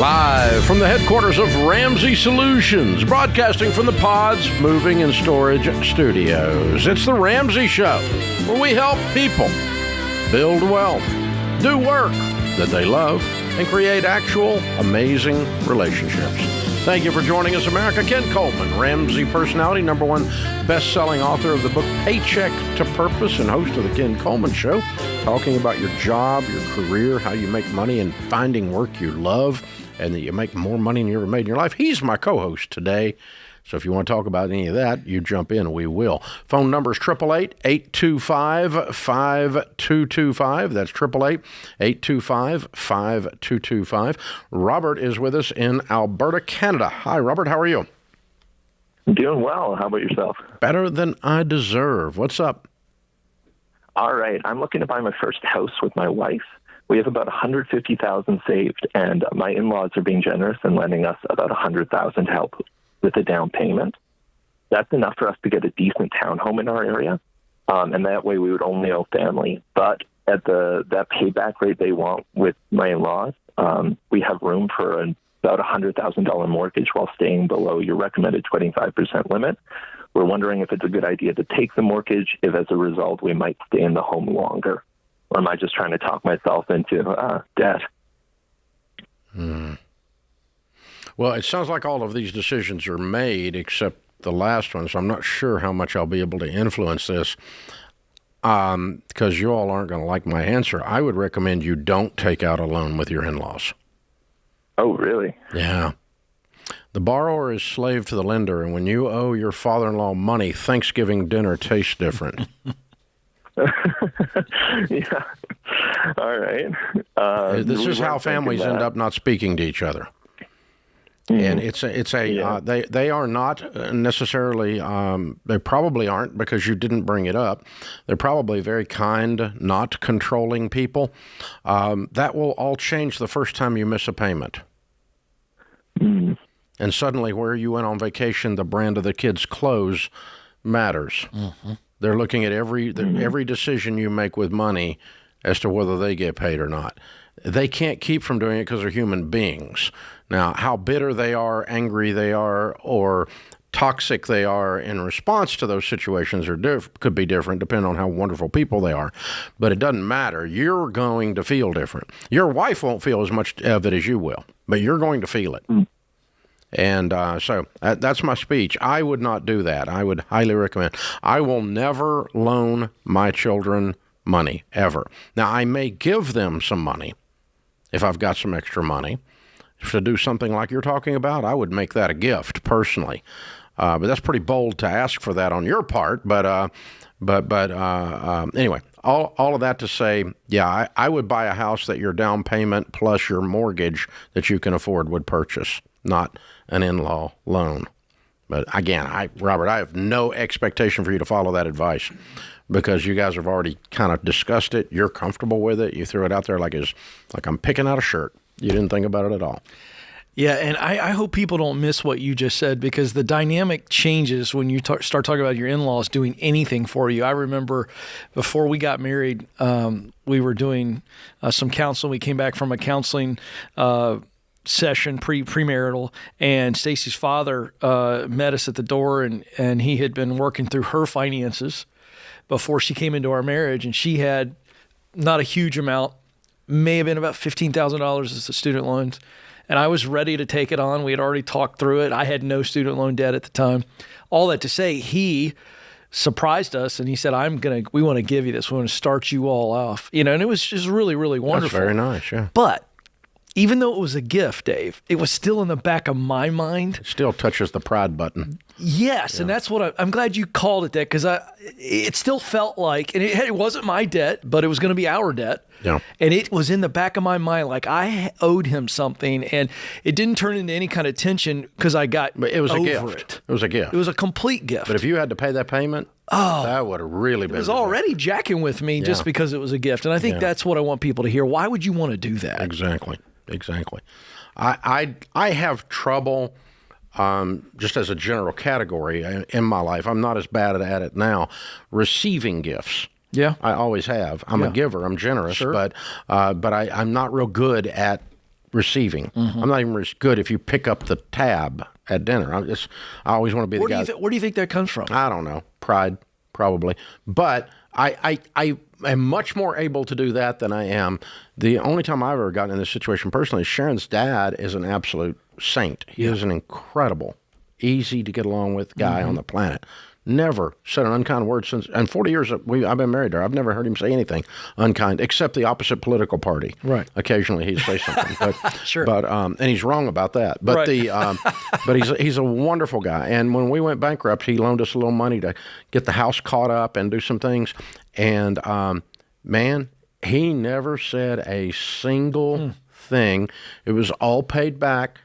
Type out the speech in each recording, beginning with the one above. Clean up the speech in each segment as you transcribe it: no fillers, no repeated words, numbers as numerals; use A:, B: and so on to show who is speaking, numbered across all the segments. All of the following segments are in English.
A: Live from the headquarters of Ramsey Solutions, broadcasting from the Pods Moving and Storage Studios. It's the Ramsey Show, where we help people build wealth, do work that they love, and create actual amazing relationships. Thank you for joining us, America. Ken Coleman, Ramsey personality, #1 best-selling author of the book Paycheck to Purpose, and host of the Ken Coleman Show, talking about your job, your career, how you make money, and finding work you love, and that you make more money than you ever made in your life. He's my co-host today. So if you want to talk about any of that, you jump in, we will. Phone number is 888-825-5225. That's 888-825-5225. Robert is with us in Alberta, Canada. Hi, Robert. How are you?
B: I'm doing well. How about yourself?
A: Better than I deserve. What's up?
B: All right. I'm looking to buy my first house with my wife. We have about $150,000 saved, and my in-laws are being generous and lending us about $100,000 to help with the down payment. That's enough for us to get a decent townhome in our area, and that way we would only owe family. But at that payback rate they want with my in-laws, we have room for about $100,000 mortgage while staying below your recommended 25% limit. We're wondering if it's a good idea to take the mortgage, if as a result we might stay in the home longer. Or am I just trying to talk myself into debt?
A: Well, it sounds like all of these decisions are made except the last one, so I'm not sure how much I'll be able to influence this because you all aren't going to like my answer. I would recommend you don't take out a loan with your in-laws.
B: Oh, really?
A: Yeah. The borrower is slave to the lender, and when you owe your father-in-law money, Thanksgiving dinner tastes different.
B: Yeah. All right.
A: This is how families end up not speaking to each other. And they are not necessarily, they probably aren't because you didn't bring it up. They're probably very kind, not controlling people. That will all change the first time you miss a payment. And suddenly where you went on vacation, the brand of the kids' clothes matters. Mm-hmm. They're looking at every decision you make with money as to whether they get paid or not. They can't keep from doing it because they're human beings. Now, how bitter they are, angry they are, or toxic they are in response to those situations could be different depending on how wonderful people they are. But it doesn't matter. You're going to feel different. Your wife won't feel as much of it as you will, but you're going to feel it. And so that's my speech. I would not do that. I would highly recommend. I will never loan my children money, ever. Now, I may give them some money if I've got some extra money. To do something like you're talking about, I would make that a gift, personally. But that's pretty bold to ask for that on your part. But anyway, all of that to say, yeah, I would buy a house that your down payment plus your mortgage that you can afford would purchase, not an in-law loan. But again, Robert, I have no expectation for you to follow that advice because you guys have already kind of discussed it. You're comfortable with it. You threw it out there like I'm picking out a shirt. You didn't think about it at all.
C: Yeah, and I hope people don't miss what you just said because the dynamic changes when you start talking about your in-laws doing anything for you. I remember before we got married, we were doing some counseling. We came back from a counseling session, premarital, and Stacy's father met us at the door, and he had been working through her finances before she came into our marriage, and she had not a huge amount, may have been about $15,000 as the student loans. And I was ready to take it on. We had already talked through it. I had no student loan debt at the time. All that to say, he surprised us and he said, we want to give you this. We want to start you all off. And it was just really, really wonderful.
A: That's very nice, yeah.
C: But even though it was a gift, Dave, it was still in the back of my mind.
A: It still touches the pride button.
C: Yes, yeah. And that's what I'm glad you called it that because it still felt like, and it wasn't my debt, but it was going to be our debt.
A: Yeah.
C: And it was in the back of my mind like I owed him something, and it didn't turn into any kind of tension because I got
A: But it was
C: over
A: a gift. It was a gift.
C: It was a complete gift.
A: But if you had to pay that payment, that would have really been.
C: It was already jacking with me just because it was a gift. And I think that's what I want people to hear. Why would you want to do that?
A: Exactly. I have trouble, just as a general category in my life. I'm not as bad at it now. Receiving gifts.
C: Yeah,
A: I always have. I'm a giver. I'm generous, but I'm not real good at receiving. I'm not even good if you pick up the tab at dinner. I always want to be the guy.
C: Where do you think that comes from?
A: I don't know. Pride, probably. But I am much more able to do that than I am. The only time I've ever gotten in this situation personally is Sharon's dad is an absolute saint. He is an incredible, easy to get along with guy on the planet. Never said an unkind word since, and 40 years I've been married to her. I've never heard him say anything unkind, except the opposite political party.
C: Right.
A: Occasionally he'd say something, but
C: sure.
A: But and he's wrong about that. But
C: right.
A: But he's a wonderful guy. And when we went bankrupt, he loaned us a little money to get the house caught up and do some things. And man, he never said a single thing. It was all paid back,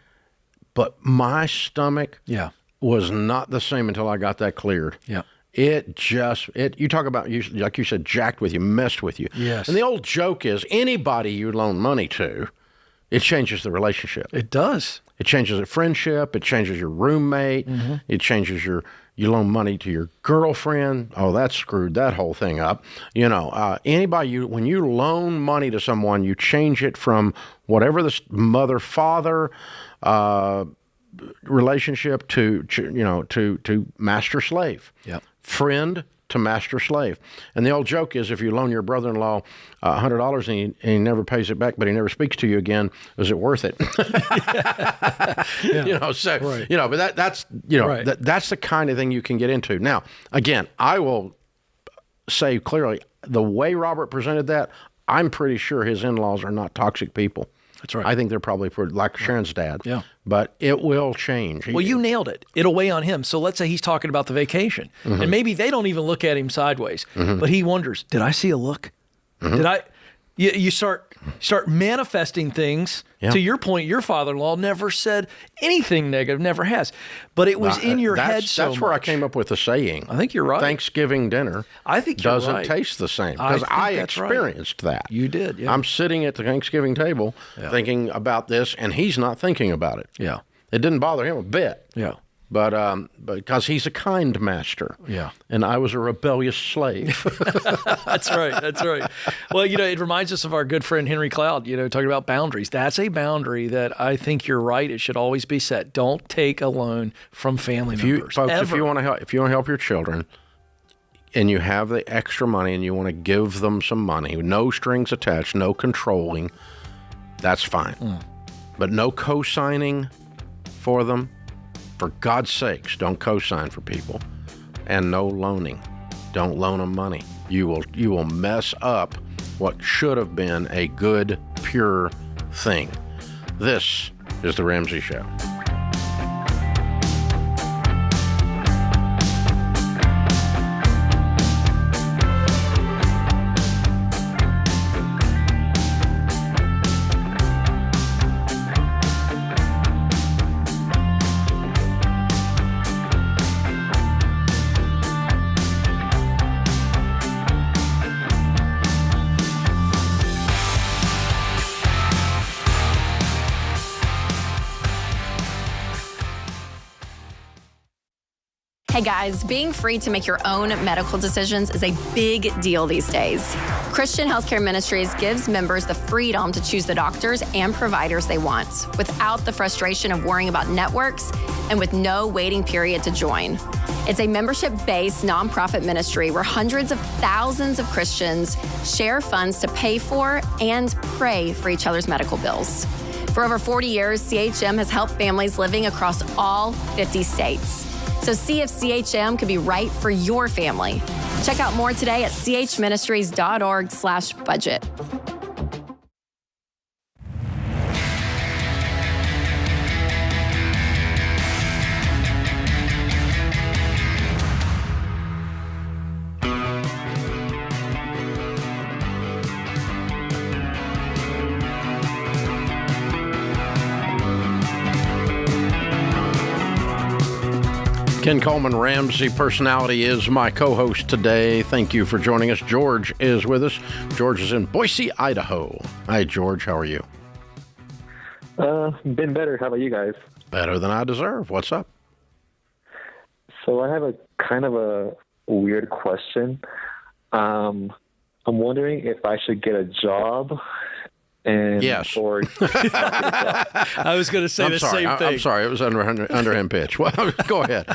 A: but my stomach.
C: Yeah.
A: Was not the same until I got that cleared.
C: Yeah.
A: You talk about, like you said, jacked with you, messed with you.
C: Yes.
A: And the old joke is anybody you loan money to, it changes the relationship.
C: It does.
A: It changes a friendship. It changes your roommate. It changes you loan money to your girlfriend. Oh, that screwed that whole thing up. Anybody, when you loan money to someone, you change it from whatever the mother-father, relationship to master slave, friend to master slave. And the old joke is if you loan your brother-in-law $100 and he never pays it back, but he never speaks to you again, is it worth it?
C: Right.
A: But that's
C: right.
A: That's the kind of thing you can get into. Now, again, I will say clearly the way Robert presented that, I'm pretty sure his in-laws are not toxic people.
C: That's right.
A: I think they're probably like Sharon's dad.
C: Yeah. But
A: it will change.
C: Well, you nailed it. It'll weigh on him. So let's say he's talking about the vacation, and maybe they don't even look at him sideways, but he wonders, did I see a look? Did I? You start manifesting things. Yeah. To your point, your father-in-law never said anything negative, never has. But it was in your head so
A: That's where I came up with the saying.
C: I think you're right.
A: Thanksgiving dinner doesn't taste the same. Because I experienced that.
C: You did, yeah.
A: I'm sitting at the Thanksgiving table thinking about this, and he's not thinking about it.
C: Yeah.
A: It didn't bother him a bit.
C: Yeah.
A: But because he's a kind master.
C: Yeah.
A: And I was a rebellious slave.
C: That's right. That's right. Well, it reminds us of our good friend Henry Cloud, talking about boundaries. That's a boundary that I think you're right. It should always be set. Don't take a loan from family members.
A: Folks, if you want to help your children and you have the extra money and you want to give them some money, no strings attached, no controlling, that's fine. But no co-signing for them. For God's sakes, don't co-sign for people, and no loaning. Don't loan them money. You will mess up what should have been a good, pure thing. This is The Ramsey Show.
D: Hey guys, being free to make your own medical decisions is a big deal these days. Christian Healthcare Ministries gives members the freedom to choose the doctors and providers they want without the frustration of worrying about networks and with no waiting period to join. It's a membership-based nonprofit ministry where hundreds of thousands of Christians share funds to pay for and pray for each other's medical bills. For over 40 years, CHM has helped families living across all 50 states. So see if CHM could be right for your family. Check out more today at chministries.org/budget.
A: Ken Coleman, Ramsey Personality, is my co-host today. Thank you for joining us. George is with us. George is in Boise, Idaho. Hi, George. How are you?
E: Been better. How about you guys?
A: Better than I deserve. What's up?
E: So I have a kind of a weird question. I'm wondering if I should get a job and
A: Yes.
E: or
C: I was going to say same thing.
A: I'm sorry. It was underhand pitch. Well, go ahead.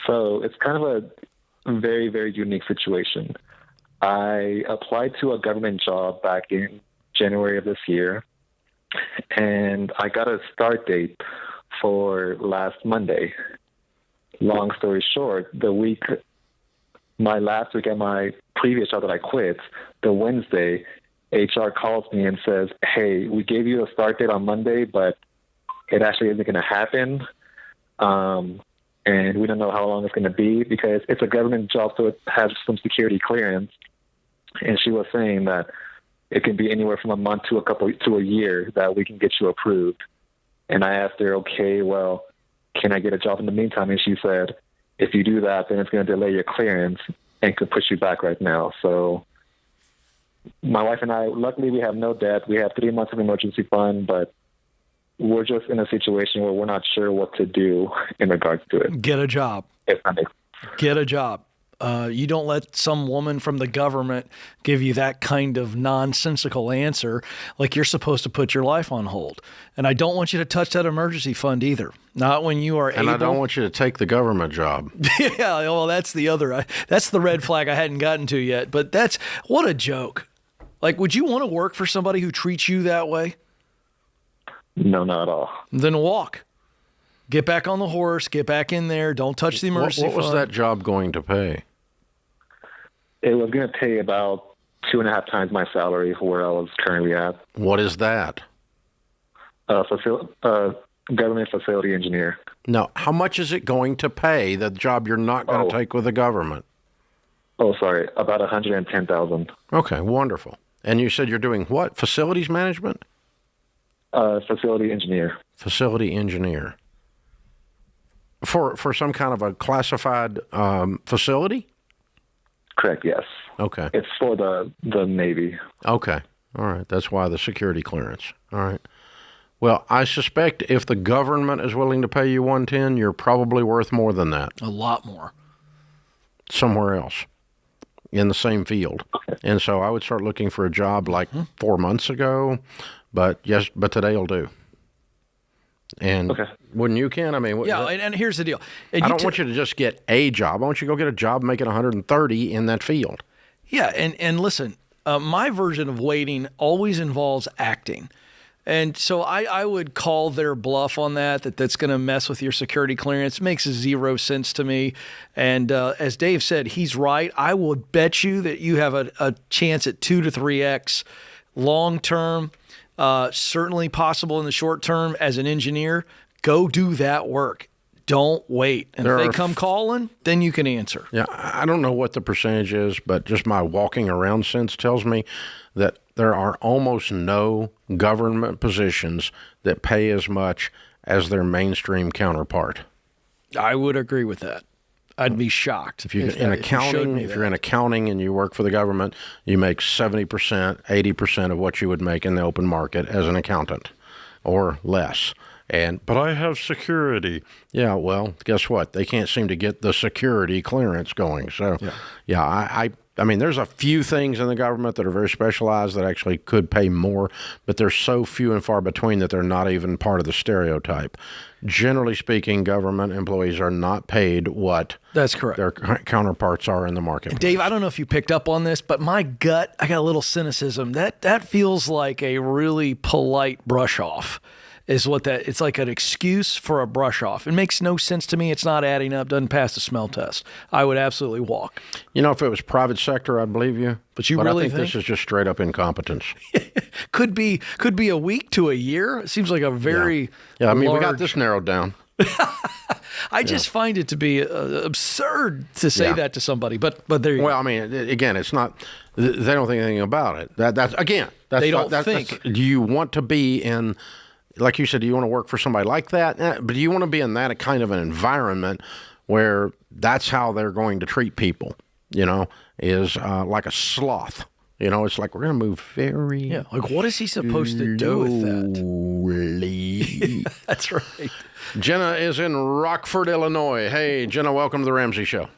E: So it's kind of a very, very unique situation. I applied to a government job back in January of this year, and I got a start date for last Monday. Long story short, my last week at my previous job that I quit, the Wednesday, HR calls me and says, hey, we gave you a start date on Monday, but it actually isn't going to happen. And we don't know how long it's going to be because it's a government job, so it has some security clearance. And she was saying that it can be anywhere from a month to a year that we can get you approved. And I asked her, okay, well, can I get a job in the meantime? And she said, if you do that, then it's going to delay your clearance and could push you back right now. So my wife and I, luckily we have no debt. We have 3 months of emergency fund, but we're just in a situation where we're not sure what to do in regards to it.
C: Get a job.
E: If that makes sense.
C: Get a job. You don't let some woman from the government give you that kind of nonsensical answer like you're supposed to put your life on hold. And I don't want you to touch that emergency fund either. Not when you are able.
A: And I don't want you to take the government job.
C: Yeah, well, that's the red flag I hadn't gotten to yet. But what a joke. Like, would you want to work for somebody who treats you that way?
E: No, not at all.
C: Then walk. Get back on the horse. Get back in there. Don't touch the emergency fund.
A: What was that job going to pay?
E: It was going to pay about 2.5 times my salary for where I was currently at.
A: What is that?
E: Government facility engineer.
A: No, how much is it going to pay, the job you're not going to take with the government?
E: Oh, sorry, about $110,000.
A: Okay, wonderful. And you said you're doing what? Facilities management?
E: Facility engineer.
A: Facility engineer. For some kind of a classified facility?
E: Correct, yes.
A: Okay.
E: It's for the Navy.
A: Okay. All right. That's why the security clearance. All right. Well, I suspect if the government is willing to pay you $110, you're probably worth more than that.
C: A lot more.
A: Somewhere else in the same field. And so I would start looking for a job like 4 months ago, but today will do. And wouldn't you, Ken? I mean,
C: yeah. And here's the deal.
A: I don't want you to just get a job. I want you to go get a job making $130 in that field.
C: Yeah. And listen, my version of waiting always involves acting. And so I would call their bluff on that's going to mess with your security clearance. It makes zero sense to me. And as Dave said, he's right. I would bet you that you have a chance at 2 to 3x long term. Certainly possible in the short term as an engineer. Go do that work. Don't wait. And if they come calling, then you can answer.
A: Yeah, I don't know what the percentage is, but just my walking around sense tells me that there are almost no government positions that pay as much as their mainstream counterpart.
C: I would agree with that. I'd be shocked.
A: If you're in accounting and you work for the government, you make 70%, 80% of what you would make in the open market as an accountant or less. But I have security. Yeah, well, guess what? They can't seem to get the security clearance going. So, I mean, there's a few things in the government that are very specialized that actually could pay more, but they're so few and far between that they're not even part of the stereotype. Generally speaking, government employees are not paid what
C: that's correct
A: their counterparts are in the market.
C: Dave, I don't know if you picked up on this, but my gut, I got a little cynicism. That feels like a really polite brush off. Is what that it's like an excuse for a brush off. It makes no sense to me. It's not adding up, doesn't pass the smell test. I would absolutely walk.
A: You know, if it was private sector, I'd believe you.
C: But really
A: I think this is just straight up incompetence.
C: Could be a week to a year. It seems like a very
A: I mean, we got this narrowed down.
C: I just find it to be absurd to say that to somebody. But there you go.
A: Well, I mean, again, it's not. They don't think anything about it. They
C: don't think.
A: Do you want to be in? Like you said, do you want to work for somebody like that? But do you want to be in that kind of an environment where that's how they're going to treat people, is like a sloth. It's like we're going to move very
C: like what is he supposed to do with that? That's right.
A: Jenna is in Rockford, Illinois. Hey, Jenna, welcome to the Ramsey Show.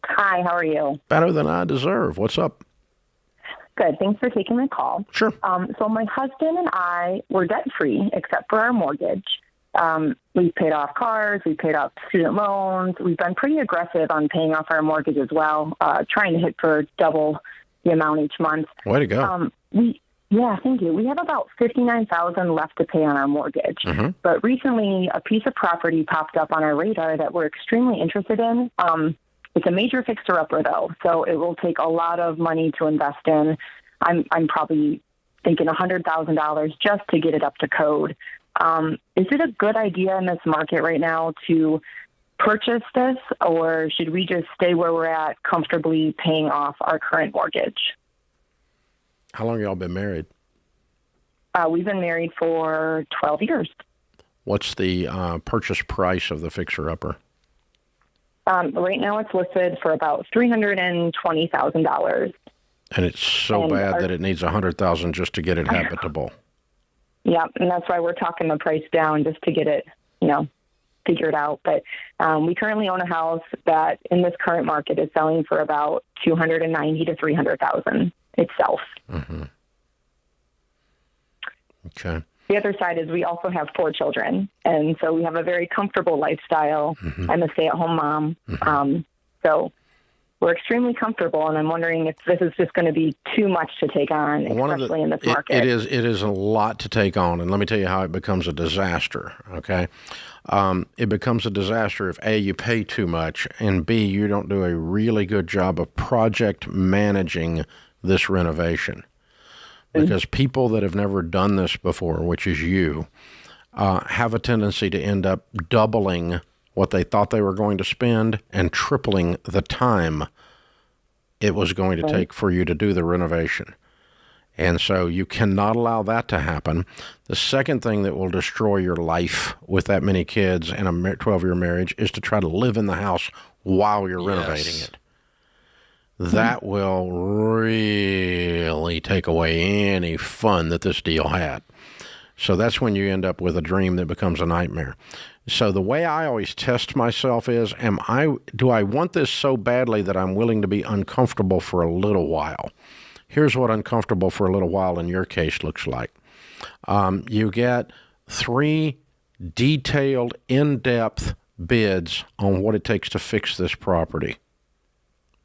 F: Hi, how are you?
A: Better than I deserve. What's up?
F: Good. Thanks for taking my call.
A: Sure.
F: So my husband and I were debt-free except for our mortgage. We've paid off cars. We've paid off student loans. We've been pretty aggressive on paying off our mortgage as well, trying to hit for double the amount each month.
A: Way to go.
F: Yeah, thank you. We have about $59,000 left to pay on our mortgage.
A: Mm-hmm.
F: But recently, a piece of property popped up on our radar that we're extremely interested in. It's a major fixer-upper, though, so it will take a lot of money to invest in. I'm probably thinking $100,000 just to get it up to code. Is it a good idea in this market right now to purchase this, or should we just stay where we're at, comfortably paying off our current mortgage?
A: How long have y'all been married?
F: We've been married for 12 years.
A: What's the purchase price of the fixer-upper?
F: Right now it's listed for about $320,000.
A: And it's so bad that it needs $100,000 just to get it habitable.
F: Yeah, and that's why we're talking the price down just to get it, figured out. But we currently own a house that in this current market is selling for about $290,000 to $300,000 itself.
A: Mm-hmm. Okay.
F: The other side is we also have 4 children, and so we have a very comfortable lifestyle.
A: Mm-hmm.
F: I'm a stay-at-home mom, so we're extremely comfortable, and I'm wondering if this is just going to be too much to take on, especially in this market.
A: It is a lot to take on, and let me tell you how it becomes a disaster, okay? It becomes a disaster if, A, you pay too much, and B, you don't do a really good job of project managing this renovation. Because people that have never done this before, which is you, have a tendency to end up doubling what they thought they were going to spend and tripling the time it was going to take for you to do the renovation. And so you cannot allow that to happen. The second thing that will destroy your life with that many kids and a 12-year marriage is to try to live in the house while you're renovating it. That will really take away any fun that this deal had. So that's when you end up with a dream that becomes a nightmare. So the way I always test myself is, do I want this so badly that I'm willing to be uncomfortable for a little while? Here's what uncomfortable for a little while in your case looks like. You get 3 detailed, in-depth bids on what it takes to fix this property.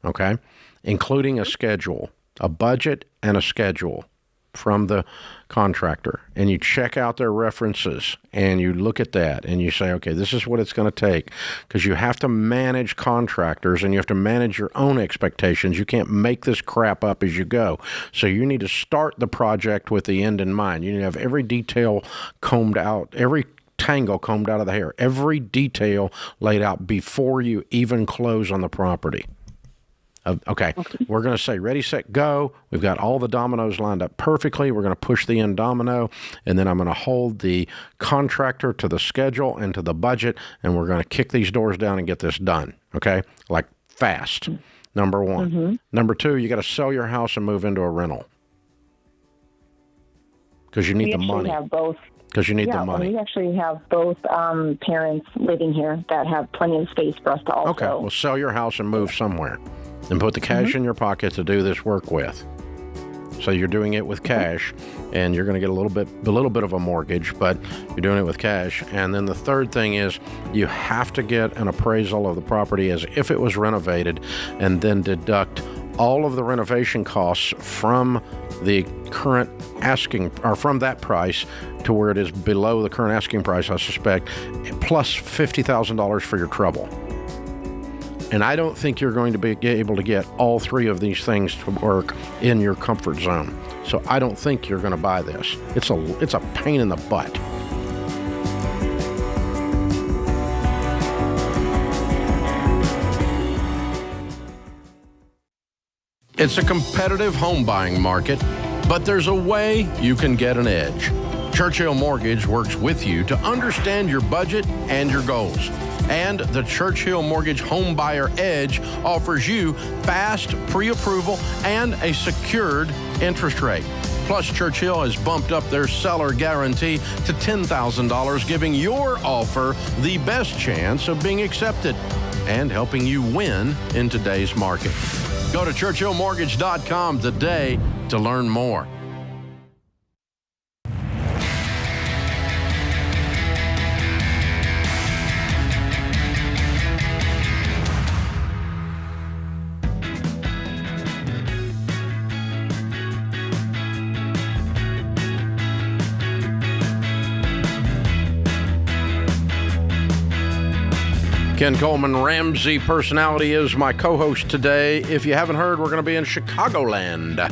A: Okay? Including a schedule, a budget and a schedule from the contractor. And you check out their references and you look at that and you say, okay, this is what it's going to take. Because you have to manage contractors and you have to manage your own expectations. You can't make this crap up as you go. So you need to start the project with the end in mind. You need to have every detail combed out, every tangle combed out of the hair, every detail laid out before you even close on the property. Okay, we're going to say ready, set, go. We've got all the dominoes lined up perfectly. We're going to push the end domino, and then I'm going to hold the contractor to the schedule and to the budget, and we're going to kick these doors down and get this done, okay? Like fast, number 1. Mm-hmm. Number 2, you got to sell your house and move into a rental because you need the money.
F: We have both.
A: Because you need the money.
F: We actually have both parents living here that have plenty of space for us to also.
A: Okay, well, sell your house and move somewhere. And put the cash in your pocket to do this work with. So you're doing it with cash, and you're going to get a little bit of a mortgage, but you're doing it with cash. And then the third thing is you have to get an appraisal of the property as if it was renovated, and then deduct all of the renovation costs from the current asking, or from that price to where it is below the current asking price, I suspect, plus $50,000 for your trouble. And I don't think you're going to be able to get all 3 of these things to work in your comfort zone. So I don't think you're going to buy this. It's a pain in the butt. It's a competitive home buying market, but there's a way you can get an edge. Churchill Mortgage works with you to understand your budget and your goals. And the Churchill Mortgage Home Buyer Edge offers you fast pre-approval and a secured interest rate. Plus, Churchill has bumped up their seller guarantee to $10,000, giving your offer the best chance of being accepted and helping you win in today's market. Go to churchillmortgage.com today to learn more. Ken Coleman, Ramsey Personality, is my co-host today. If you haven't heard, we're going to be in Chicagoland.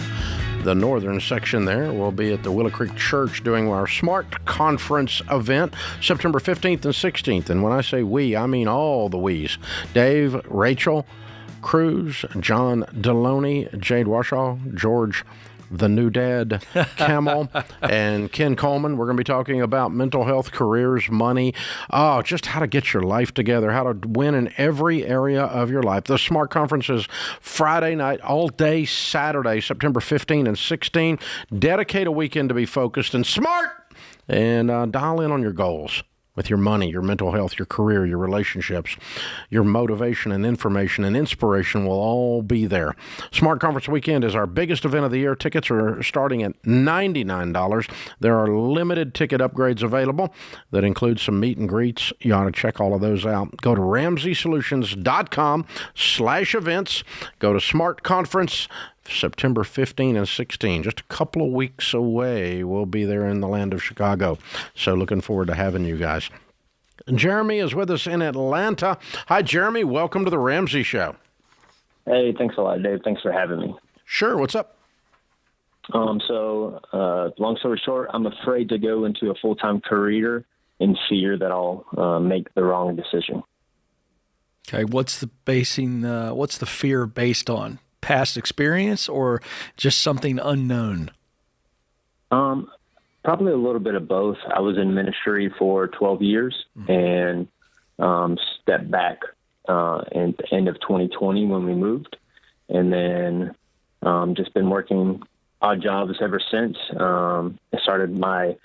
A: The northern section there. We'll be at the Willow Creek Church doing our Smart Conference event, September 15th and 16th. And when I say we, I mean all the we's. Dave, Rachel, Cruz, John Deloney, Jade Washaw, George the New Dad Camel, and Ken Coleman. We're going to be talking about mental health, careers, money, just how to get your life together, how to win in every area of your life. The Smart Conference is Friday night, all day Saturday, September 15 and 16. Dedicate a weekend to be focused and smart, and dial in on your goals. With your money, your mental health, your career, your relationships, your motivation and information and inspiration will all be there. Smart Conference Weekend is our biggest event of the year. Tickets are starting at $99. There are limited ticket upgrades available that include some meet and greets. You ought to check all of those out. Go to RamseySolutions.com/events. Go to Smart Conference, September 15 and 16, just a couple of weeks away. We'll be there in the land of Chicago. So looking forward to having you guys. Jeremy is with us in Atlanta. Hi, Jeremy. Welcome to the Ramsey Show.
G: Hey, thanks a lot, Dave. Thanks for having me.
A: Sure. What's up?
G: Long story short, I'm afraid to go into a full-time career in fear that I'll make the wrong decision.
C: Okay. What's the fear based on? Past experience or just something unknown?
G: Probably a little bit of both. I was in ministry for 12 years and stepped back at the end of 2020 when we moved, and then just been working odd jobs ever since. I started my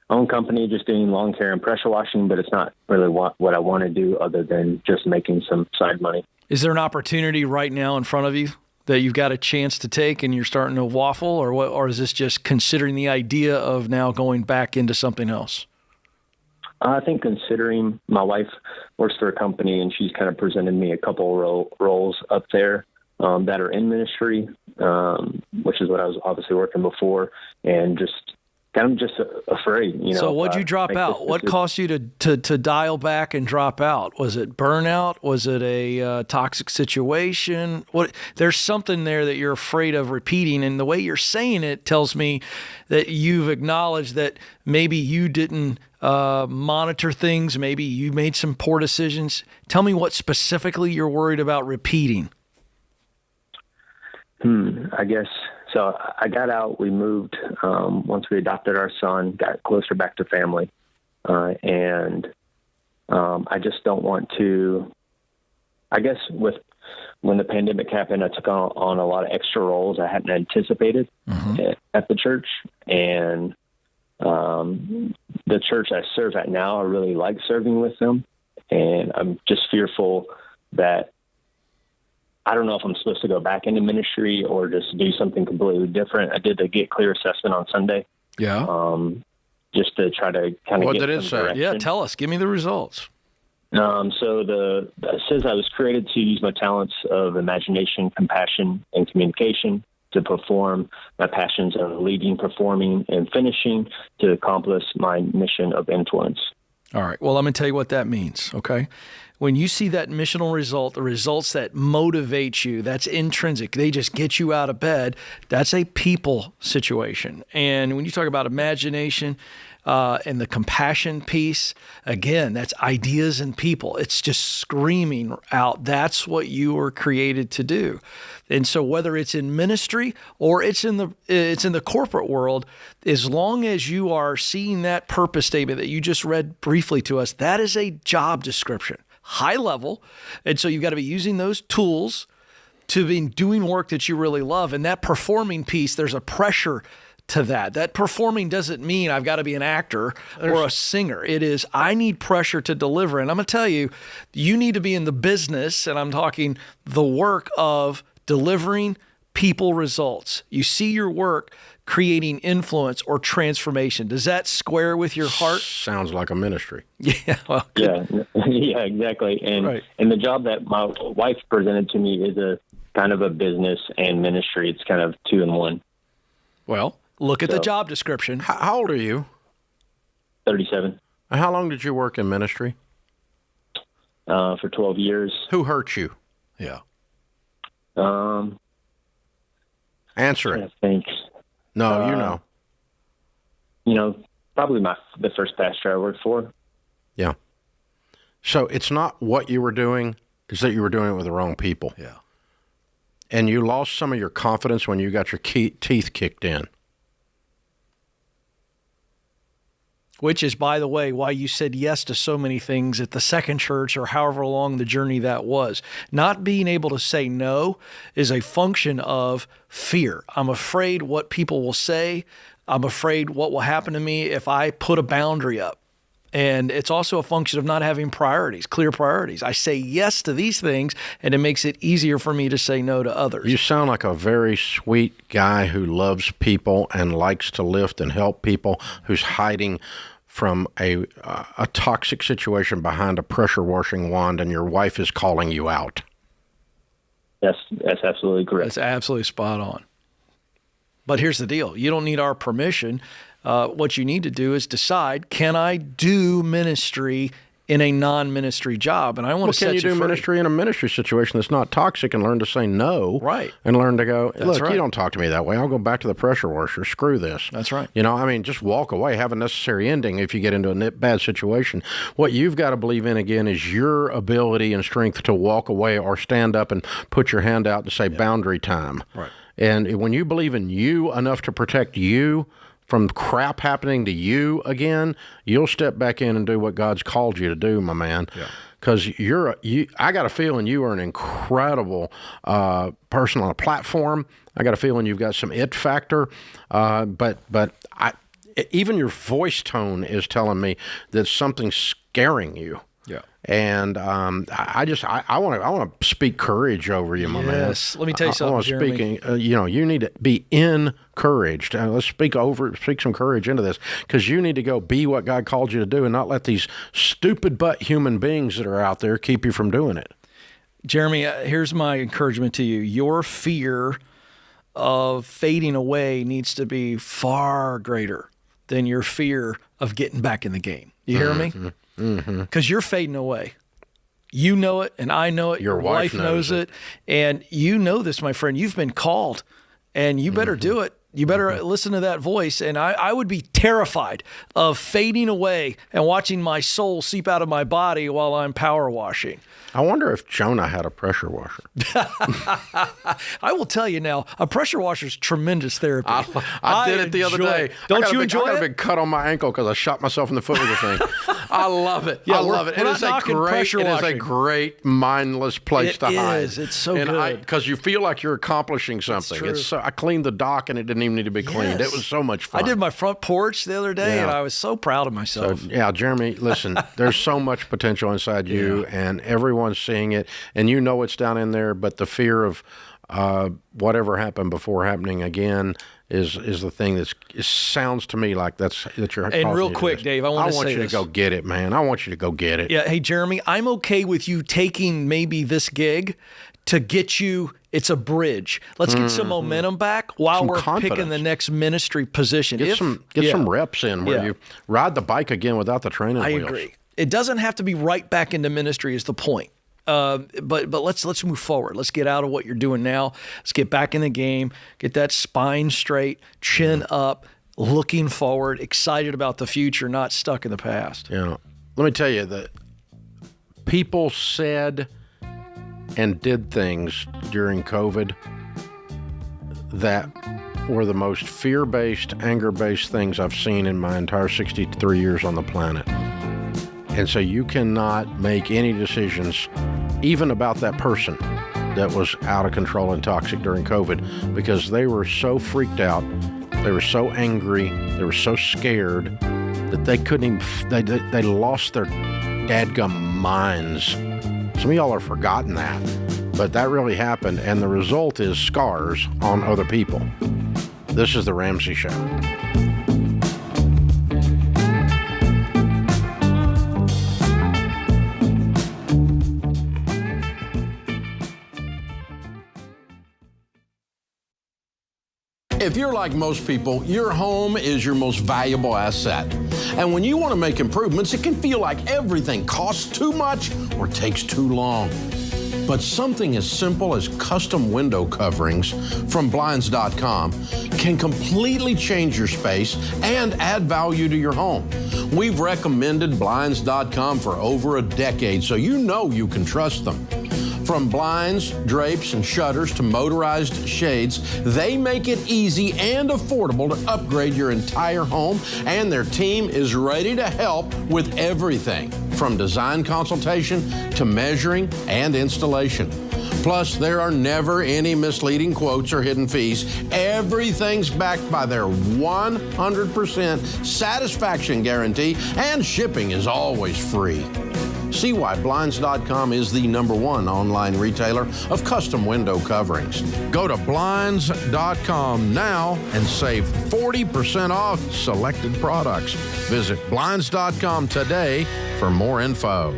G: own company just doing lawn care and pressure washing, but it's not really what I want to do other than just making some side money.
C: Is there an opportunity right now in front of you that you've got a chance to take and you're starting to waffle, or what? Or is this just considering the idea of now going back into something else?
G: I think considering my wife works for a company and she's kind of presented me a couple roles up there that are in ministry, which is what I was obviously working before, and I'm just afraid,
C: So what'd you drop out? What caused you to dial back and drop out? Was it burnout? Was it a toxic situation? There's something there that you're afraid of repeating, and the way you're saying it tells me that you've acknowledged that maybe you didn't monitor things, maybe you made some poor decisions. Tell me what specifically you're worried about repeating.
G: I guess. So I got out, we moved, once we adopted our son, got closer back to family. And I just don't want to, I guess when the pandemic happened, I took on a lot of extra roles I hadn't anticipated at the church. And the church I serve at now, I really like serving with them. And I'm just fearful that I don't know if I'm supposed to go back into ministry or just do something completely different. I did the Get Clear assessment on Sunday.
A: Yeah.
G: Just to try to kind of
A: what
G: get
A: did it say?
G: direction.
C: Yeah, tell us. Give me the results.
G: So it says I was created to use my talents of imagination, compassion, and communication to perform my passions of leading, performing, and finishing to accomplish my mission of influence.
C: All right. Well, I'm going to tell you what that means, okay? When you see that missional result, the results that motivate you, that's intrinsic. They just get you out of bed. That's a people situation. And when you talk about imagination and the compassion piece, again, that's ideas and people. It's just screaming out. That's what you were created to do. And so whether it's in ministry or it's in the corporate world, as long as you are seeing that purpose statement that you just read briefly to us, that is a job description. High level. And so you've got to be using those tools to be doing work that you really love. And that performing piece, there's a pressure to that. That performing doesn't mean I've got to be an actor or a singer. It is, I need pressure to deliver. And I'm going to tell you, you need to be in the business, and I'm talking the work of delivering people results. You see your work creating influence or transformation. Does that square with your heart?
A: Sounds like a ministry.
C: Yeah. Well,
G: Yeah, exactly. And the job that my wife presented to me is a kind of a business and ministry. It's kind of 2 in 1.
C: Well, look at the job description.
A: How old are you?
G: 37.
A: How long did you work in ministry?
G: For 12 years.
A: Who hurt you?
C: Yeah.
A: Answer it.
G: I think.
A: No,
G: Probably the first pastor I worked for.
A: Yeah. So it's not what you were doing, it's that you were doing it with the wrong people.
C: Yeah.
A: And you lost some of your confidence when you got your teeth kicked in.
C: Which is, by the way, why you said yes to so many things at the second church or however long the journey that was. Not being able to say no is a function of fear. I'm afraid what people will say. I'm afraid what will happen to me if I put a boundary up. And it's also a function of not having priorities, clear priorities. I say yes to these things, and it makes it easier for me to say no to others.
A: You sound like a very sweet guy who loves people and likes to lift and help people, who's hiding from a toxic situation behind a pressure washing wand, and your wife is calling you out.
G: That's absolutely correct.
C: That's absolutely spot on. But here's the deal. You don't need our permission. What you need to do is decide, can I do ministry in a non-ministry job? And I want to set you free.
A: Can you do ministry in a ministry situation that's not toxic and learn to say no?
C: Right.
A: And learn to go, look,
C: right.
A: You don't talk to me that way. I'll go back to the pressure washer. Screw this.
C: That's right.
A: Just walk away. Have a necessary ending if you get into a bad situation. What you've got to believe in, again, is your ability and strength to walk away or stand up and put your hand out and say boundary time.
C: Right.
A: And when you believe in you enough to protect you from crap happening to you again, you'll step back in and do what God's called you to do, my man. Because I got a feeling you are an incredible person on a platform. I got a feeling you've got some it factor. But even your voice tone is telling me that something's scaring you.
C: Yeah.
A: And I want to speak courage over you, my man.
C: Yes. Let me tell you something,
A: I want to
C: Jeremy.
A: you need to be encouraged. Let's speak some courage into this, because you need to go be what God called you to do and not let these stupid butt human beings that are out there keep you from doing it.
C: Jeremy, here's my encouragement to you. Your fear of fading away needs to be far greater than your fear of getting back in the game. You hear me? Because you're fading away. You know it, and I know it. Your wife knows it. And you know this, my friend. You've been called, and you better do it. You better listen to that voice. And I would be terrified of fading away and watching my soul seep out of my body while I'm power washing.
A: I wonder if Jonah had a pressure washer.
C: I will tell you now, a pressure washer is tremendous therapy.
A: I did it the other day.
C: Don't you enjoy it?
A: I got a big cut on my ankle because I shot myself in the foot with the thing. I love it.
C: Yeah,
A: I love it. It is a great mindless place to hide.
C: It is. It's so good.
A: Because you feel like you're accomplishing something. I cleaned the dock and it didn't even need to be cleaned.
C: Yes.
A: It was so much fun.
C: I did my front porch the other day, and I was so proud of myself.
A: So, Jeremy, listen, there's so much potential inside you, and everyone's seeing it, and you know it's down in there, but the fear of whatever happened before happening again is the thing that sounds to me like that you're.
C: And real quick, Dave, I want
A: you to go get it, man. I want you to go get it.
C: Yeah. Hey, Jeremy, I'm okay with you taking maybe this gig to get you. It's a bridge. Let's get some momentum back while we're picking the next ministry position.
A: Get some reps in where you ride the bike again without the training wheels.
C: I agree. It doesn't have to be right back into ministry is the point. But let's move forward. Let's get out of what you're doing now. Let's get back in the game, get that spine straight, chin up, looking forward, excited about the future, not stuck in the past.
A: Yeah. Let me tell you that people said and did things during COVID that were the most fear-based, anger-based things I've seen in my entire 63 years on the planet. And so you cannot make any decisions, even about that person that was out of control and toxic during COVID, because they were so freaked out, they were so angry, they were so scared that they couldn't even, they lost their dadgum minds. Some of y'all have forgotten that. but that really happened, and the result is scars on other people. This is The Ramsey Show. If you're like most people, your home is your most valuable asset. And when you want to make improvements, it can feel like everything costs too much or takes too long. But something as simple as custom window coverings from Blinds.com can completely change your space and add value to your home. We've recommended Blinds.com for over a decade, so you know you can trust them. From blinds, drapes, and shutters to motorized shades, they make it easy and affordable to upgrade your entire home, and their team is ready to help with everything from design consultation to measuring and installation. Plus, there are never any misleading quotes or hidden fees. Everything's backed by their 100% satisfaction guarantee, and shipping is always free. See why Blinds.com is the #1 online retailer of custom window coverings. Go to Blinds.com now and save 40% off selected products. Visit Blinds.com today for more info.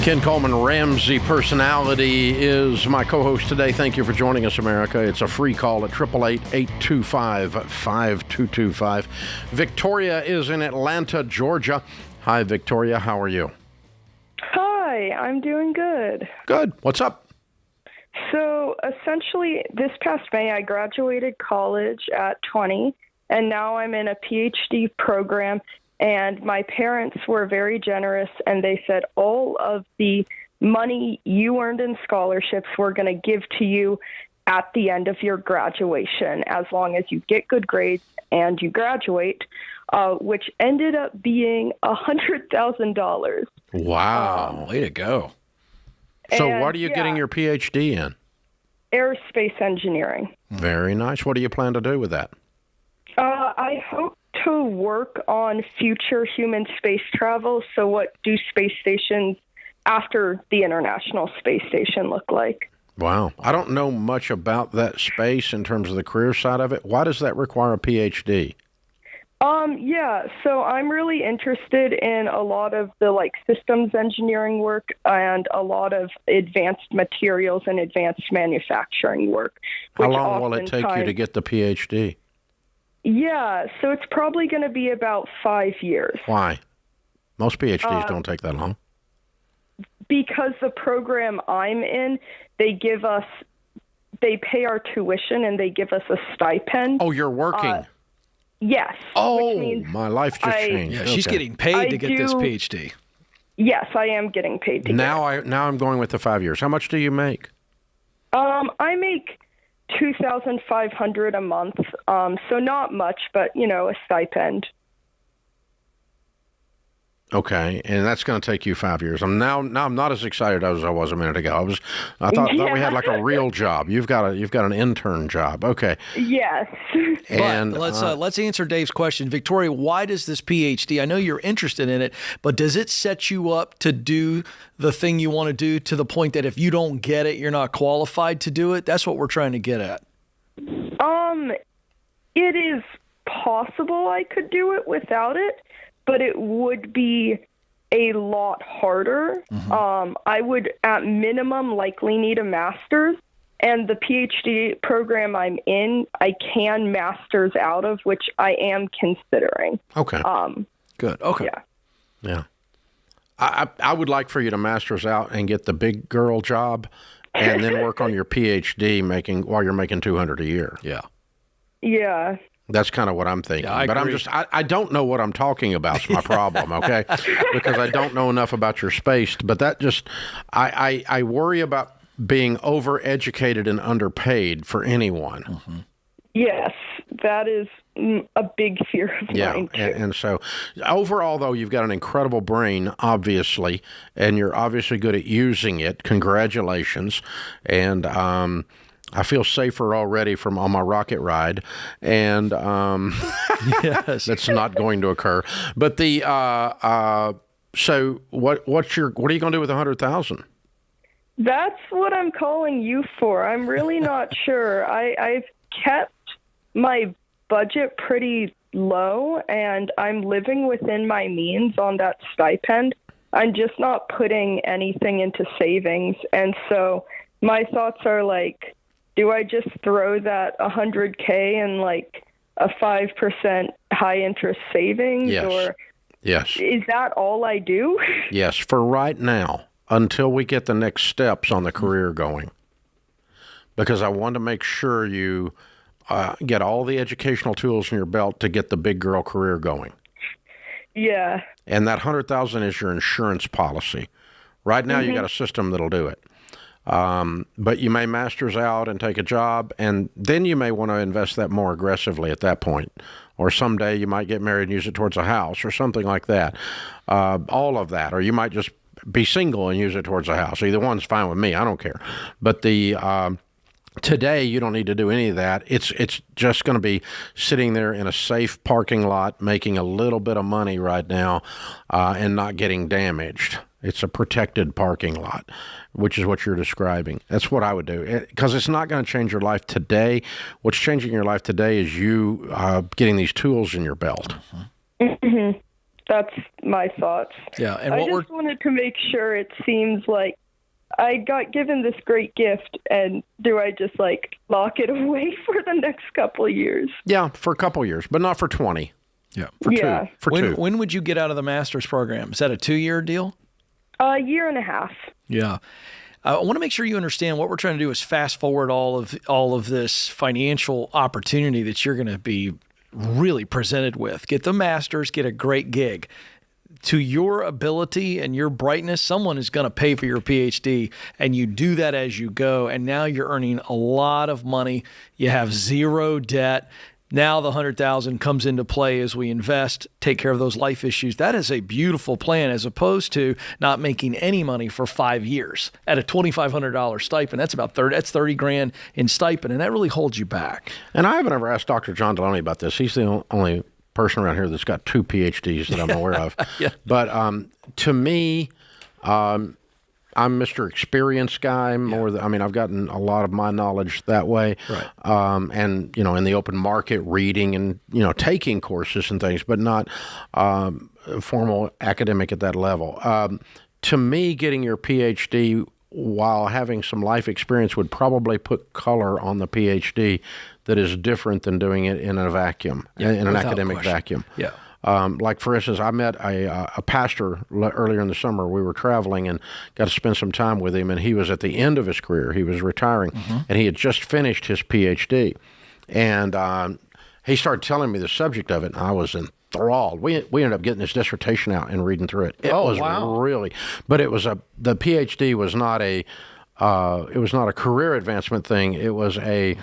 A: Ken Coleman, Ramsey Personality, is my co-host today. Thank you for joining us, America. It's a free call at 888-825-5225. Victoria is in Atlanta, Georgia. Hi, Victoria. How are you?
H: Hi, I'm doing good.
A: Good. What's up?
H: So essentially, this past May, I graduated college at 20, and now I'm in a PhD program. And my parents were very generous, and they said all of the money you earned in scholarships we're going to give to you at the end of your graduation, as long as you get good grades and you graduate, which ended up being $100,000.
A: Wow.
C: Way to go.
A: So what are you getting your PhD in?
H: Aerospace engineering.
A: Very nice. What do you plan to do with that?
H: I hope to work on future human space travel. So what do space stations after the International Space Station look like?
A: Wow. I don't know much about that space in terms of the career side of it. Why does that require a PhD?
H: So I'm really interested in a lot of the systems engineering work and a lot of advanced materials and advanced manufacturing work.
A: How long will it take you to get the PhD?
H: Yeah, so it's probably going to be about 5 years.
A: Why? Most PhDs don't take that long.
H: Because the program I'm in, they pay our tuition and they give us a stipend.
A: Oh, you're working?
H: Yes.
A: Oh, my life just changed.
C: Yeah, she's getting paid to get this PhD.
H: Yes, I am getting paid to
A: now I'm going with the 5 years. How much do you make?
H: I make $2,500 a month, so not much, but a stipend.
A: Okay, and that's going to take you 5 years. I'm not as excited as I was a minute ago. I thought we had a real job. You've got an intern job. Okay.
H: Yes.
A: And
C: let's answer Dave's question, Victoria. Why does this PhD? I know you're interested in it, but does it set you up to do the thing you want to do to the point that if you don't get it, you're not qualified to do it? That's what we're trying to get at.
H: It is possible I could do it without it, but it would be a lot harder.
C: Mm-hmm.
H: I would, at minimum, likely need a master's, and the PhD program I'm in, I can master's out of, which I am considering.
A: Okay.
C: Good. Okay.
A: Yeah. I would like for you to master's out and get the big girl job, and then work on your PhD while you're making $200 a year.
C: Yeah.
H: Yeah.
A: That's kind of what I'm thinking.
C: Yeah,
A: but
C: agree.
A: I don't know what I'm talking about is my problem, okay? Because I don't know enough about your space. But that just, I worry about being overeducated and underpaid for anyone.
C: Mm-hmm.
H: Yes, that is a big fear of mine, too.
A: And so overall, though, you've got an incredible brain, obviously, and you're obviously good at using it. Congratulations. And I feel safer already on my rocket ride, and
C: Yes.
A: that's not going to occur. But so what are you going to do with 100,000?
H: That's what I'm calling you for. I'm really not sure. I've kept my budget pretty low, and I'm living within my means on that stipend. I'm just not putting anything into savings. And so my thoughts are like, do I just throw that $100K in like a 5% high interest savings?
A: Yes.
H: Or
A: Yes.
H: is that all I do?
A: Yes, for right now, until we get the next steps on the career going. Because I want to make sure you get all the educational tools in your belt to get the big girl career going.
H: Yeah.
A: And that 100,000 is your insurance policy. Right now, you got a system that'll do it. But you may masters out and take a job, and then you may want to invest that more aggressively at that point. Or someday you might get married and use it towards a house or something like that. All of that. Or you might just be single and use it towards a house. Either one's fine with me. I don't care. But today, you don't need to do any of that. It's just going to be sitting there in a safe parking lot, making a little bit of money right now, and not getting damaged. It's a protected parking lot, which is what you're describing. That's what I would do, because it's not going to change your life today. What's changing your life today is you getting these tools in your belt.
H: Mm-hmm. That's my thoughts.
C: Yeah, and
H: I just wanted to make sure. It seems like I got given this great gift, and do I just like lock it away for the next couple of years?
A: Yeah, for a couple of years, but not for 20.
C: Yeah,
A: For two.
C: When would you get out of the master's program? Is that a 2-year deal?
H: A year and a half.
C: Yeah. I want to make sure you understand what we're trying to do is fast forward all of this financial opportunity that you're going to be really presented with. Get the master's, get a great gig. To your ability and your brightness, someone is going to pay for your PhD, and you do that as you go. And now you're earning a lot of money. You have zero debt. Now the 100,000 comes into play as we invest, take care of those life issues. That is a beautiful plan, as opposed to not making any money for 5 years at a $2,500 stipend. That's about $30,000 in stipend, and that really holds you back.
A: And I haven't ever asked Dr. John Delaney about this. He's the only person around here that's got 2 PhDs that I'm aware of.
C: Yeah.
A: But to me, I'm Mr. Experience guy more than, I've gotten a lot of my knowledge that way.
C: Right.
A: And, in the open market, reading and, taking courses and things, but not formal academic at that level. To me, getting your PhD while having some life experience would probably put color on the PhD that is different than doing it in a vacuum, in an academic vacuum.
C: Yeah.
A: Like, for instance, I met a pastor earlier in the summer. We were traveling and got to spend some time with him, and he was at the end of his career. He was retiring, and he had just finished his PhD. And he started telling me the subject of it, and I was enthralled. We ended up getting his dissertation out and reading through it. It was really, but it was the PhD was not it was not a career advancement thing. It was it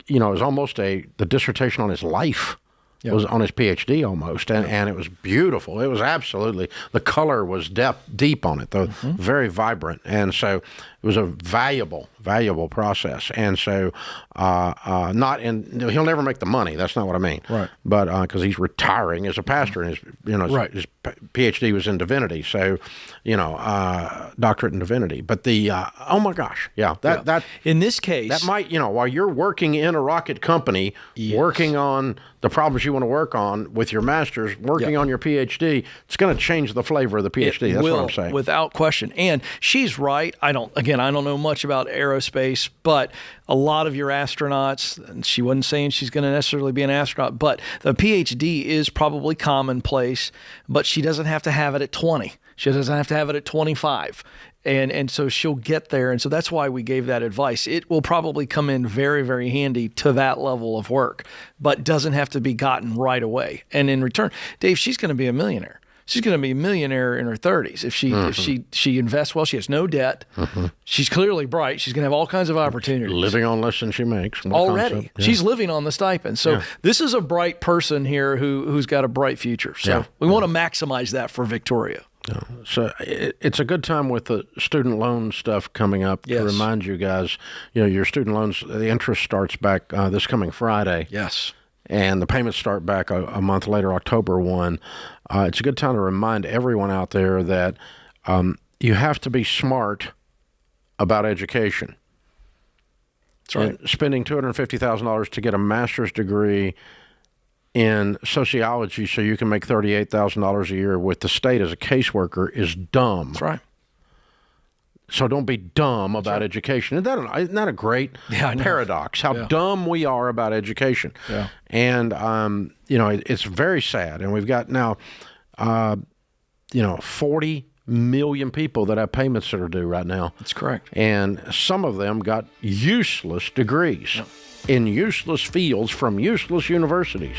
A: was almost the dissertation on his life. It was on his PhD almost, and it was beautiful. It was absolutely, the color was deep on it, though, very vibrant, and so it was a valuable process. And so, he'll never make the money. That's not what I mean. Right. But because he's retiring as a pastor, and his PhD was in divinity, so doctorate in divinity. But oh my gosh, that
C: in this case,
A: that might while you're working in a rocket company, working on the problems you want to work on with your master's, working on your PhD, it's going to change the flavor of the PhD. That's what I'm saying.
C: Without question. And she's right. I don't know much about aerospace, but a lot of your astronauts, and she wasn't saying she's going to necessarily be an astronaut, but the PhD is probably commonplace, but she doesn't have to have it at 20. She doesn't have to have it at 25. And so she'll get there. And so that's why we gave that advice. It will probably come in very, very handy to that level of work, but doesn't have to be gotten right away. And in return, Dave, she's going to be a millionaire. She's going to be a millionaire in her 30s if she invests well. She has no debt. She's clearly bright. She's going to have all kinds of opportunities.
A: Living on less than she makes.
C: Already. Yeah. She's living on the stipend. So this is a bright person here who's got a bright future. So we want to maximize that for Victoria.
A: So it's a good time with the student loan stuff coming up to remind you guys, your student loans, the interest starts back this coming Friday.
C: Yes.
A: And the payments start back a month later, October 1. It's a good time to remind everyone out there that you have to be smart about education.
C: That's right.
A: And spending $250,000 to get a master's degree in sociology so you can make $38,000 a year with the state as a caseworker is dumb.
C: That's right.
A: So don't be dumb about education. Isn't that a great paradox? How dumb we are about education.
C: Yeah.
A: And, it's very sad. And we've got now, 40 million people that have payments that are due right now.
C: That's correct.
A: And some of them got useless degrees in useless fields from useless universities.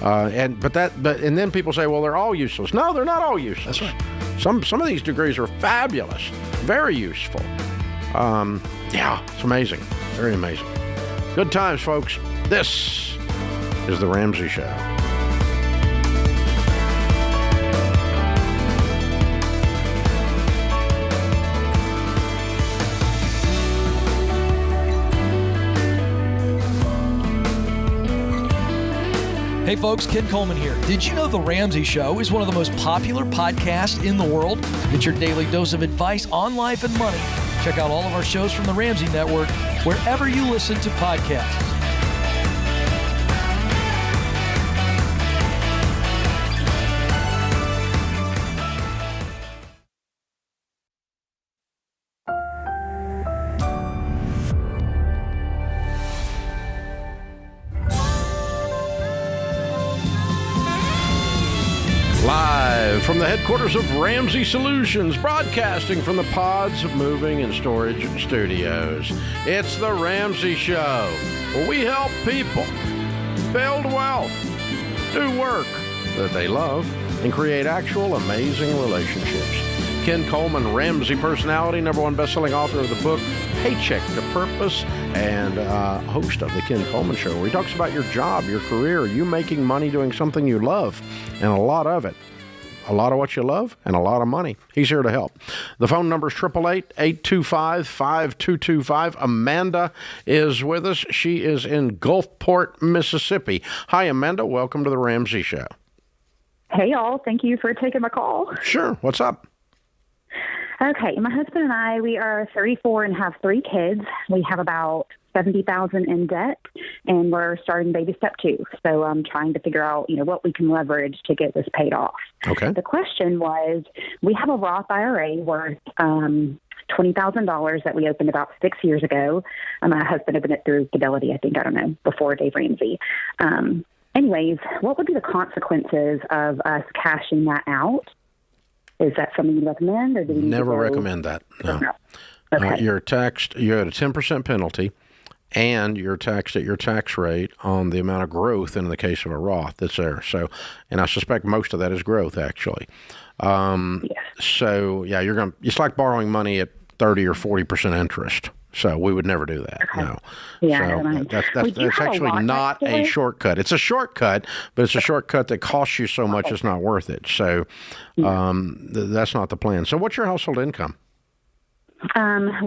A: And then people say, well, they're all useless. No, they're not all useless.
C: That's right.
A: Some of these degrees are fabulous, very useful. It's amazing, very amazing. Good times, folks. This is the Ramsey Show.
C: Hey folks, Ken Coleman here. Did you know The Ramsey Show is one of the most popular podcasts in the world? Get your daily dose of advice on life and money. Check out all of our shows from the Ramsey Network wherever you listen to podcasts.
A: Live from the headquarters of Ramsey Solutions, broadcasting from the Pods Moving and Storage Studios. It's the Ramsey Show, where we help people build wealth, do work that they love, and create actual amazing relationships. Ken Coleman, Ramsey personality, #1 best-selling author of the book Paycheck to Purpose, and host of the Ken Coleman Show, where he talks about your job, your career, you making money doing something you love, and a lot of it. A lot of what you love and a lot of money. He's here to help. The phone number is 888-825-5225. Amanda is with us. She is in Gulfport, Mississippi. Hi, Amanda. Welcome to the Ramsey Show.
F: Hey, y'all. Thank you for taking my call.
A: Sure. What's up?
F: Okay. My husband and I, we are 34 and have 3 kids. We have about $70,000 in debt, and we're starting baby step 2. So I'm trying to figure out, what we can leverage to get this paid off.
A: Okay.
F: The question was, we have a Roth IRA worth $20,000 that we opened about 6 years ago. My husband opened it through Fidelity, I don't know, before Dave Ramsey. Anyways, what would be the consequences of us cashing that out? Is that something you recommend, or do we
A: never recommend that? No.
F: Okay.
A: You're taxed. You're at a 10% penalty, and you're taxed at your tax rate on the amount of growth in the case of a Roth that's there. So, and I suspect most of that is growth, actually. So, it's like borrowing money at 30 or 40% interest. So we would never do that.
F: Okay.
A: No.
F: Yeah,
A: so that's actually not a shortcut. It's a shortcut, but it's a shortcut that costs you so much it's not worth it. So that's not the plan. So what's your household income?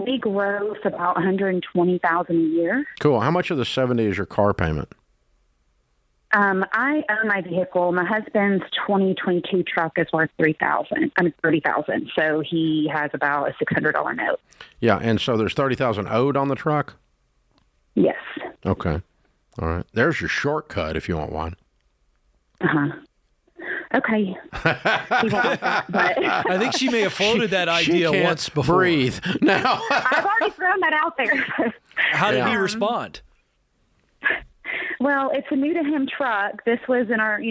F: We gross about $120,000 a year.
A: Cool. How much of the 70 is your car payment?
F: I own my vehicle. My husband's 2022 truck is worth $30,000. So he has about a $600 note.
A: Yeah, and so there's $30,000 owed on the truck?
F: Yes.
A: Okay. All right. There's your shortcut if you want one.
F: Uh-huh. Okay. He won't like that, but
C: I think she may have floated that idea once before.
A: Breathe now.
F: I've already thrown that out there.
C: How did he respond?
F: Well, it's a new to him truck. This was in our,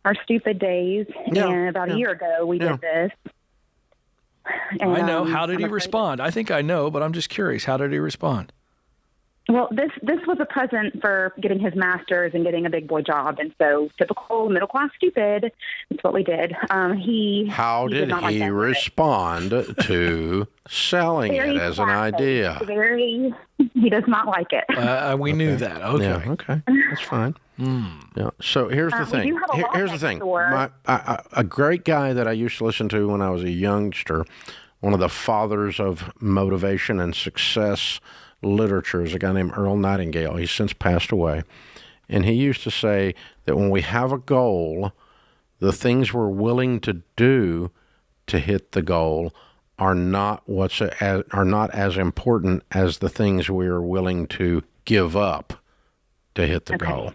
F: our stupid days, and about a year ago we did this. And,
C: I know. How did he respond? I think I know, but I'm just curious. How did he respond?
F: Well, this was a present for getting his master's and getting a big boy job, and so typical middle class stupid. That's what we did.
A: How did he respond to selling it as an idea?
F: He does not like it.
C: We knew that. Okay,
A: yeah, okay, that's fine. Yeah. So here's the thing. Here's the thing. A great guy that I used to listen to when I was a youngster, one of the fathers of motivation and success literature, is a guy named Earl Nightingale. He's since passed away. And he used to say that when we have a goal, the things we're willing to do to hit the goal are not as important as the things we are willing to give up to hit the goal.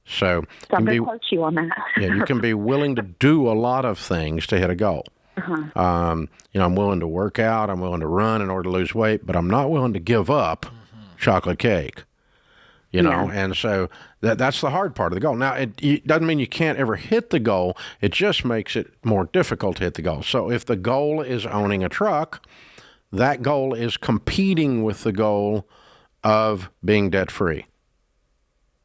A: So
F: I'm going to quote you on that.
A: Yeah, you can be willing to do a lot of things to hit a goal. I'm willing to work out, I'm willing to run in order to lose weight, but I'm not willing to give up chocolate cake. You know, and so that's the hard part of the goal. Now, it doesn't mean you can't ever hit the goal. It just makes it more difficult to hit the goal. So if the goal is owning a truck, that goal is competing with the goal of being debt-free.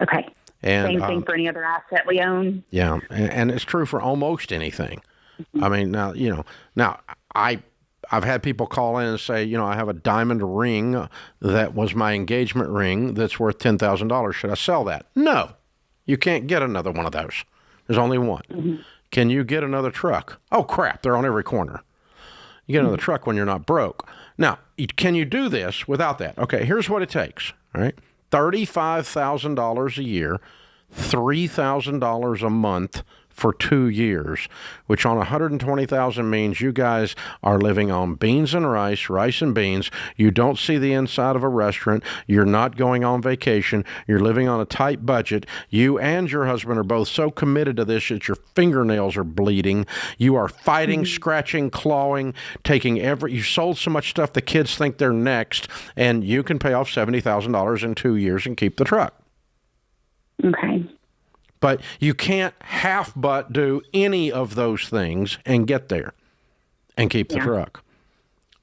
F: Okay.
A: And,
F: same thing for any other asset we own.
A: Yeah, and it's true for almost anything. I mean, I've had people call in and say, I have a diamond ring that was my engagement ring that's worth $10,000. Should I sell that? No, you can't get another one of those. There's only one. Can you get another truck? Oh, crap, they're on every corner. You get another truck when you're not broke. Now, can you do this without that? Okay, here's what it takes, all right? $35,000 a year, $3,000 a month for 2 years, which on $120,000 means you guys are living on beans and rice and beans. You don't see the inside of a restaurant. You're not going on vacation. You're living on a tight budget. You and your husband are both so committed to this that your fingernails are bleeding. You are fighting, scratching, clawing, you sold so much stuff the kids think they're next, and you can pay off $70,000 in 2 years and keep the truck.
F: Okay.
A: But you can't half-butt do any of those things and get there and keep the truck.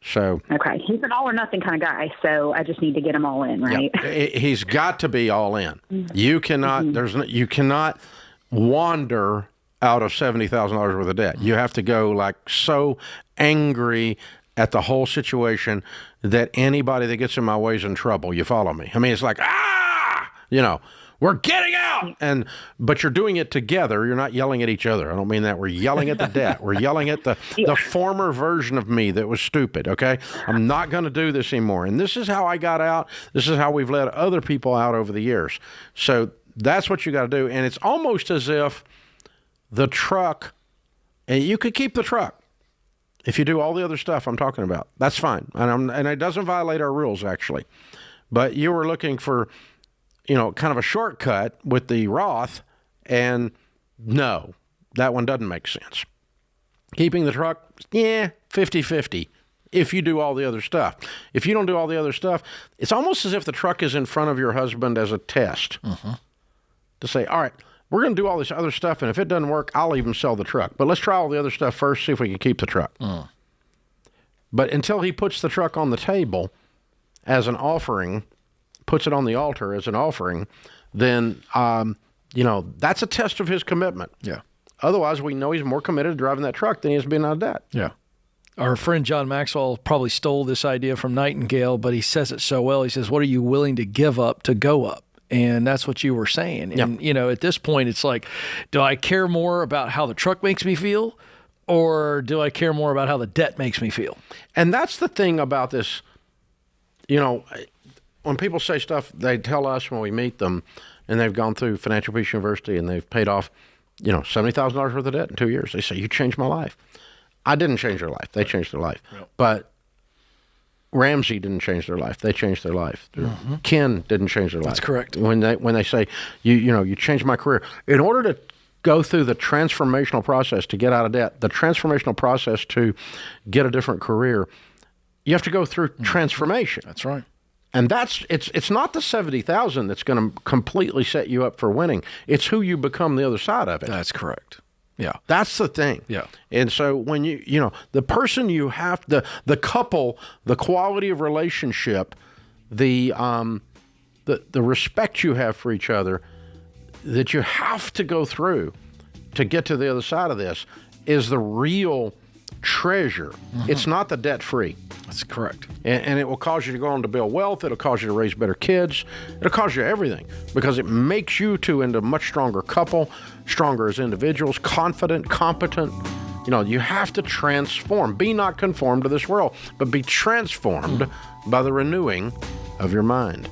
A: So
F: okay, he's an all-or-nothing kind of guy, so I just need to get him all in, right?
A: Yeah, he's got to be all in. You cannot you cannot wander out of $70,000 worth of debt. You have to go like so angry at the whole situation that anybody that gets in my way is in trouble. You follow me? I mean, it's like, we're getting out, but you're doing it together. You're not yelling at each other. I don't mean that. We're yelling at the debt. We're yelling at the former version of me that was stupid, okay? I'm not going to do this anymore. And this is how I got out. This is how we've let other people out over the years. So that's what you got to do. And it's almost as if the truck, and you could keep the truck if you do all the other stuff I'm talking about. That's fine. And it doesn't violate our rules, actually. But you were looking for kind of a shortcut with the Roth, and no, that one doesn't make sense. Keeping the truck, 50-50 if you do all the other stuff. If you don't do all the other stuff, it's almost as if the truck is in front of your husband as a test to say, all right, we're going to do all this other stuff, and if it doesn't work, I'll even sell the truck. But let's try all the other stuff first, see if we can keep the truck. But until he puts the truck on the table as an offering, puts it on the altar as an offering, then, that's a test of his commitment.
C: Yeah.
A: Otherwise, we know he's more committed to driving that truck than he is being out of debt.
C: Yeah. Our friend John Maxwell probably stole this idea from Nightingale, but he says it so well. He says, what are you willing to give up to go up? And that's what you were saying. And, at this point, it's like, do I care more about how the truck makes me feel, or do I care more about how the debt makes me feel?
A: And that's the thing about this, when people say stuff, they tell us when we meet them, and they've gone through Financial Peace University and they've paid off, $70,000 worth of debt in 2 years. They say, you changed my life. I didn't change their life. They changed their life. Yep. But Ramsey didn't change their life. They changed their life. Ken didn't change their life.
C: That's correct.
A: When they say, you changed my career. In order to go through the transformational process to get out of debt, the transformational process to get a different career, you have to go through transformation.
C: That's right.
A: And it's not the 70,000 that's going to completely set you up for winning. It's who you become the other side of it.
C: That's correct. Yeah.
A: That's the thing.
C: Yeah.
A: And so when the person you have, the couple, the quality of relationship, the respect you have for each other that you have to go through to get to the other side of this is the real treasure. Mm-hmm. It's not the debt-free.
C: That's correct.
A: And it will cause you to go on to build wealth. It'll cause you to raise better kids. It'll cause you everything because it makes you two into a much stronger couple, stronger as individuals, confident, competent. You have to transform. Be not conformed to this world, but be transformed by the renewing of your mind.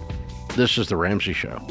A: This is The Ramsey Show.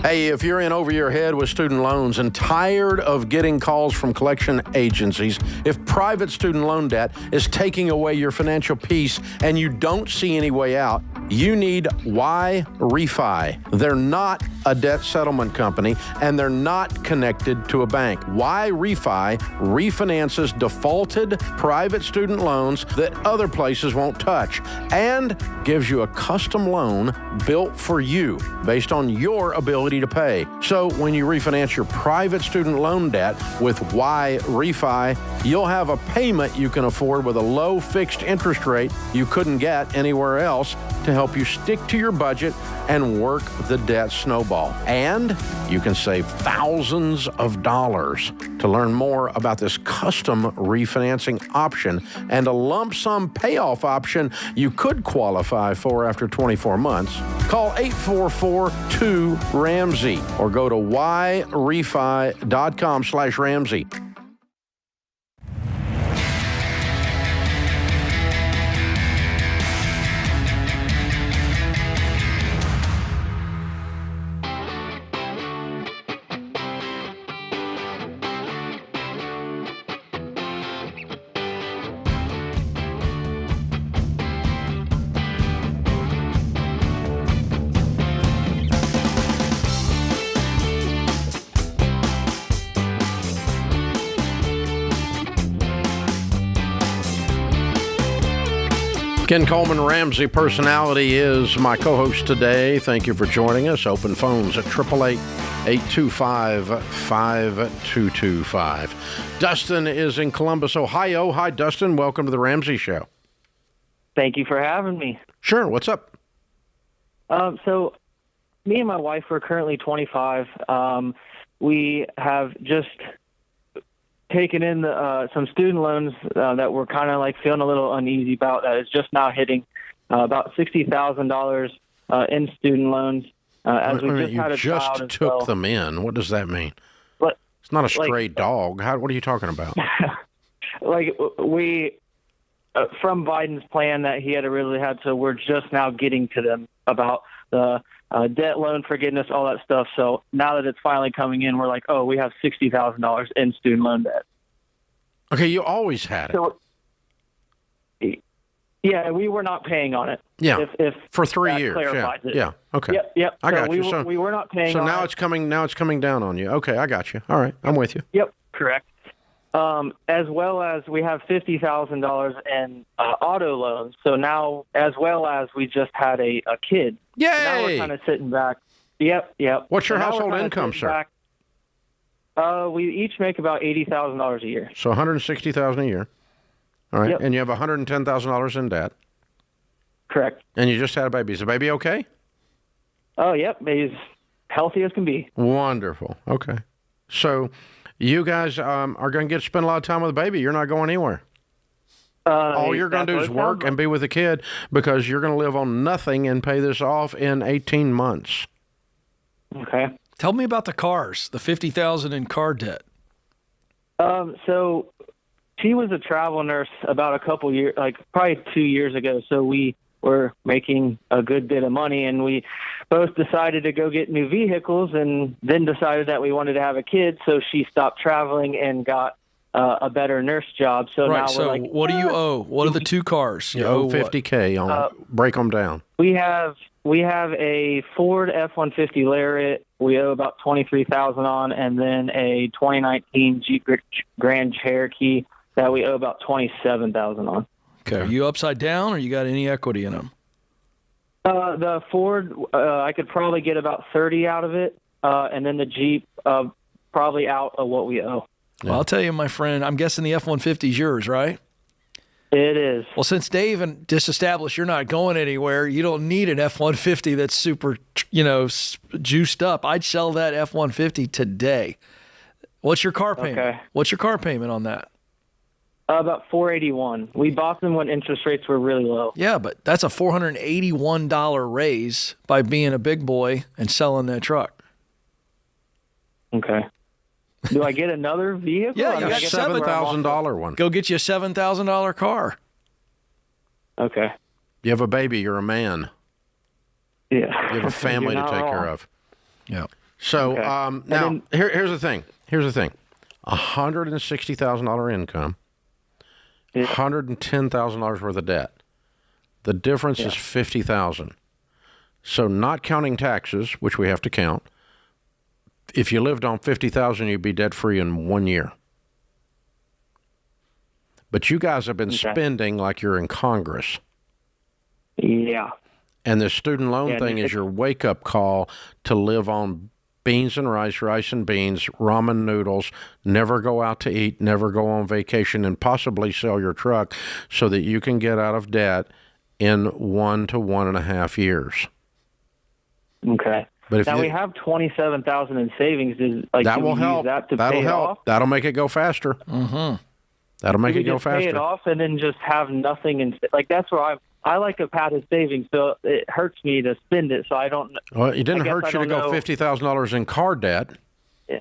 A: Hey, if you're in over your head with student loans and tired of getting calls from collection agencies, if private student loan debt is taking away your financial peace and you don't see any way out, you need Y-Refi. They're not a debt settlement company, and they're not connected to a bank. Y-Refi refinances defaulted private student loans that other places won't touch and gives you a custom loan built for you based on your ability to pay. So when you refinance your private student loan debt with Y-Refi, you'll have a payment you can afford with a low fixed interest rate you couldn't get anywhere else to help you stick to your budget and work the debt snowball. And you can save thousands of dollars. To learn more about this custom refinancing option and a lump sum payoff option you could qualify for after 24 months, call 844-2-RAMSEY or go to yrefi.com/Ramsey. Ken Coleman, Ramsey Personality, is my co-host today. Thank you for joining us. Open phones at 888-825-5225. Dustin is in Columbus, Ohio. Hi, Dustin. Welcome to The Ramsey Show.
I: Thank you for having me.
A: Sure. What's up?
I: So me and my wife are currently 25. We have just taken in some student loans that we're kind of like feeling a little uneasy about. That is just now hitting about $60,000 in student loans. As we just had a child.
A: You just took them in. What does that mean?
I: But
A: it's not a stray dog. What are you talking about?
I: Like we, from Biden's plan that he had originally had, so we're just now getting to them about the debt loan forgiveness, all that stuff. So now that it's finally coming in, we're like, oh, we have $60,000 in student loan debt.
A: Okay, you always had it.
I: So, yeah, we were not paying on it.
A: Yeah,
I: if
A: for 3 years. Yeah. Okay.
I: Yep.
A: I got you.
I: We were not paying.
A: So
I: on
A: now
I: it.
A: it's coming. Now it's coming down on you. Okay, I got you. All right, I'm with you.
I: Yep, correct. As well as we have $50,000 in auto loans. So now, as well as we just had a kid.
A: Yay!
I: So now we're kind of sitting back. Yep.
A: What's your household income, sir?
I: Back. We each make about $80,000 a year.
A: So $160,000 a year. All right,
I: Yep.
A: And you have $110,000 in debt.
I: Correct.
A: And you just had a baby. Is the baby okay?
I: Oh, yep. He's healthy as can be.
A: Wonderful. Okay. So you guys are going to spend a lot of time with the baby. You're not going anywhere. All you're going to do is work and be with the kid because you're going to live on nothing and pay this off in 18 months.
I: Okay.
C: Tell me about the cars, the $50,000 in car debt.
I: So she was a travel nurse about a couple years, like probably 2 years ago. So we were making a good bit of money, and we both decided to go get new vehicles, and then decided that we wanted to have a kid. So she stopped traveling and got a better nurse job. So
C: right.
I: now
C: So
I: we're like,
C: what do you owe? What are the two cars?
A: You owe $50K on break them down.
I: we have a Ford F-150 Lariat we owe about $23,000 on, and then a 2019 Jeep Grand Cherokee that we owe about $27,000 on.
C: Okay. Are you upside down, or you got any equity in them?
I: The Ford, I could probably get about 30 out of it, and then the Jeep, probably out of what we owe.
C: Well, I'll tell you, my friend, I'm guessing the F-150 is yours, right?
I: It is.
C: Well, since Dave and disestablished you're not going anywhere, you don't need an F-150 that's super, juiced up. I'd sell that F-150 today. What's your car payment?
I: Okay.
C: What's your car payment on that?
I: About $481. We bought them when interest rates were really low.
C: Yeah, but that's a $481 raise by being a big boy and selling that truck.
I: Okay. Do I get another vehicle?
C: Yeah, you
A: A
C: got
A: $7,000 one.
C: Go get you a $7,000 car.
I: Okay.
A: You have a baby, you're a man.
I: Yeah.
A: You have a family to
I: You're
A: take
I: not
A: care
I: wrong.
A: of.
C: Yeah.
A: So
I: Okay.
A: now, here's the thing. $160,000 income,
I: Yeah.
A: $110,000 worth of debt. The difference is $50,000. So not counting taxes, which we have to count, if you lived on $50,000, you'd be debt free in 1 year. But you guys have been spending like you're in Congress.
I: Yeah.
A: And the student loan thing is your wake-up call to live on beans and rice and beans, ramen noodles, never go out to eat, never go on vacation, and possibly sell your truck so that you can get out of debt in 1 to 1.5 years.
I: Okay.
A: But if
I: now we have $27,000 in savings.
A: that will help.
I: That to
A: That'll
I: pay it
A: help.
I: off?
A: That'll make it go faster.
C: Mm-hmm.
A: That'll make
I: Do
A: it
I: we
A: go
I: just pay it
A: faster.
I: off and then just have nothing? And that's where I like a path of savings, so it hurts me to spend it. So I don't.
A: Well, it didn't hurt you to go
I: know.
A: $50,000 in car debt.
I: Yeah.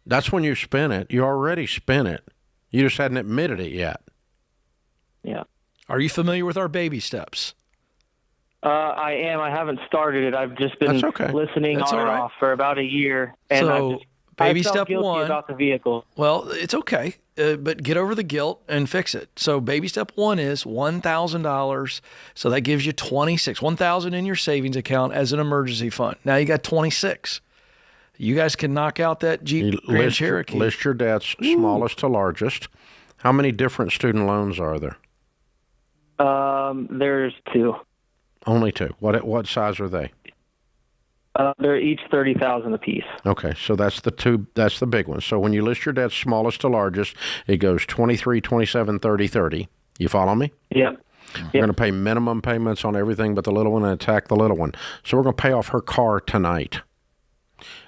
A: That's when you spent it. You already spent it. You just hadn't admitted it yet.
I: Yeah.
C: Are you familiar with our baby steps?
I: I am. I haven't started it. I've just been
A: That's okay.
I: listening
C: That's
I: on
C: all
I: and
C: right.
I: off for about a year. And
C: So, baby
I: I felt
C: step
I: guilty
C: 1.
I: about the vehicle.
C: Well, it's okay, but get over the guilt and fix it. So baby step 1 is $1,000. So that gives you $1,000 in your savings account as an emergency fund. Now you got $26,000. You guys can knock out that Jeep Grand Cherokee.
A: List your debts, smallest to largest. How many different student loans are there?
I: There's 2.
A: Only 2. What size are they?
I: They're each $30,000 apiece.
A: Okay, so that's the 2. That's the big one. So when you list your debts smallest to largest, it goes 23, 27, 30, 30. You follow me?
I: Yep.
A: We're going to pay minimum payments on everything but the little one and attack the little one. So we're going to pay off her car tonight.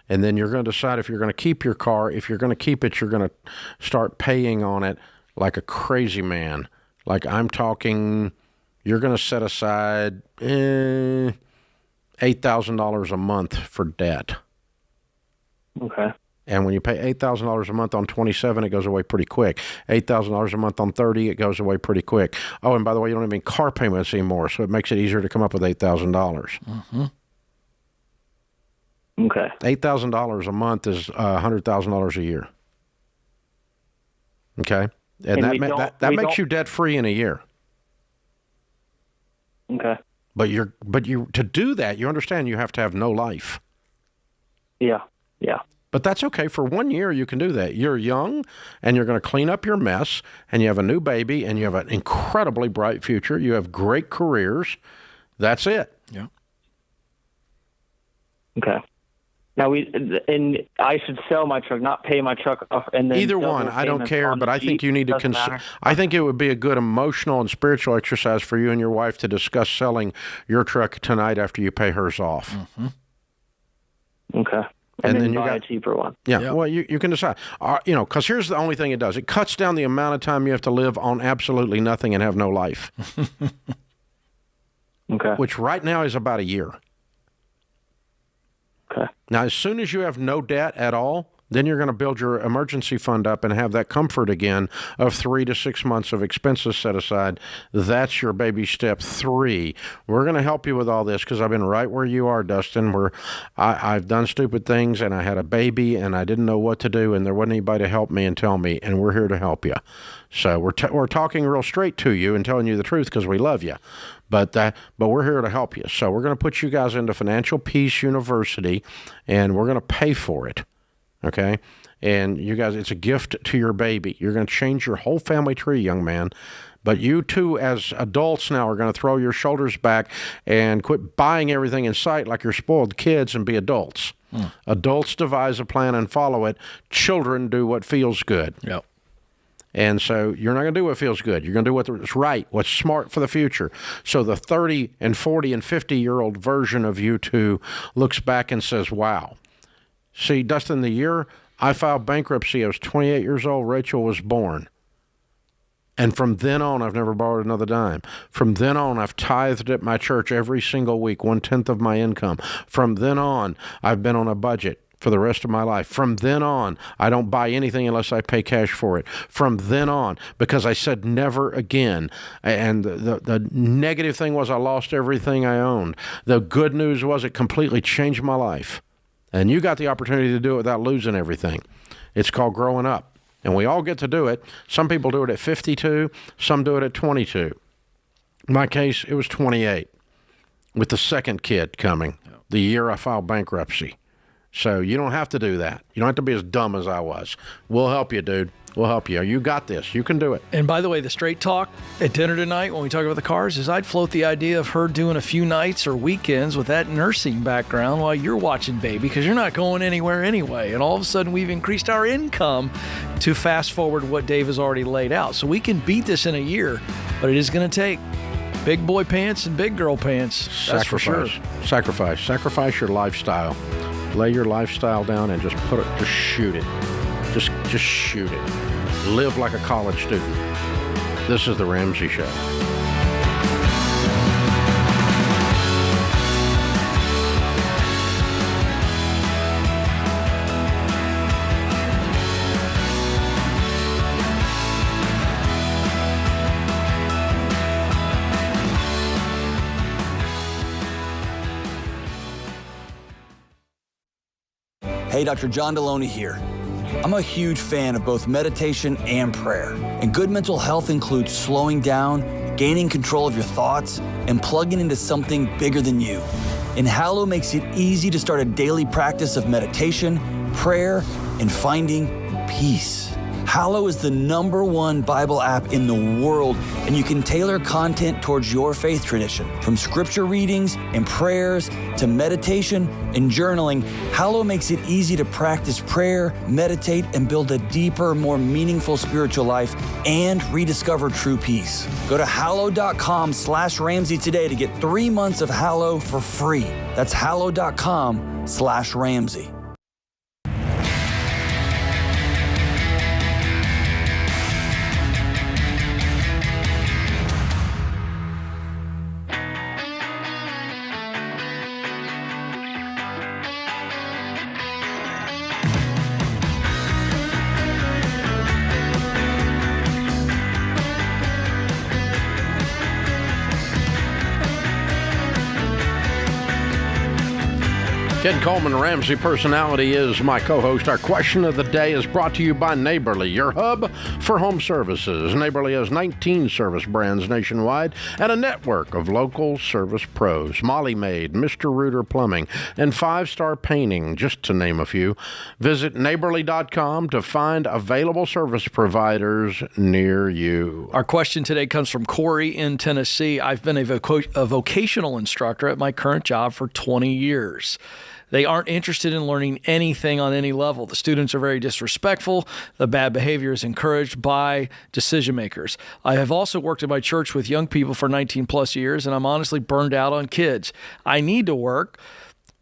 A: And then you're going to decide if you're going to keep your car. If you're going to keep it, you're going to start paying on it like a crazy man. Like I'm talking, you're going to set aside $8,000 a month for debt.
I: Okay.
A: And when you pay $8,000 a month on 27, it goes away pretty quick. $8,000 a month on 30, it goes away pretty quick. Oh, and by the way, you don't have any car payments anymore, so it makes it easier to come up with $8,000.
C: Mm-hmm.
I: Okay.
A: $8,000 a month is $100,000 a year. Okay? And that makes you debt-free in a year.
I: Okay.
A: But to do that, you understand you have to have no life.
I: Yeah. Yeah.
A: But that's okay. For 1 year, you can do that. You're young, and you're going to clean up your mess, and you have a new baby, and you have an incredibly bright future. You have great careers. That's it.
C: Yeah.
I: Okay. Now I should sell my truck, not pay my truck off, and then
A: Either one, I don't care. But I think you need to consider. I think it would be a good emotional and spiritual exercise for you and your wife to discuss selling your truck tonight after you pay hers off.
C: Mm-hmm.
I: Okay. And then you buy a cheaper one.
A: Yeah.
C: Yep.
A: Well, you can decide. Because here's the only thing it does: it cuts down the amount of time you have to live on absolutely nothing and have no life.
I: Okay.
A: Which right now is about a year.
I: Okay.
A: Now, as soon as you have no debt at all, Then you're going to build your emergency fund up and have that comfort again of 3 to 6 months of expenses set aside. That's your baby step 3. We're going to help you with all this because I've been right where you are, Dustin, where I've done stupid things and I had a baby and I didn't know what to do and there wasn't anybody to help me and tell me, and we're here to help you. So we're talking real straight to you and telling you the truth because we love you. But we're here to help you. So we're going to put you guys into Financial Peace University, and we're going to pay for it. Okay? And you guys, it's a gift to your baby. You're going to change your whole family tree, young man. But you too, as adults now, are going to throw your shoulders back and quit buying everything in sight like you're spoiled kids and be adults. Adults devise a plan and follow it. Children do what feels good.
C: Yep.
A: And so you're not going to do what feels good. You're going to do what's right, what's smart for the future. So the 30 and 40 and 50-year-old version of you two looks back and says, wow. See, Dustin, the year I filed bankruptcy, I was 28 years old. Rachel was born. And from then on, I've never borrowed another dime. From then on, I've tithed at my church every single week, 1/10 of my income. From then on, I've been on a budget for the rest of my life. From then on, I don't buy anything unless I pay cash for it. From then on, because I said never again. And the negative thing was I lost everything I owned. The good news was it completely changed my life. And you got the opportunity to do it without losing everything. It's called growing up. And we all get to do it. Some people do it at 52. Some do it at 22. In my case, it was 28 with the second kid coming the year I filed bankruptcy. So you don't have to do that. You don't have to be as dumb as I was. We'll help you, dude. We'll help you. You got this. You can do it.
C: And by the way, the straight talk at dinner tonight when we talk about the cars is I'd float the idea of her doing a few nights or weekends with that nursing background while you're watching baby because you're not going anywhere anyway. And all of a sudden we've increased our income to fast forward what Dave has already laid out. So we can beat this in a year, but it is going to take big boy pants and big girl pants. That's for sure.
A: Sacrifice your lifestyle. Lay your lifestyle down and just shoot it. Just shoot it. Live like a college student. This is the Ramsey Show.
J: Hey, Dr. John Deloney here. I'm a huge fan of both meditation and prayer. And good mental health includes slowing down, gaining control of your thoughts, and plugging into something bigger than you. And Hallow makes it easy to start a daily practice of meditation, prayer, and finding peace. Hallow is the #1 Bible app in the world, and you can tailor content towards your faith tradition. From scripture readings and prayers to meditation and journaling, Hallow makes it easy to practice prayer, meditate, and build a deeper, more meaningful spiritual life and rediscover true peace. Go to hallow.com/Ramsey today to get 3 months of Hallow for free. That's hallow.com/Ramsey.
A: Ken Coleman, Ramsey Personality, is my co-host. Our question of the day is brought to you by Neighborly, your hub for home services. Neighborly has 19 service brands nationwide and a network of local service pros. Molly Maid, Mr. Rooter Plumbing, and 5-Star Painting, just to name a few. Visit neighborly.com to find available service providers near you.
C: Our question today comes from Corey in Tennessee. I've been a vocational instructor at my current job for 20 years. They aren't interested in learning anything on any level. The students are very disrespectful. The bad behavior is encouraged by decision makers. I have also worked at my church with young people for 19 plus years, and I'm honestly burned out on kids. I need to work,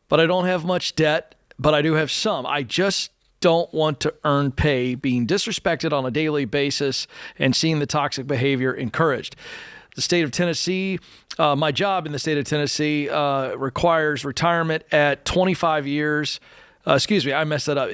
C: but I don't have much debt, but I do have some. I just don't want to earn pay being disrespected on a daily basis and seeing the toxic behavior encouraged. The state of Tennessee, my job in the state of Tennessee requires retirement at 25 years Excuse me, I messed that up.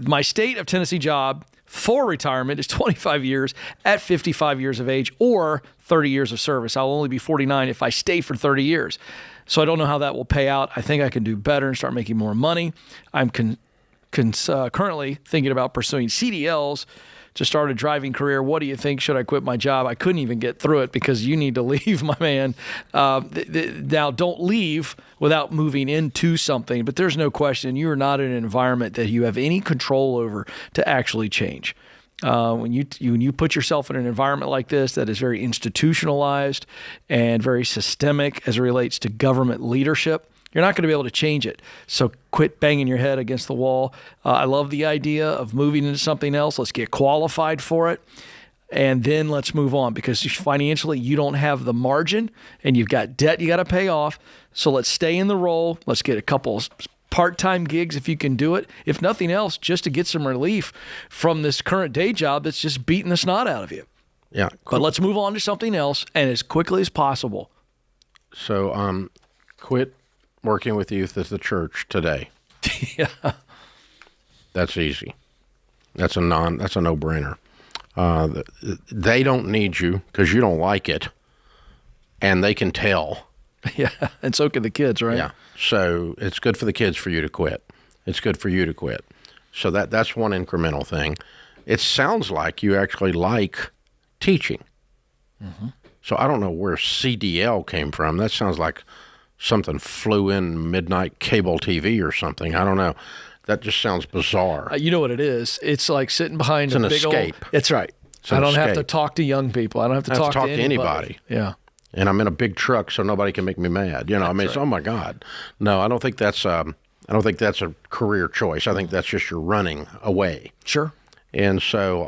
C: My state of Tennessee job for retirement is 25 years at 55 years of age or 30 years of service. I'll only be 49 if I stay for 30 years. So I don't know how that will pay out. I think I can do better and start making more money. I'm currently thinking about pursuing CDLs to start a driving career. What do you think? Should I quit my job? I couldn't even get through it because you need to leave, my man. Now, don't leave without moving into something, but there's no question you are not in an environment that you have any control over to actually change. When you put yourself in an environment like this that is very institutionalized and very systemic as it relates to government leadership, you're not going to be able to change it. So quit banging your head against the wall. I love the idea of moving into something else. Let's get qualified for it. And then let's move on, because financially you don't have the margin and you've got debt you got to pay off. So let's stay in the role. Let's get a couple part-time gigs if you can do it. If nothing else, just to get some relief from this current day job that's just beating the snot out of you.
A: Yeah.
C: But let's move on to something else, and as quickly as possible.
A: So quit working with youth at the church today.
C: Yeah.
A: That's easy. That's a no-brainer. They don't need you because you don't like it, and they can tell.
C: Yeah, and so can the kids, right?
A: Yeah. So it's good for the kids for you to quit. It's good for you to quit. So that's one incremental thing. It sounds like you actually like teaching. Mm-hmm. So I don't know where CDL came from. That sounds like something flew in midnight cable TV or something. I don't know. That just sounds bizarre.
C: You know what it is? It's like sitting behind
A: a big
C: escape. That's right. I don't have to talk to young people. I don't have to talk to anybody. Yeah.
A: And I'm in a big truck, so nobody can make me mad. You know, I mean, it's, oh my God. No, I don't think that's a career choice. I think that's just you're running away.
C: Sure.
A: And so,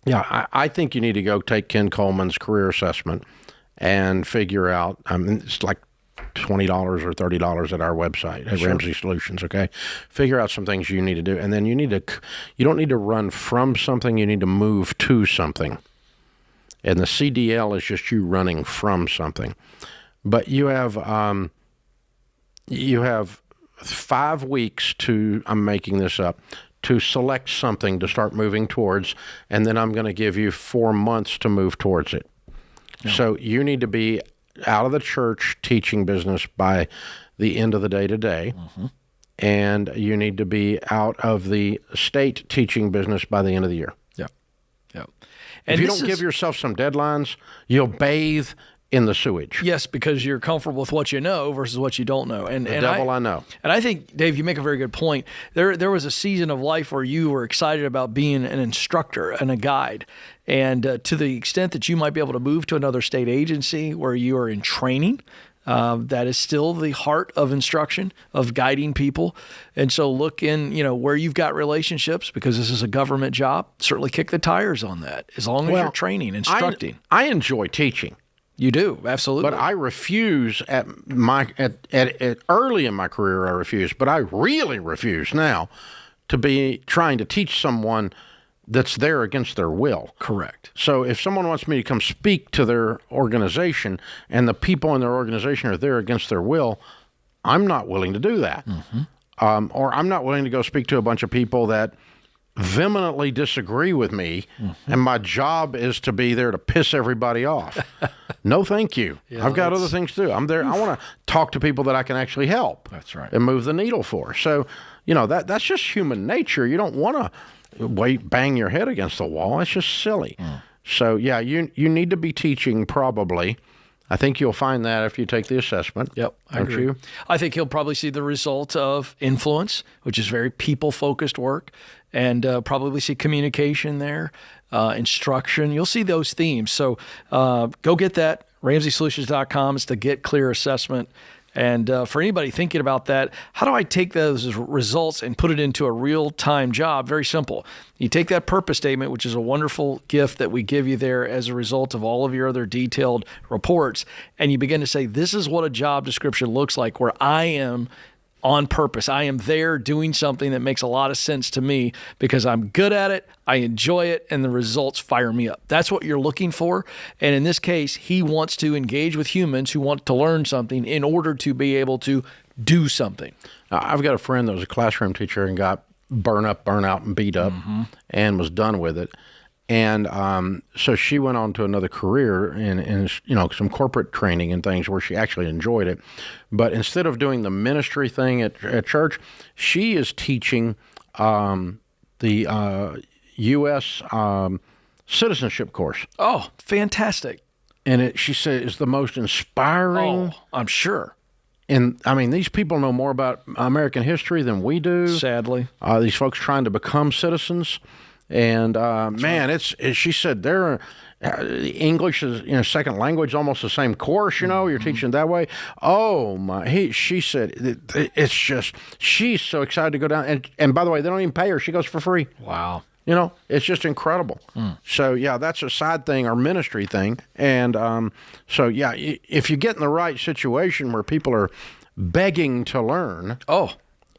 A: I think you need to go take Ken Coleman's career assessment and figure out. I mean, it's like $20 or $30 at our website at Ramsey Solutions. Okay, figure out some things you need to do, and then you don't need to run from something. You need to move to something. And the CDL is just you running from something. But you have 5 weeks to, I'm making this up, to select something to start moving towards, and then I'm going to give you 4 months to move towards it. Yeah. So you need to be out of the church teaching business by the end of the day today, mm-hmm. and you need to be out of the state teaching business by the end of the year.
C: Yeah, yeah.
A: And if you don't give yourself some deadlines, you'll bathe in the sewage.
C: Yes, because you're comfortable with what you know versus what you don't know. And
A: I know.
C: And I think, Dave, you make a very good point. There was a season of life where you were excited about being an instructor and a guide. And to the extent that you might be able to move to another state agency where you are in training, that is still the heart of instruction, of guiding people. And so look in, where you've got relationships, because this is a government job. Certainly kick the tires on that, as long as you're training, instructing.
A: I enjoy teaching.
C: You do, absolutely.
A: But I refuse at early in my career. I refuse, but I really refuse now to be trying to teach someone that's there against their will.
C: Correct.
A: So if someone wants me to come speak to their organization and the people in their organization are there against their will, I'm not willing to do that. Mm-hmm. Or I'm not willing to go speak to a bunch of people that vehemently disagree with me, mm-hmm. and my job is to be there to piss everybody off. No, thank you. Yeah, I've got other things to do. I'm there. I want to talk to people that I can actually help.
C: That's right.
A: And move the needle for. So, that's just human nature. You don't want to bang your head against the wall. It's just silly. So, yeah, you need to be teaching probably. I think you'll find that after you take the assessment.
C: Yep, I agree.
A: You?
C: I think he'll probably see the result of influence, which is very people-focused work, and probably see communication there, instruction. You'll see those themes. So go get that. RamseySolutions.com is the Get Clear assessment. And for anybody thinking about that, how do I take those results and put it into a real-time job? Very simple. You take that purpose statement, which is a wonderful gift that we give you there as a result of all of your other detailed reports, and you begin to say, this is what a job description looks like where I am on purpose. I am there doing something that makes a lot of sense to me because I'm good at it, I enjoy it, and the results fire me up. That's what you're looking for. And in this case, he wants to engage with humans who want to learn something in order to be able to do something.
A: I've got a friend that was a classroom teacher and got burnt out, and beat up, and was done with it. And so she went on to another career in some corporate training and things where she actually enjoyed it. But instead of doing the ministry thing at church, she is teaching the U.S. Citizenship course.
C: Oh, fantastic.
A: And she said it's the most inspiring.
C: Oh, I'm sure.
A: And I mean, these people know more about American history than we do.
C: Sadly.
A: These folks trying to become citizens. And man, she said their English is second language, almost the same course. You're teaching that way. Oh my! She said it's just she's so excited to go down. And by the way, they don't even pay her. She goes for free.
C: Wow.
A: It's just incredible. So yeah, that's a side thing, our ministry thing. And so yeah, if you get in the right situation where people are begging to learn.
C: Oh.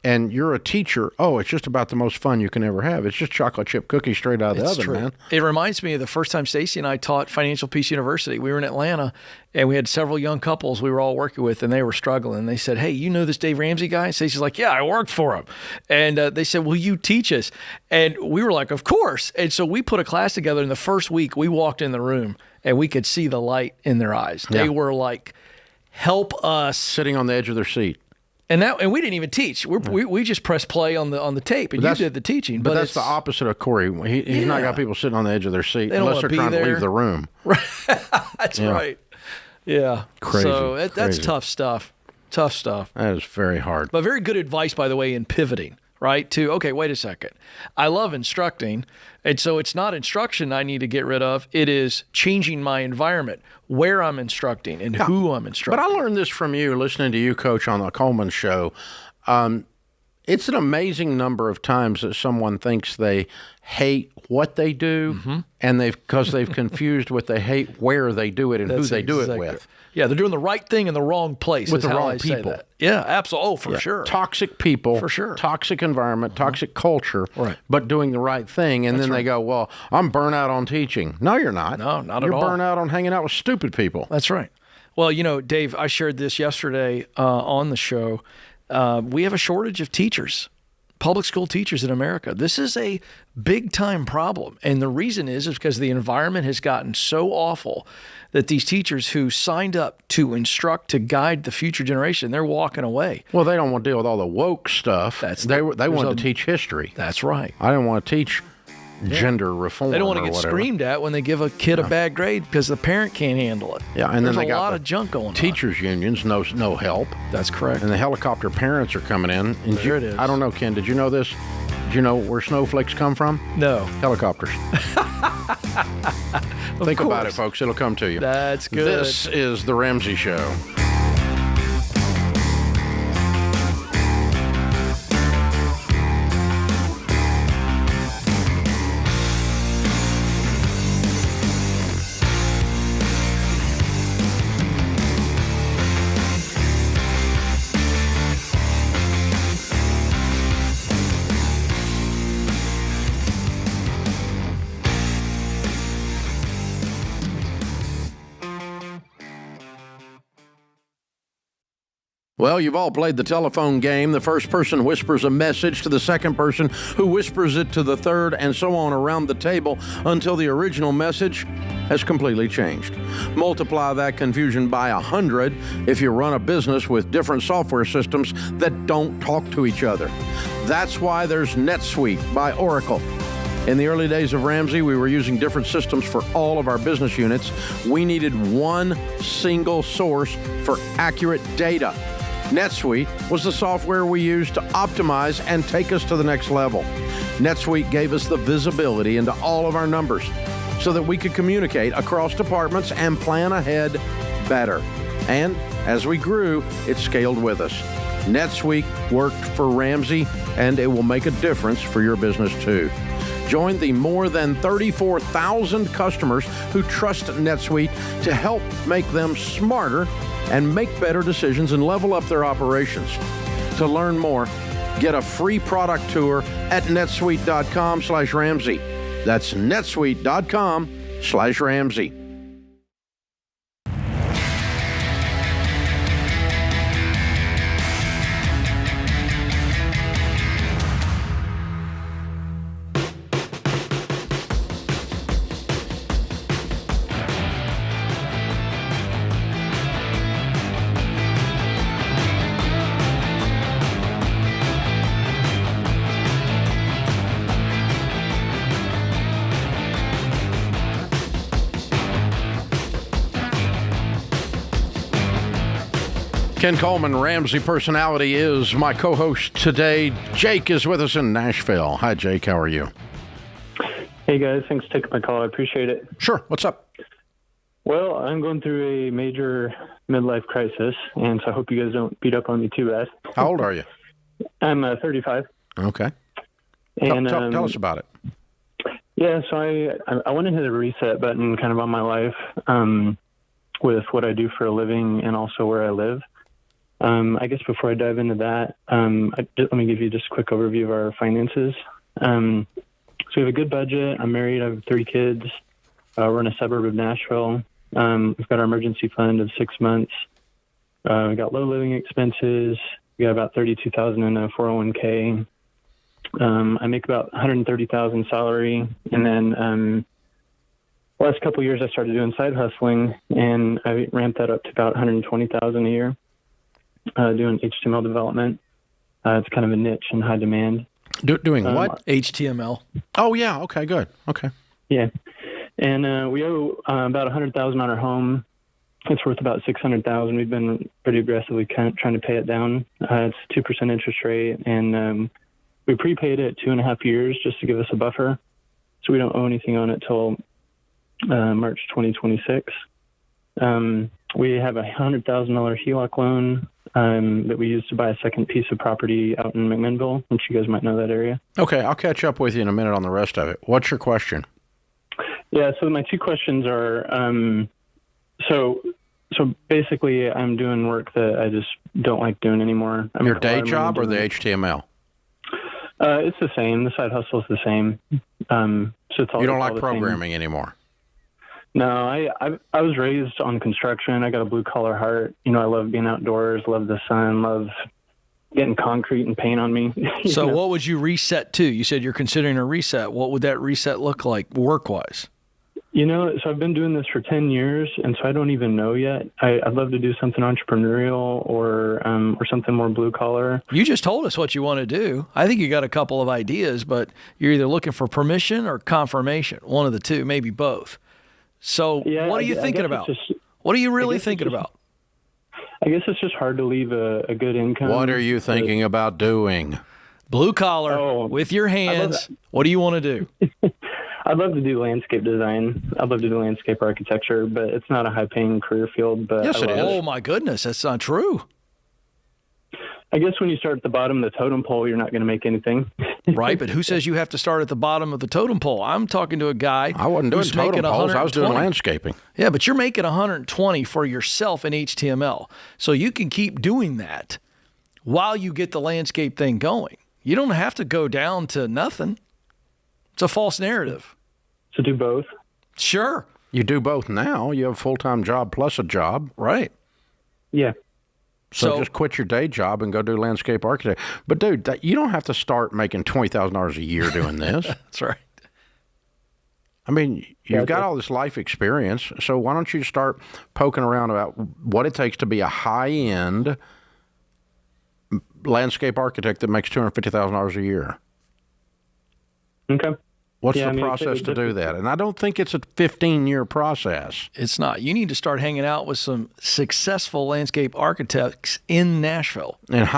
A: And you're a teacher, it's just about the most fun you can ever have. It's just chocolate chip cookies straight out of the oven, man.
C: It reminds me of the first time Stacy and I taught Financial Peace University. We were in Atlanta, and we had several young couples we were all working with, and they were struggling. They said, hey, you know this Dave Ramsey guy? And Stacy's like, yeah, I worked for him. And they said, will you teach us? And we were like, of course. And so we put a class together. In the first week, we walked in the room, and we could see the light in their eyes.
A: Yeah.
C: They were like, help us.
A: Sitting on the edge of their seat.
C: And we didn't even teach. We just pressed play on the tape, and you did the teaching.
A: But that's the opposite of Corey. He's not got people sitting on the edge of their seat unless they're trying to leave the room.
C: That's right. Yeah.
A: Crazy.
C: So that's tough stuff. Tough stuff.
A: That is very hard.
C: But very good advice, by the way, in pivoting, right? To, okay, wait a second. I love instructing. And so it's not instruction I need to get rid of. It is changing my environment, where I'm instructing and who I'm instructing.
A: But I learned this from you, listening to you, Coach, on the Coleman Show. It's an amazing number of times that someone thinks they hate what they do, and because they've confused what they hate, where they do it, and who they do it with.
C: Yeah, they're doing the right thing in the wrong place.
A: With
C: the
A: wrong people.
C: Yeah, absolutely. Oh, for sure.
A: Toxic people.
C: For sure.
A: Toxic environment, toxic culture.
C: Right.
A: But doing the right thing. And then they go, well, I'm burnt out on teaching. No, you're not.
C: No, not at
A: You're
C: all.
A: burnt out on hanging out with stupid people.
C: That's right. Well, Dave, I shared this yesterday on the show. We have a shortage of teachers. Public school teachers in America. This is a big time problem. And the reason is because the environment has gotten so awful that these teachers who signed up to instruct, to guide the future generation, they're walking away.
A: Well, they don't want to deal with all the woke stuff. They wanted to teach history.
C: That's right.
A: I didn't want to teach gender reform.
C: They don't want to get screamed at when they give a kid a bad grade because the parent can't handle it.
A: Yeah, and
C: there's
A: then they
C: a
A: got
C: lot of junk going on.
A: Teachers unions no help.
C: That's correct.
A: And the helicopter parents are coming in. And
C: there it is.
A: I don't know, Ken, did you know this? Did you know where snowflakes come from?
C: No.
A: Helicopters. Think about it, folks. It'll come to you.
C: That's good.
A: This is The Ramsey Show. Well, you've all played the telephone game. The first person whispers a message to the second person, who whispers it to the third, and so on around the table until the original message has completely changed. Multiply that confusion by 100 if you run a business with different software systems that don't talk to each other. That's why there's NetSuite by Oracle. In the early days of Ramsey, we were using different systems for all of our business units. We needed one single source for accurate data. NetSuite was the software we used to optimize and take us to the next level. NetSuite gave us the visibility into all of our numbers so that we could communicate across departments and plan ahead better. And as we grew, it scaled with us. NetSuite worked for Ramsey, and it will make a difference for your business too. Join the more than 34,000 customers who trust NetSuite to help make them smarter and make better decisions and level up their operations. To learn more, get a free product tour at netsuite.com/Ramsey. That's netsuite.com/Ramsey. Ken Coleman, Ramsey Personality, is my co-host today. Jake is with us in Nashville. Hi, Jake. How are you?
K: Hey, guys. Thanks for taking my call. I appreciate it.
A: Sure. What's up?
K: Well, I'm going through a major midlife crisis, and so I hope you guys don't beat up on me too bad.
A: How old are you?
K: I'm 35.
A: Okay.
K: And
A: tell us about it.
K: Yeah, so I want to hit a reset button kind of on my life with what I do for a living and also where I live. I guess before I dive into that, let me give you just a quick overview of our finances. So we have a good budget. I'm married. I have 3 kids. We're in a suburb of Nashville. We've got our emergency fund of 6 months. We got low living expenses. We got about $32,000 in a 401k. I make about $130,000 salary, and then last couple of years I started doing side hustling, and I ramped that up to about $120,000 a year, doing HTML development. It's kind of a niche and high demand.
A: Doing what?
C: HTML.
A: Oh yeah. Okay. Good. Okay.
K: Yeah, and we owe about $100,000 on our home. It's worth about $600,000. We've been pretty aggressively trying to pay it down. It's 2% interest rate, and we prepaid it 2.5 years just to give us a buffer, so we don't owe anything on it till March 2026. We have a $100,000 HELOC loan that we use to buy a second piece of property out in McMinnville, which you guys might know that area.
A: Okay, I'll catch up with you in a minute on the rest of it. What's your question?
K: Yeah, so my 2 questions are, so basically I'm doing work that I just don't like doing anymore.
A: Your day job or the HTML?
K: It's the same. The side hustle is the same. So it's all,
A: you don't like programming anymore?
K: No, I was raised on construction. I got a blue collar heart. You know, I love being outdoors, love the sun, love getting concrete and paint on me.
C: So what would you reset to? You said you're considering a reset. What would that reset look like work-wise?
K: You know, so I've been doing this for 10 years, and so I don't even know yet. I'd love to do something entrepreneurial or something more blue collar.
C: You just told us what you want to do. I think you got a couple of ideas, but you're either looking for permission or confirmation, one of the two, maybe both. So
K: yeah,
C: what are you thinking about? What are you really thinking about?
K: I guess it's just hard to leave a good income.
A: What are you thinking about doing?
C: Blue collar, with your hands. What do you want to do?
K: I'd love to do landscape design. I'd love to do landscape architecture, but it's not a high-paying career field. But
A: yes, it is.
C: Oh, my goodness. That's not true.
K: I guess when you start at the bottom of the totem pole, you're not going to make anything.
C: Right, but who says you have to start at the bottom of the totem pole? I'm talking to a guy
A: I wasn't doing totem poles. I was doing landscaping.
C: Yeah, but you're making 120 for yourself in HTML. So you can keep doing that while you get the landscape thing going. You don't have to go down to nothing. It's a false narrative.
K: So do both?
C: Sure.
A: You do both now. You have a full-time job plus a job.
C: Right.
K: Yeah.
A: So just quit your day job and go do landscape architect. But, dude, you don't have to start making $20,000 a year doing this.
C: That's right.
A: I mean, you've got all this life experience, so why don't you start poking around about what it takes to be a high-end landscape architect that makes $250,000 a year?
K: Okay.
A: What's the process to do that? And I don't think it's a 15-year process.
C: It's not. You need to start hanging out with some successful landscape architects in Nashville.
A: And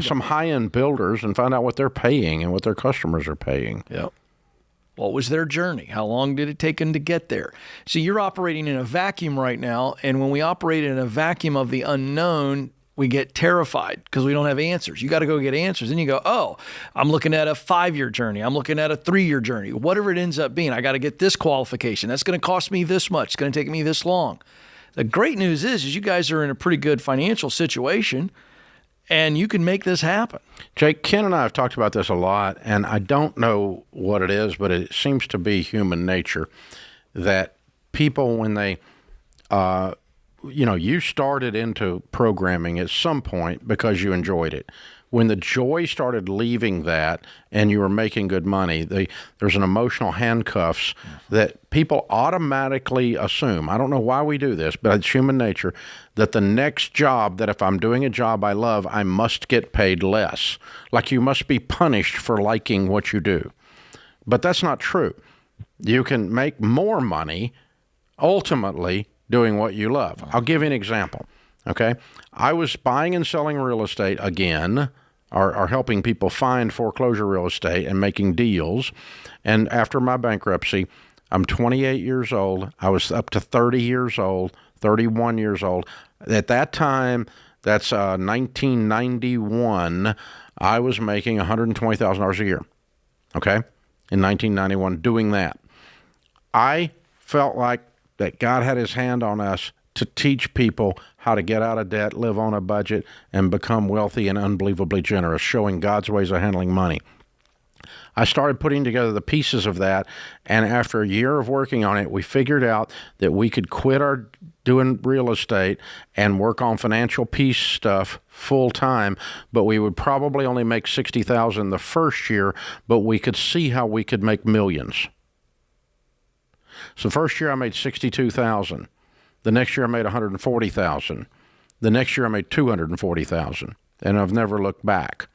A: some high-end builders and find out what they're paying and what their customers are paying.
C: Yep. What was their journey? How long did it take them to get there? So you're operating in a vacuum right now, and when we operate in a vacuum of the unknown, we get terrified because we don't have answers. You got to go get answers. And you go, oh, I'm looking at a 5-year journey. I'm looking at a 3-year journey. Whatever it ends up being, I got to get this qualification. That's going to cost me this much. It's going to take me this long. The great news is you guys are in a pretty good financial situation, and you can make this happen.
A: Jake, Ken and I have talked about this a lot, and I don't know what it is, but it seems to be human nature that people, when they you started into programming at some point because you enjoyed it. When the joy started leaving that and you were making good money, there's an emotional handcuffs that people automatically assume. I don't know why we do this, but it's human nature, that the next job, that if I'm doing a job I love, I must get paid less. Like you must be punished for liking what you do. But that's not true. You can make more money ultimately doing what you love. I'll give you an example. Okay? I was buying and selling real estate again, or helping people find foreclosure real estate and making deals. And after my bankruptcy, I'm 28 years old. I was up to 30 years old, 31 years old. At that time, that's 1991, I was making $120,000 a year, okay, in 1991 doing that. I felt like that God had his hand on us to teach people how to get out of debt, live on a budget, and become wealthy and unbelievably generous, showing God's ways of handling money. I started putting together the pieces of that, and after a year of working on it, we figured out that we could quit our doing real estate and work on financial peace stuff full time, but we would probably only make $60,000 the first year, but we could see how we could make millions. So the first year I made $62,000. The next year I made $140,000. The next year I made $240,000, and I've never looked back.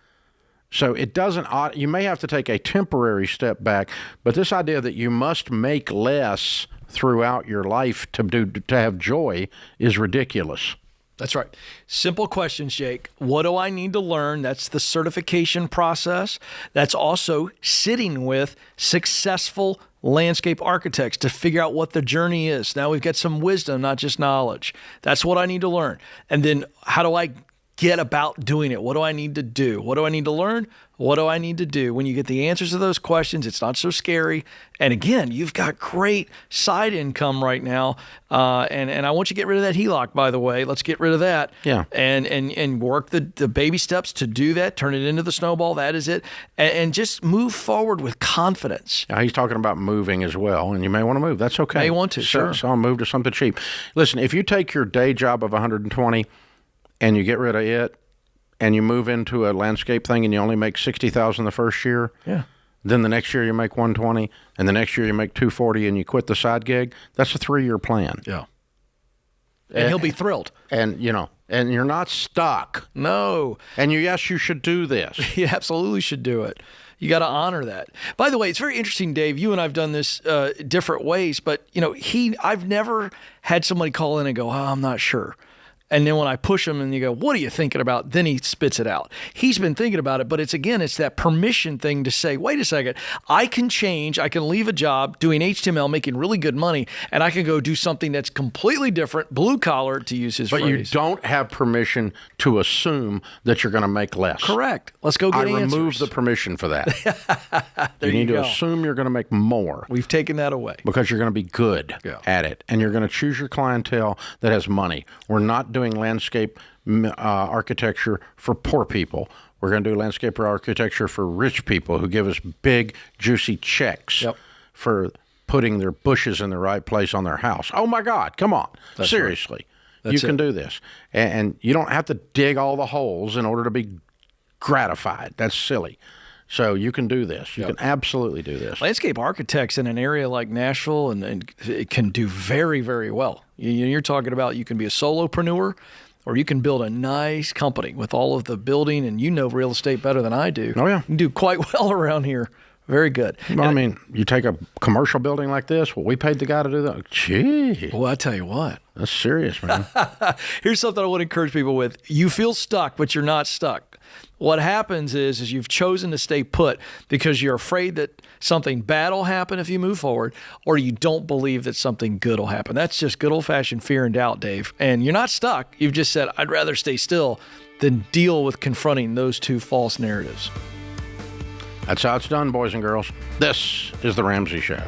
A: So it doesn't, you may have to take a temporary step back, but this idea that you must make less throughout your life to have joy is ridiculous.
C: That's right. Simple questions, Jake. What do I need to learn? That's the certification process. That's also sitting with successful landscape architects to figure out what the journey is. Now we've got some wisdom, not just knowledge. That's what I need to learn. And then how do I get about doing it? What do I need to do? What do I need to learn? What do I need to do? When you get the answers to those questions, it's not so scary. And again, you've got great side income right now. And I want you to get rid of that HELOC, by the way. Let's get rid of that.
A: Yeah.
C: And work the baby steps to do that. Turn it into the snowball. That is it. And just move forward with confidence.
A: Now, he's talking about moving as well, and you may want to move. That's okay.
C: May want to, sure.
A: So I'll move to something cheap. Listen, if you take your day job of 120 and you get rid of it, and you move into a landscape thing and you only make $60,000 the first year,
C: yeah.
A: Then the next year you make $120, and the next year you make $240, and you quit the side gig, that's a 3-year plan.
C: Yeah. And he'll be thrilled.
A: And, and you're not stuck.
C: No.
A: And yes, you should do this.
C: You absolutely should do it. You got to honor that. By the way, it's very interesting, Dave. You and I've done this different ways, but, I've never had somebody call in and go, I'm not sure. And then when I push him and you go, what are you thinking about? Then he spits it out. He's been thinking about it, but it's that permission thing to say, wait a second, I can change. I can leave a job doing HTML, making really good money, and I can go do something that's completely different, blue collar, to use his phrase.
A: But you don't have permission to assume that you're going to make less.
C: Correct. Let's go get answers.
A: I remove the permission for that. You need to assume you're going to make more.
C: We've taken that away.
A: Because you're going to be good at it, and you're going to choose your clientele that has money. We're not doing landscape architecture for poor people. We're going to do landscape architecture for rich people who give us big, juicy checks for putting their bushes in the right place on their house. Oh, my God. Come on.
C: That's
A: Seriously.
C: Right.
A: You can do this. And you don't have to dig all the holes in order to be gratified. That's silly. So you can do this. You can absolutely do this.
C: Landscape architects in an area like Nashville and it can do very, very well. You're talking about you can be a solopreneur or you can build a nice company with all of the building, and real estate better than I do.
A: Oh, yeah.
C: You can do quite well around here. Very good.
A: Well, you take a commercial building like this, we paid the guy to do that. Gee.
C: Well, I tell you what.
A: That's serious, man.
C: Here's something I want to encourage people with. You feel stuck, but you're not stuck. What happens is you've chosen to stay put because you're afraid that something bad will happen if you move forward, or you don't believe that something good will happen. That's just good old-fashioned fear and doubt, Dave. And you're not stuck. You've just said, I'd rather stay still than deal with confronting those two false narratives.
A: That's how it's done, boys and girls. This is The Ramsey Show.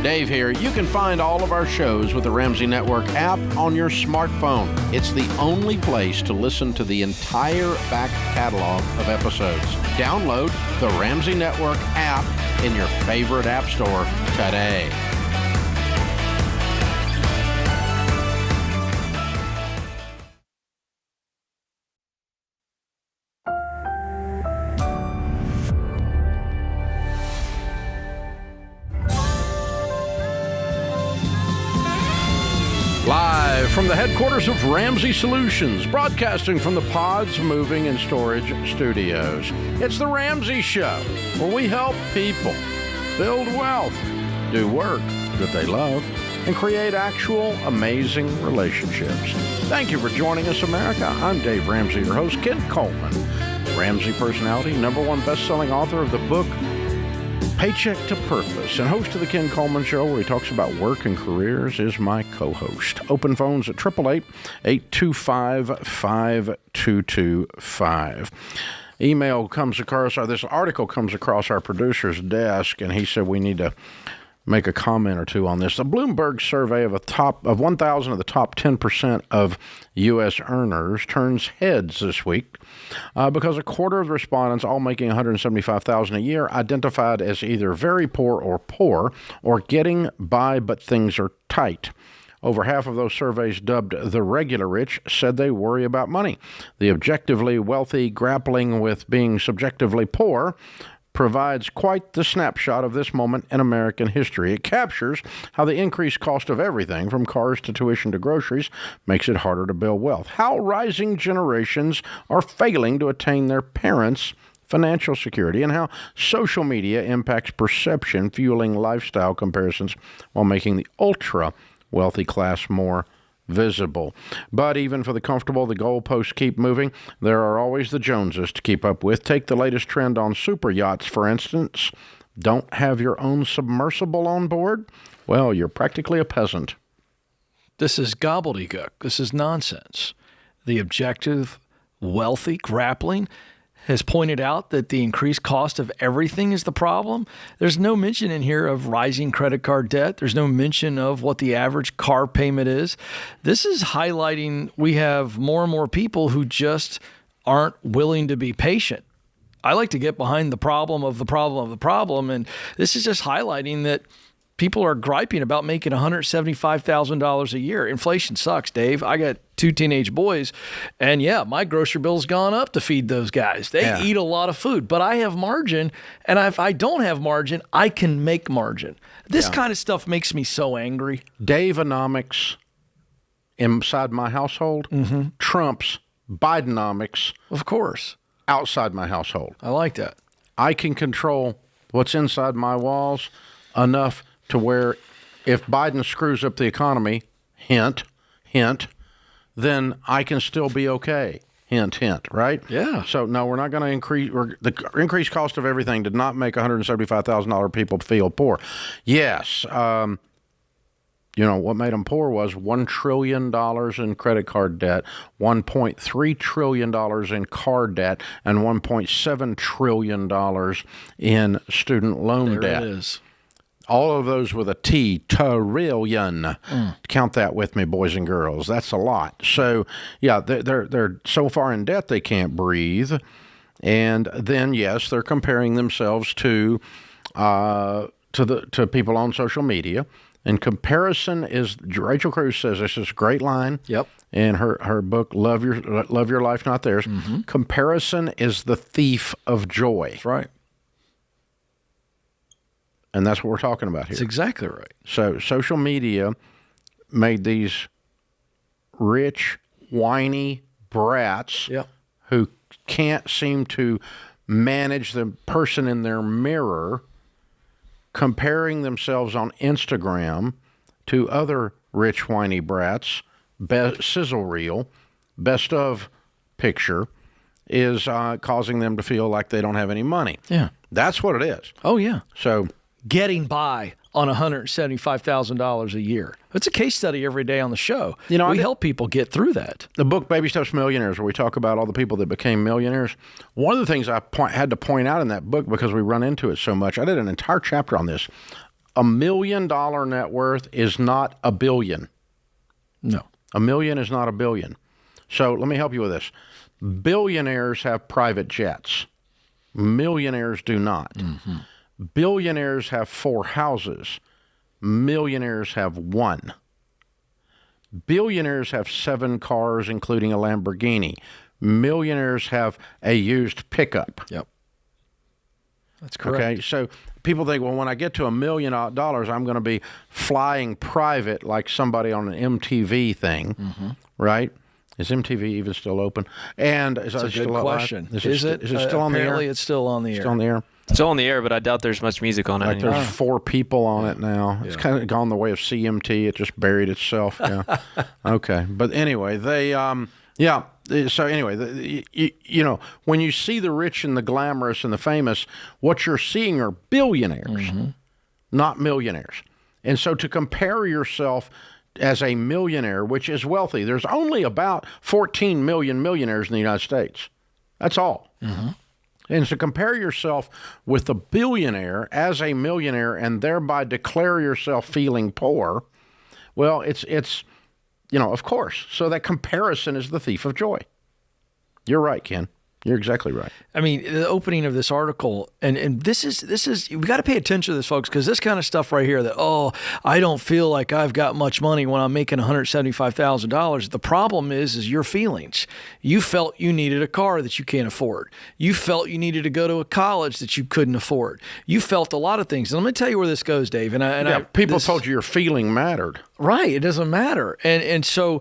A: Dave here. You can find all of our shows with the Ramsey Network app on your smartphone. It's the only place to listen to the entire back catalog of episodes. Download the Ramsey Network app in your favorite app store today. from the headquarters of Ramsey Solutions, broadcasting from the Pods Moving and Storage Studios. It's the Ramsey Show, where we help people build wealth, do work that they love, and create actual amazing relationships. Thank you for joining us, America. I'm Dave Ramsey, your host. Ken Coleman, Ramsey personality, #1 best-selling author of the book Paycheck to Purpose, and host of the Ken Coleman Show, where he talks about work and careers, is my co-host. Open phones at 888-825-5225. Email comes across, or this article comes across our producer's desk, and he said we need to make a comment or two on this. The Bloomberg survey of 1,000 of the top 10% of U.S. earners turns heads this week because a quarter of the respondents, all making $175,000 a year, identified as either very poor or getting by but things are tight. Over half of those surveys, dubbed the regular rich, said they worry about money. The objectively wealthy grappling with being subjectively poor provides quite the snapshot of this moment in American history. It captures how the increased cost of everything, from cars to tuition to groceries, makes it harder to build wealth. How rising generations are failing to attain their parents' financial security, and how social media impacts perception, fueling lifestyle comparisons while making the ultra-wealthy class more visible. But even for the comfortable, the goalposts keep moving. There are always the Joneses to keep up with. Take the latest trend on super yachts, for instance. Don't have your own submersible on board? Well, you're practically a peasant.
C: This is gobbledygook. This is nonsense. The objective, wealthy, grappling has pointed out that the increased cost of everything is the problem. There's no mention in here of rising credit card debt. There's no mention of what the average car payment is. This is highlighting we have more and more people who just aren't willing to be patient. I like to get behind the problem of the problem of the problem, and this is just highlighting that people are griping about making $175,000 a year. Inflation sucks, Dave. I got 2 teenage boys, and yeah, my grocery bill's gone up to feed those guys. They eat a lot of food, but I have margin, and if I don't have margin, I can make margin. This kind of stuff makes me so angry.
A: Dave-onomics inside my household trumps Bidenomics,
C: of course,
A: outside my household.
C: I like that.
A: I can control what's inside my walls enough to where if Biden screws up the economy, hint, then I can still be okay. Hint, right?
C: Yeah.
A: So, no, we're not going to increase. The increased cost of everything did not make $175,000 people feel poor. Yes. What made them poor was $1 trillion in credit card debt, $1.3 trillion in car debt, and $1.7 trillion in student loan debt.
C: There it is.
A: All of those with a T, trillion. Count that with me, boys and girls. That's a lot. So, yeah, they're so far in debt they can't breathe. And then, yes, they're comparing themselves to people on social media. And comparison is, Rachel Cruz says this is a great line.
C: Yep.
A: In her book, Love Your Life, Not Theirs. Comparison is the thief of joy.
C: That's right.
A: And that's what we're talking about here.
C: That's exactly right.
A: So social media made these rich, whiny brats who can't seem to manage the person in their mirror, comparing themselves on Instagram to other rich, whiny brats, sizzle reel, best of picture, is causing them to feel like they don't have any money.
C: Yeah.
A: That's what it is.
C: Oh, yeah.
A: So
C: getting by on $175,000 a year. It's a case study every day on the show. We help people get through that.
A: The book Baby Steps Millionaires, where we talk about all the people that became millionaires. One of the things I had to point out in that book, because we run into it so much, I did an entire chapter on this. $1 million net worth is not a billion.
C: No.
A: $1 million is not a billion. So let me help you with this. Billionaires have private jets. Millionaires do not. Billionaires have 4 houses. Millionaires have 1. Billionaires have 7 cars, including a Lamborghini. Millionaires have a used pickup.
C: Yep. That's correct.
A: Okay, so people think, well, when I get to $1 million, I'm going to be flying private like somebody on an MTV thing, right? Is MTV even still open? And
C: it's a good question.
A: Is it still on the air?
C: Apparently, it's still on the air.
A: Still on the air.
L: Still on the air, but I doubt there's much music on it anymore.
A: There's 4 people on it now. It's kind of gone the way of CMT. It just buried itself. Yeah. Okay, but anyway, they So anyway, you know, when you see the rich and the glamorous and the famous, what you're seeing are billionaires, not millionaires. And so to compare yourself as a millionaire, which is wealthy, there's only about 14 million millionaires in the United States. That's all. And to compare yourself with a billionaire as a millionaire and thereby declare yourself feeling poor, well, it's you know, of course. So that comparison is the thief of joy. You're right, Ken. You're exactly right.
C: I mean, the opening of this article, and this is we got to pay attention to this, folks, because this kind of stuff right here that, oh, I don't feel like I've got much money when I'm making $175,000. The problem is your feelings. You felt you needed a car that you can't afford. You felt you needed to go to a college that you couldn't afford. You felt a lot of things. And let me tell you where this goes, Dave.
A: People told you your feeling mattered.
C: Right. It doesn't matter. And so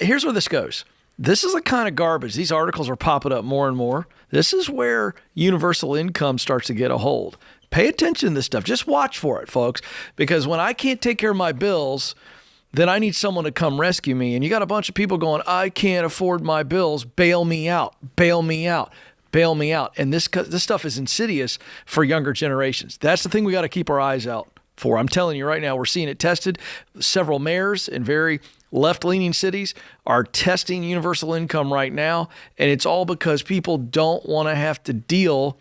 C: here's where this goes. This is the kind of garbage. These articles are popping up more and more. This is where universal income starts to get a hold. Pay attention to this stuff. Just watch for it, folks, because when I can't take care of my bills, then I need someone to come rescue me. And you got a bunch of people going, I can't afford my bills. Bail me out. Bail me out. Bail me out. And this stuff is insidious for younger generations. That's the thing we got to keep our eyes out for. I'm telling you right now, we're seeing it tested. Several mayors in very left-leaning cities are testing universal income right now, and it's all because people don't want to have to deal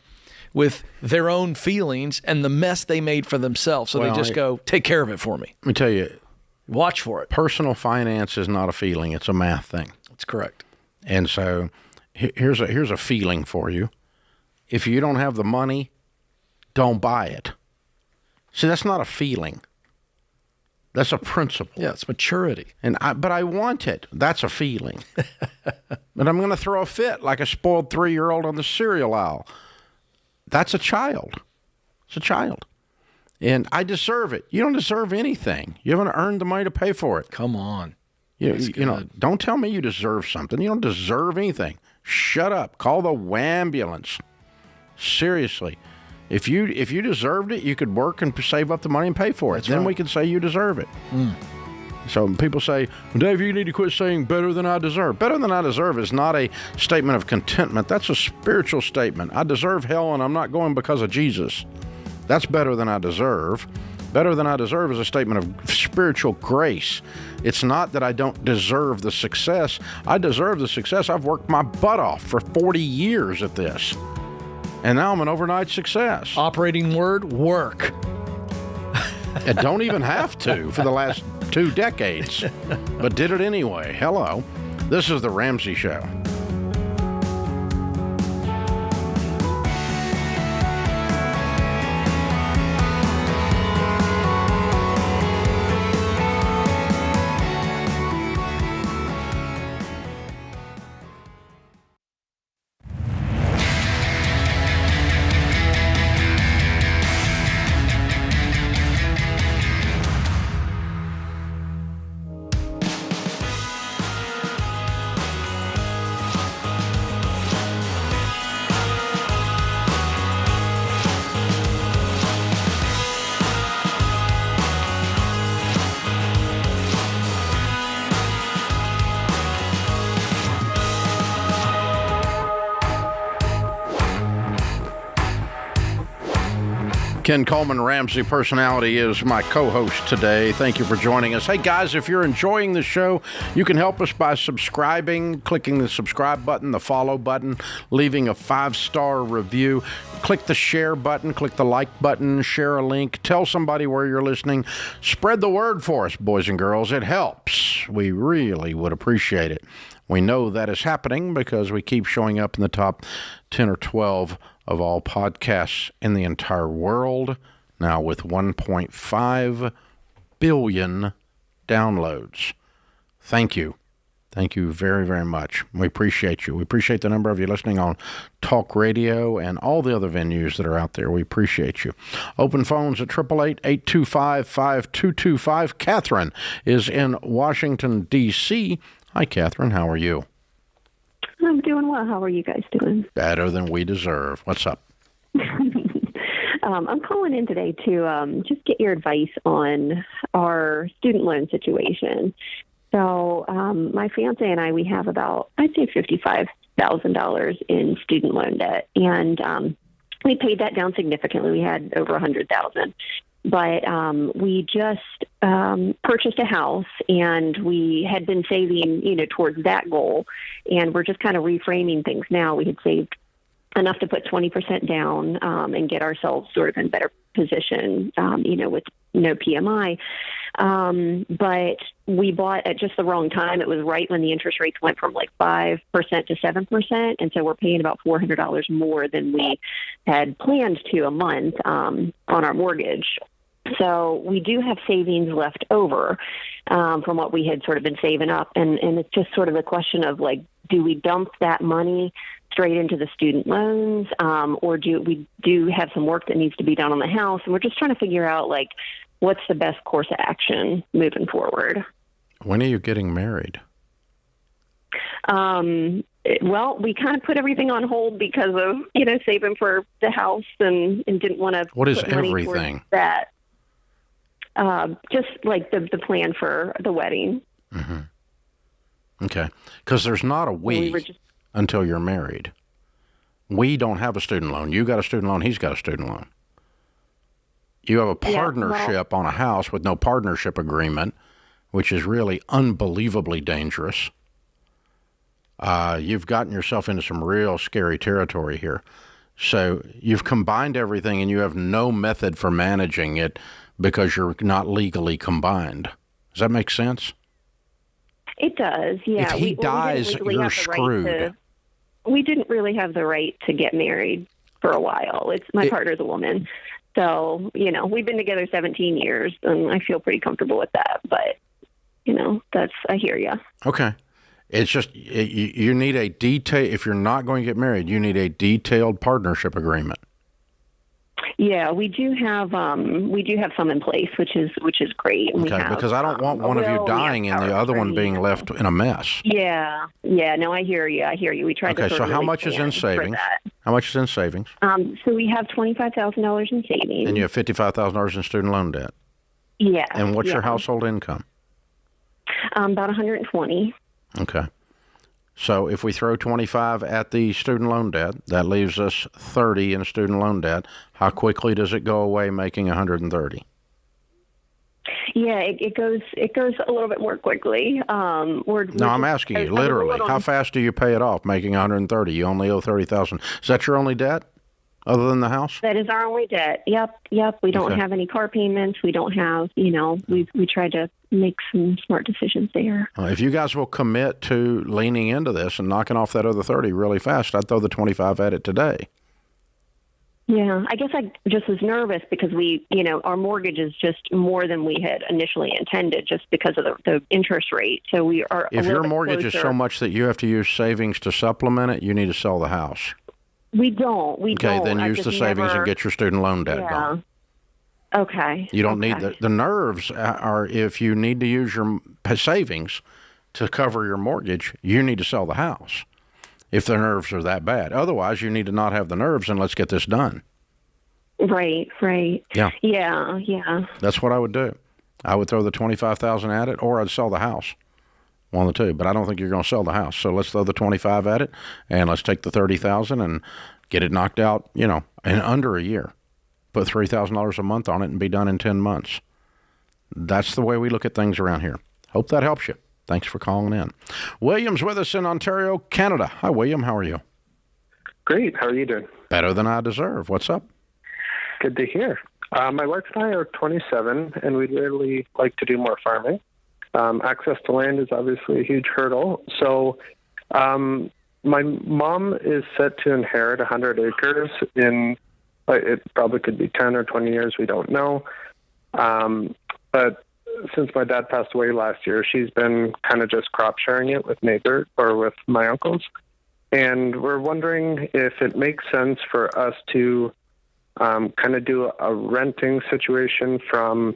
C: with their own feelings and the mess they made for themselves. So they just go, take care of it for me.
A: Let me tell you.
C: Watch for it.
A: Personal finance is not a feeling. It's a math thing.
C: That's correct.
A: And so here's a feeling for you. If you don't have the money, don't buy it. See, that's not a feeling. That's a principle.
C: Yeah, it's maturity.
A: But I want it. That's a feeling. But I'm going to throw a fit like a spoiled 3-year-old on the cereal aisle. That's a child. It's a child. And I deserve it. You don't deserve anything. You haven't earned the money to pay for it.
C: Come on.
A: You know, don't tell me you deserve something. You don't deserve anything. Shut up. Call the wambulance. Seriously. If you deserved it, you could work and save up the money and pay for it. Then we can say you deserve it. So people say, Dave, you need to quit saying better than I deserve. Better than I deserve is not a statement of contentment. That's a spiritual statement. I deserve hell and I'm not going because of Jesus. That's better than I deserve. Better than I deserve is a statement of spiritual grace. It's not that I don't deserve the success. I deserve the success. I've worked my butt off for 40 years at this. And now I'm an overnight success.
C: Operating word, work.
A: I don't even have to for the last 2 decades, but did it anyway. Hello. This is The Ramsey Show. Ken Coleman, Ramsey Personality, is my co-host today. Thank you for joining us. Hey, guys, if you're enjoying the show, you can help us by subscribing, clicking the subscribe button, the follow button, leaving a 5-star review. Click the share button, click the like button, share a link, tell somebody where you're listening. Spread the word for us, boys and girls. It helps. We really would appreciate it. We know that is happening because we keep showing up in the top 10 or 12 of all podcasts in the entire world, now with 1.5 billion downloads. Thank you. Thank you very, very much. We appreciate you. We appreciate the number of you listening on Talk Radio and all the other venues that are out there. We appreciate you. Open phones at 888-825-5225. Catherine is in Washington, D.C. Hi, Catherine. How are you?
M: I'm doing well. How are you guys doing?
A: Better than we deserve. What's up?
M: I'm calling in today to just get your advice on our student loan situation. So my fiance and I, we have about, I'd say $55,000 in student loan debt. And we paid that down significantly. We had over $100,000. But we just purchased a house, and we had been saving, towards that goal. And we're just kind of reframing things now. We had saved enough to put 20% down and get ourselves sort of in better position, with no PMI. But we bought at just the wrong time. It was right when the interest rates went from like 5% to 7%. And so we're paying about $400 more than we had planned to a month on our mortgage. So we do have savings left over from what we had sort of been saving up. And it's just sort of a question of like, do we dump that money straight into the student loans, or do we have some work that needs to be done on the house? And we're just trying to figure out like, what's the best course of action moving forward?
A: When are you getting married?
M: Well, we kind of put everything on hold because of, saving for the house and didn't want to.
A: What is everything?
M: That just like the plan for the wedding.
A: Mm-hmm. Okay. Because there's not a until you're married. We don't have a student loan. You got a student loan. He's got a student loan. You have a partnership on a house with no partnership agreement, which is really unbelievably dangerous. You've gotten yourself into some real scary territory here. So you've combined everything, and you have no method for managing it because you're not legally combined. Does that make sense?
M: It does, yeah.
A: If he dies, you're screwed.
M: We didn't really have the right to get married for a while. My partner's a woman. So, we've been together 17 years, and I feel pretty comfortable with that. But, I hear you.
A: Okay. It's just, you need a if you're not going to get married, you need a detailed partnership agreement.
M: Yeah, we do have some in place, which is great. And
A: okay, because I don't want one of you dying and the other one being left in a mess.
M: Yeah. No, I hear you. We tried to.
A: Okay, so how much is in savings? How much is in savings?
M: So we have $25,000 in savings.
A: And you have $55,000 in student loan debt.
M: Yeah.
A: And what's your household income?
M: About $120,000.
A: Okay. So if we throw 25 at the student loan debt, that leaves us 30 in student loan debt. How quickly does it go away, making 130?
M: Yeah, it goes a little bit more quickly.
A: I'm asking you, literally, how fast do you pay it off, making 130? You only owe 30,000. Is that your only debt, other than the house?
M: That is our only debt. Yep. We don't have any car payments. We don't have, we tried to make some smart decisions there.
A: If you guys will commit to leaning into this and knocking off that other 30 really fast, I'd throw the 25 at it today.
M: Yeah, I guess I just was nervous because our mortgage is just more than we had initially intended just because of the interest rate. So we are.
A: If your mortgage is so much that you have to use savings to supplement it, you need to sell the house.
M: We don't.
A: Okay, then use the savings and get your student loan debt gone.
M: Okay.
A: You don't need the nerves are if you need to use your savings to cover your mortgage, you need to sell the house if the nerves are that bad. Otherwise, you need to not have the nerves and let's get this done.
M: Right.
A: Yeah.
M: Yeah.
A: That's what I would do. I would throw the $25,000 at it, or I'd sell the house. One of the two, but I don't think you're going to sell the house. So let's throw the 25 at it, and let's take the 30,000 and get it knocked out, in under a year. Put $3,000 a month on it and be done in 10 months. That's the way we look at things around here. Hope that helps you. Thanks for calling in. William's with us in Ontario, Canada. Hi, William. How are you?
N: Great. How are you doing?
A: Better than I deserve. What's up?
N: Good to hear. My wife and I are 27, and we'd really like to do more farming. Access to land is obviously a huge hurdle. So my mom is set to inherit 100 acres in, it probably could be 10 or 20 years, we don't know. But since my dad passed away last year, she's been kind of just crop sharing it with with my uncles. And we're wondering if it makes sense for us to kind of do a renting situation from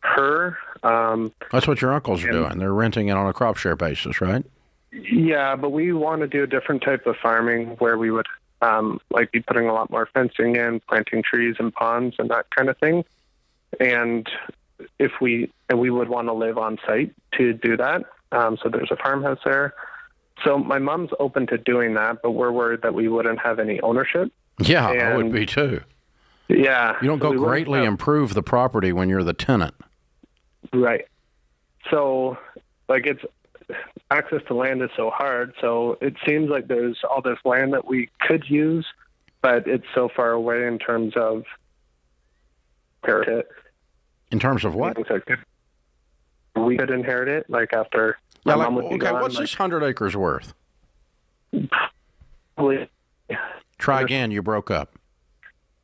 N: her.
A: That's what your uncles are doing. They're renting it on a crop share basis, right?
N: Yeah, but we want to do a different type of farming where we would be putting a lot more fencing in, planting trees and ponds and that kind of thing. And we would want to live on site to do that. So there's a farmhouse there. So my mom's open to doing that, but we're worried that we wouldn't have any ownership.
A: Yeah, I would be too.
N: Yeah.
A: You don't go greatly improve the property when you're the tenant.
N: Right. So, it's access to land is so hard. So it seems like there's all this land that we could use, but it's so far away in terms of inherit it.
A: In terms of what?
N: We could inherit it, after my mom would be gone.
A: What's this 100 acres worth?
N: Probably.
A: Try again. You broke up.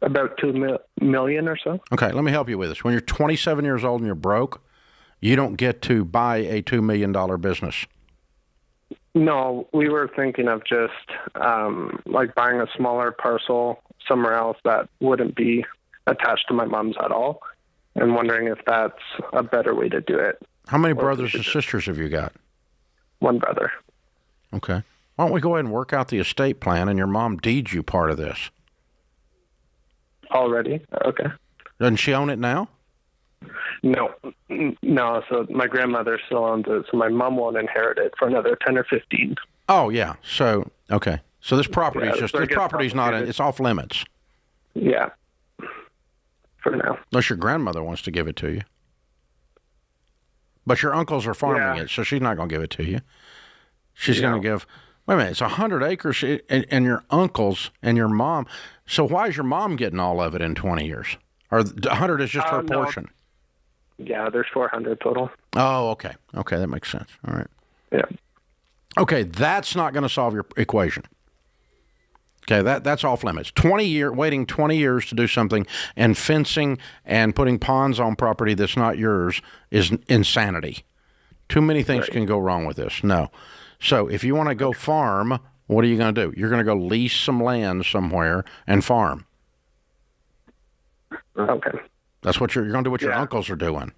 N: About $2 million or so.
A: Okay, let me help you with this. When you're 27 years old and you're broke, you don't get to buy a $2 million business.
N: No, we were thinking of just buying a smaller parcel somewhere else that wouldn't be attached to my mom's at all, and wondering if that's a better way to do it.
A: How many brothers and sisters have you got?
N: One brother.
A: Okay. Why don't we go ahead and work out the estate plan, and your mom deeds you part of this?
N: Already? Okay.
A: Doesn't she own it now?
N: No. So my grandmother still owns it, so my mom won't inherit it for another 10 or 15.
A: Oh, yeah. So, okay. So this property is it's off limits.
N: Yeah. For now.
A: Unless your grandmother wants to give it to you. But your uncles are farming it, so she's not going to give it to you. She's going to give... Wait a minute, it's 100 acres, and your uncles and your mom. So why is your mom getting all of it in 20 years? Or 100 is just her portion?
N: Yeah, there's 400 total.
A: Oh, okay. Okay, that makes sense. All right.
N: Yeah.
A: Okay, that's not going to solve your equation. Okay, that's off limits. Waiting 20 years to do something, and fencing and putting ponds on property that's not yours is insanity. Too many things can go wrong with this. No. So if you want to go farm, what are you going to do? You're going to go lease some land somewhere and farm.
N: Okay.
A: That's what you're going to do. What your uncles are doing.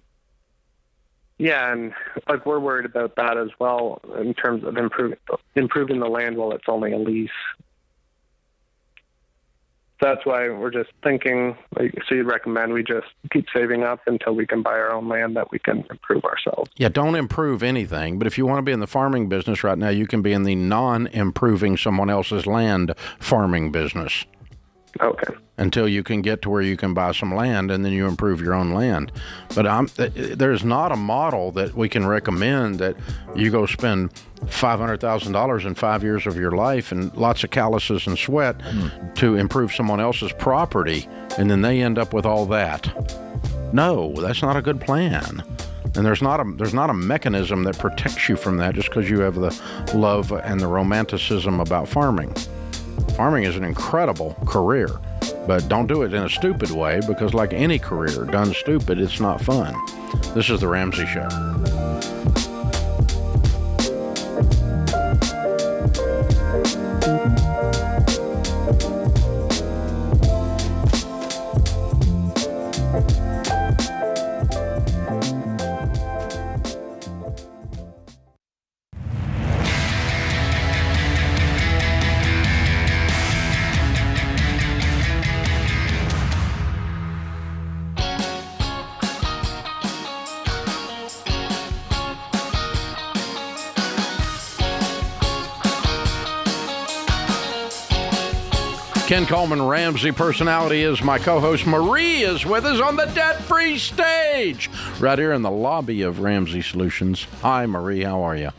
N: Yeah, and we're worried about that as well in terms of improving the land while it's only a lease. That's why we're just thinking, so you'd recommend we just keep saving up until we can buy our own land that we can improve ourselves.
A: Yeah, don't improve anything. But if you want to be in the farming business right now, you can be in the non-improving someone else's land farming business.
N: Okay.
A: Until you can get to where you can buy some land, and then you improve your own land. But there's not a model that we can recommend that you go spend $500,000 in 5 years of your life and lots of calluses and sweat to improve someone else's property, and then they end up with all that. No, that's not a good plan. And there's not a mechanism that protects you from that just because you have the love and the romanticism about farming. Farming is an incredible career, but don't do it in a stupid way, because like any career done stupid, it's not fun. This is The Ramsey Show. Ken Coleman, Ramsey personality, is my co-host. Marie is with us on the debt-free stage right here in the lobby of Ramsey Solutions. Hi, Marie. How are you?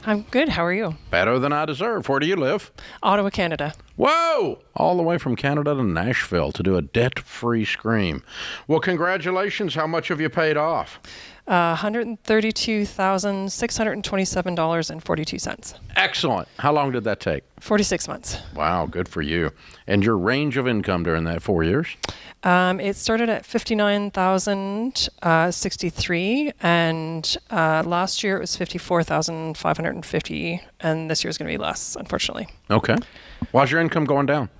O: I'm good. How are you?
A: Better than I deserve. Where do you live?
O: Ottawa, Canada.
A: Whoa! All the way from Canada to Nashville to do a debt-free scream. Well, congratulations. How much have you paid off?
C: $132,627.42.
A: Excellent. How long did that take?
C: 46 months.
A: Wow, good for you. And your range of income during that 4 years?
C: It started at $59,063, and last year it was $54,550, and this year is going to be less, unfortunately.
A: Okay. Why's your income going down?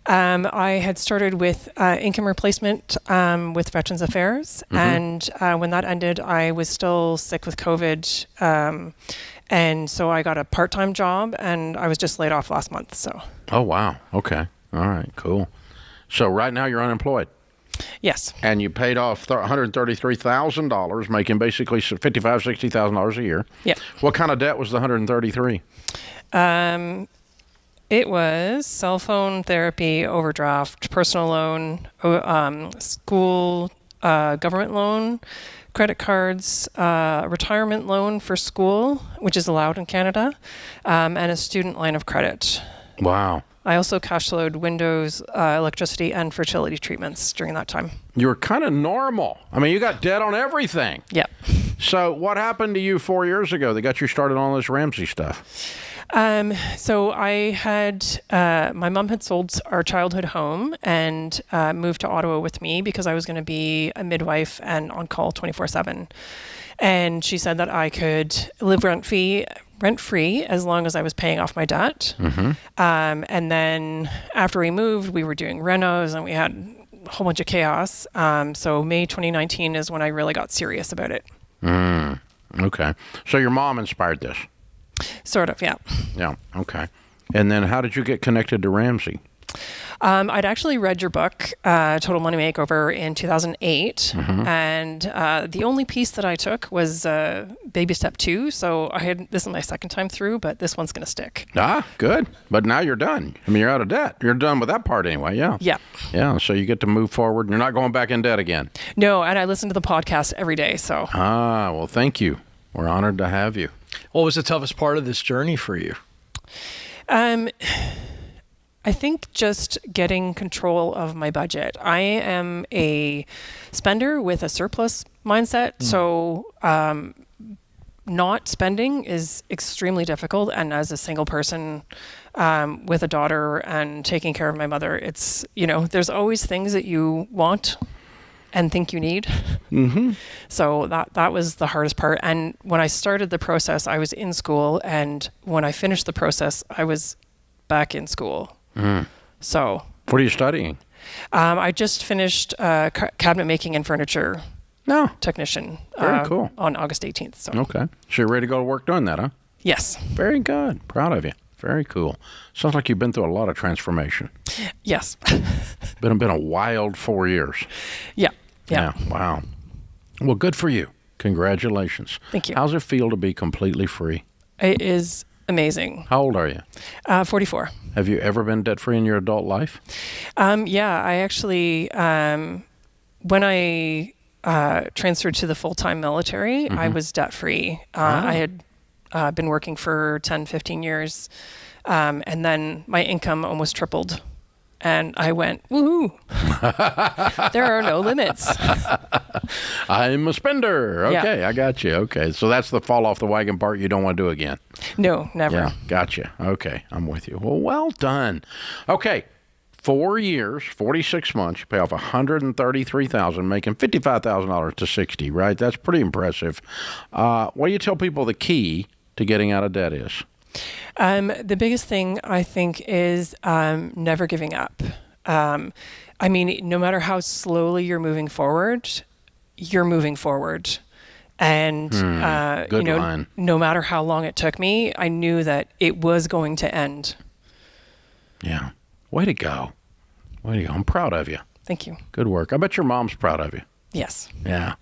C: I had started with income replacement with Veterans Affairs, and when that ended, I was still sick with COVID, and so I got a part-time job, and I was just laid off last month. So.
A: Oh, wow. Okay. All right, cool. So right now you're unemployed?
C: Yes.
A: And you paid off $133,000, making basically $55,000, $60,000 a year.
C: Yeah.
A: What kind of debt was the $133,000?
C: It was cell phone, therapy, overdraft, personal loan, school, government loan, credit cards, retirement loan for school, which is allowed in Canada, and a student line of credit.
A: Wow.
C: I also cash flowed windows, electricity, and fertility treatments during that time.
A: You were kind of normal. I mean, you got debt on everything.
C: Yep.
A: So what happened to you 4 years ago that got you started on this Ramsey stuff?
C: So I had, my mom had sold our childhood home and moved to Ottawa with me because I was going to be a midwife and on call 24/7. And she said that I could live rent-free as long as I was paying off my debt. And then after we moved, we were doing renos and we had a whole bunch of chaos. So May 2019 is when I really got serious about it.
A: Okay. So your mom inspired this?
C: Sort of, yeah.
A: Yeah, okay. And then how did you get connected to Ramsey?
C: I'd actually read your book, Total Money Makeover, in 2008. And the only piece that I took was Baby Step 2. So this is my second time through, but this one's going to stick.
A: Ah, good. But now you're done. I mean, you're out of debt. You're done with that part anyway, yeah.
C: Yeah.
A: Yeah, so you get to move forward. You're not going back in debt again.
C: No, and I listen to the podcast every day, so.
A: Ah, well, thank you. We're honored to have you.
C: What
L: was the toughest part of this journey for you?
C: I think just getting control of my budget. I am a spender with a surplus mindset, so not spending is extremely difficult. And as a single person with a daughter and taking care of my mother, it's, there's always things that you want and think you need. So that was the hardest part. And when I started the process, I was in school, and when I finished the process, I was back in school. So.
A: What are you studying?
C: I just finished cabinet making and furniture technician.
A: Very cool.
C: On August 18th. So.
A: Okay. So you're ready to go to work doing that, huh?
C: Yes.
A: Very good. Proud of you. Very cool. Sounds like you've been through a lot of transformation.
C: Yes.
A: Been a wild 4 years.
C: Yeah.
A: Wow. Well, good for you. Congratulations.
C: Thank you.
A: How's it feel to be completely free?
C: It is amazing.
A: How old are you?
C: 44.
A: Have you ever been debt-free in your adult life?
C: Yeah, I actually, when I transferred to the full-time military, I was debt-free. I had been working for 10, 15 years, and then my income almost tripled. And I went, woohoo, there are no limits.
A: I'm a spender. Okay,
C: Yeah.
A: I got you. Okay, so that's the fall off the wagon part you don't want to do again.
C: No, never.
A: Yeah, gotcha. Okay, I'm with you. Well done. Okay, 4 years, 46 months, you pay off $133,000, making $55,000 to $60,000, right? That's pretty impressive. What do you tell people the key to getting out of debt is?
C: The biggest thing, I think, is never giving up. I mean, no matter how slowly you're moving forward, you're moving forward. And,
A: good line.
C: No matter how long it took me, I knew that it was going to end.
A: Yeah. Way to go. Way to go. I'm proud of you.
C: Thank you.
A: Good work. I bet your mom's proud of you.
C: Yes.
A: Yeah.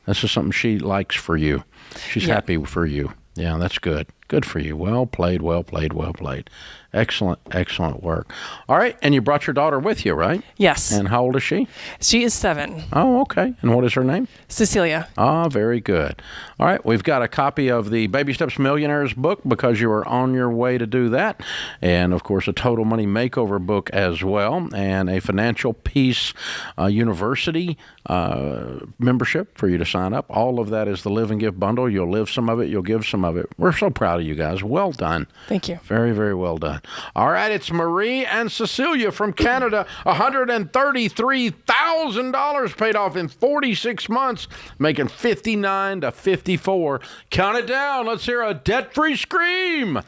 A: This is something she likes for you. She's happy for you. Yeah, that's good. Good for you. Well played, well played, well played. Excellent, excellent work. All right, and you brought your daughter with you, right?
O: Yes.
A: And how old is she?
O: She is 7.
A: Oh, okay. And what is her name?
O: Cecilia.
A: Ah, very good. All right, we've got a copy of the Baby Steps Millionaires book because you are on your way to do that. And, of course, a Total Money Makeover book as well, and a Financial Peace University membership for you to sign up. All of that is the Live and Give bundle. You'll live some of it. You'll give some of it. We're so proud of you guys. Well done.
O: Thank you.
A: Very, very well done. All right, it's Marie and Cecilia from Canada. $133,000 paid off in 46 months, making 59 to 54. Count it down. Let's hear a debt-free scream.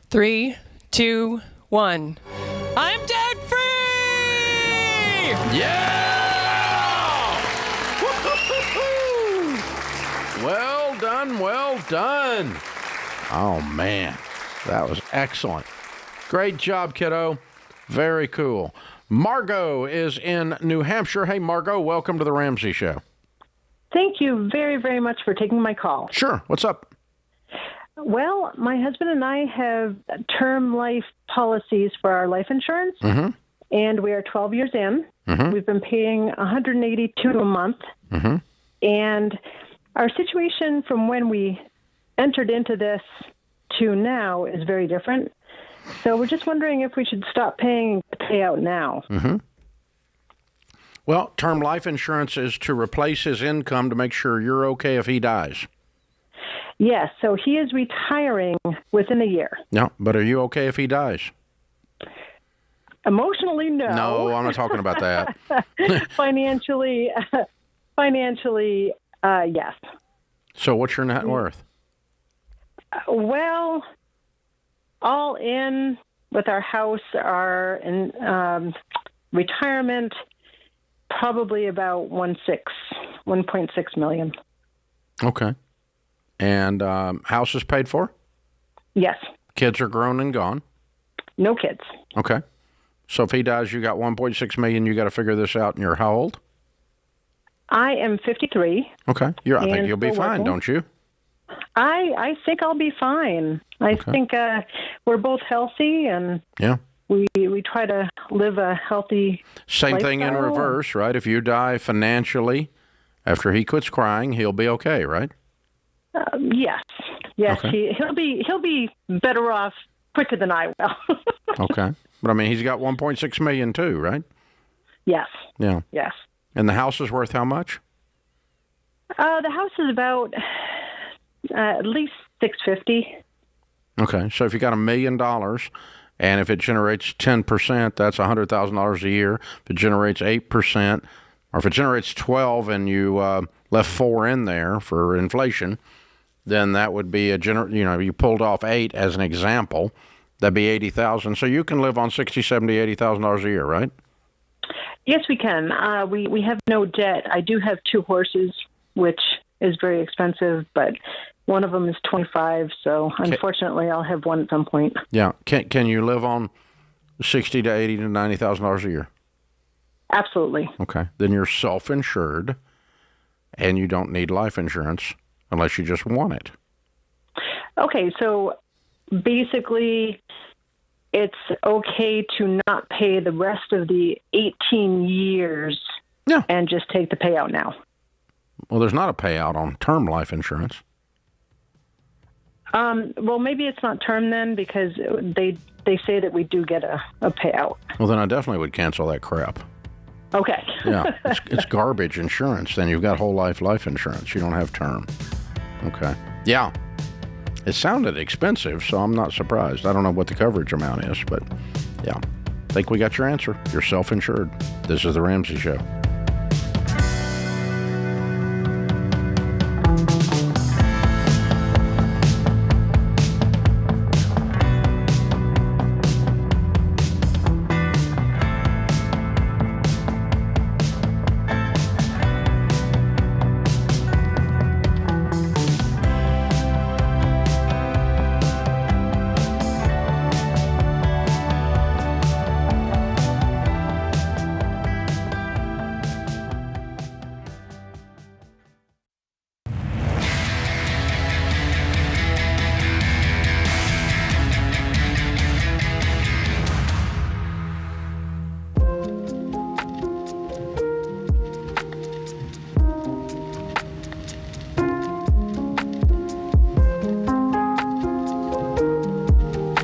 O: 3, 2, 1. I'm debt free!
A: Yeah! Well done, well done. Oh, man, that was excellent. Great job, kiddo. Very cool. Margot is in New Hampshire. Hey, Margot, welcome to the Ramsey Show.
P: Thank you very, very much for taking my call.
A: Sure. What's up?
P: Well, my husband and I have term life policies for our life insurance, and we are 12 years in. We've been paying $182 a month, and our situation from when we entered into this to now is very different. So we're just wondering if we should stop paying the payout now.
A: Well, term life insurance is to replace his income to make sure you're okay if he dies.
P: Yes, so he is retiring within a year.
A: No, but are you okay if he dies?
P: Emotionally, no.
A: No, I'm not talking about that.
P: Financially, yes.
A: So what's your net worth?
P: Well, all in with our house, our retirement, probably about 1.6 million.
A: Okay. And house is paid for?
P: Yes.
A: Kids are grown and gone?
P: No kids.
A: Okay. So if he dies, you got 1.6 million. You got to figure this out. And you're how old?
P: I am 53.
A: Okay. I think you'll be fine, don't you?
P: I think I'll be fine. I think we're both healthy, and we try to live a healthy
A: Same
P: lifestyle.
A: thing in reverse, right? If you die financially, after he quits crying, he'll be okay, right?
P: Yes.
A: Okay.
P: He'll be better off quicker than I will.
A: Okay. But, I mean, he's got 1.6 million too, right?
P: Yes.
A: Yeah.
P: Yes.
A: And the house is worth how much?
P: The house is about at least $650,000.
A: Okay. So if you got $1 million, and if it generates 10%, that's $100,000 a year. If it generates 8%, or if it generates 12 and you left 4 in there for inflation, then that would be you pulled off 8 as an example. That'd be $80,000. So you can live on $60,000, $70,000, $80,000 a year, right?
P: Yes, we can. We have no debt. I do have 2 horses, which is very expensive, but one of them is $25,000. So unfortunately, I'll have one at some point.
A: Yeah. Can you live on $60,000 to $80,000 to $90,000 a year?
P: Absolutely.
A: Okay. Then you're self-insured, and you don't need life insurance unless you just want it.
P: Okay, so basically, it's okay to not pay the rest of the 18 years and just take the payout now.
A: Well, there's not a payout on term life insurance.
P: Well, maybe it's not term then, because they say that we do get a payout.
A: Well, then I definitely would cancel that crap.
P: Okay.
A: Yeah, it's garbage insurance. Then you've got whole life insurance. You don't have term. Okay. Yeah. It sounded expensive, so I'm not surprised. I don't know what the coverage amount is, but yeah. I think we got your answer. You're self-insured. This is The Ramsey Show.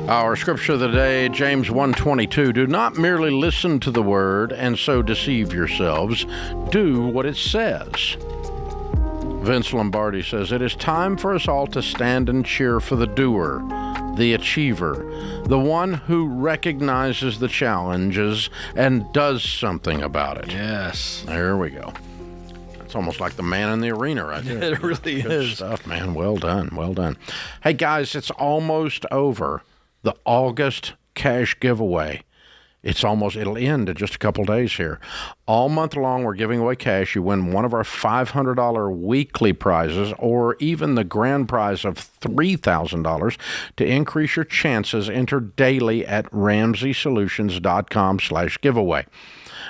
A: Our scripture of the day, James 1:22. Do not merely listen to the word and so deceive yourselves. Do what it says. Vince Lombardi says, it is time for us all to stand and cheer for the doer, the achiever, the one who recognizes the challenges and does something about it.
C: Yes.
A: There we go. It's almost like the man in the arena right there.
C: It really
A: Good
C: is.
A: stuff, man. Well done. Well done. Hey, guys, it's almost over. The August cash giveaway. It'll end in just a couple days here. All month long, we're giving away cash. You win one of our $500 weekly prizes or even the grand prize of $3,000. To increase your chances, enter daily at RamseySolutions.com/giveaway.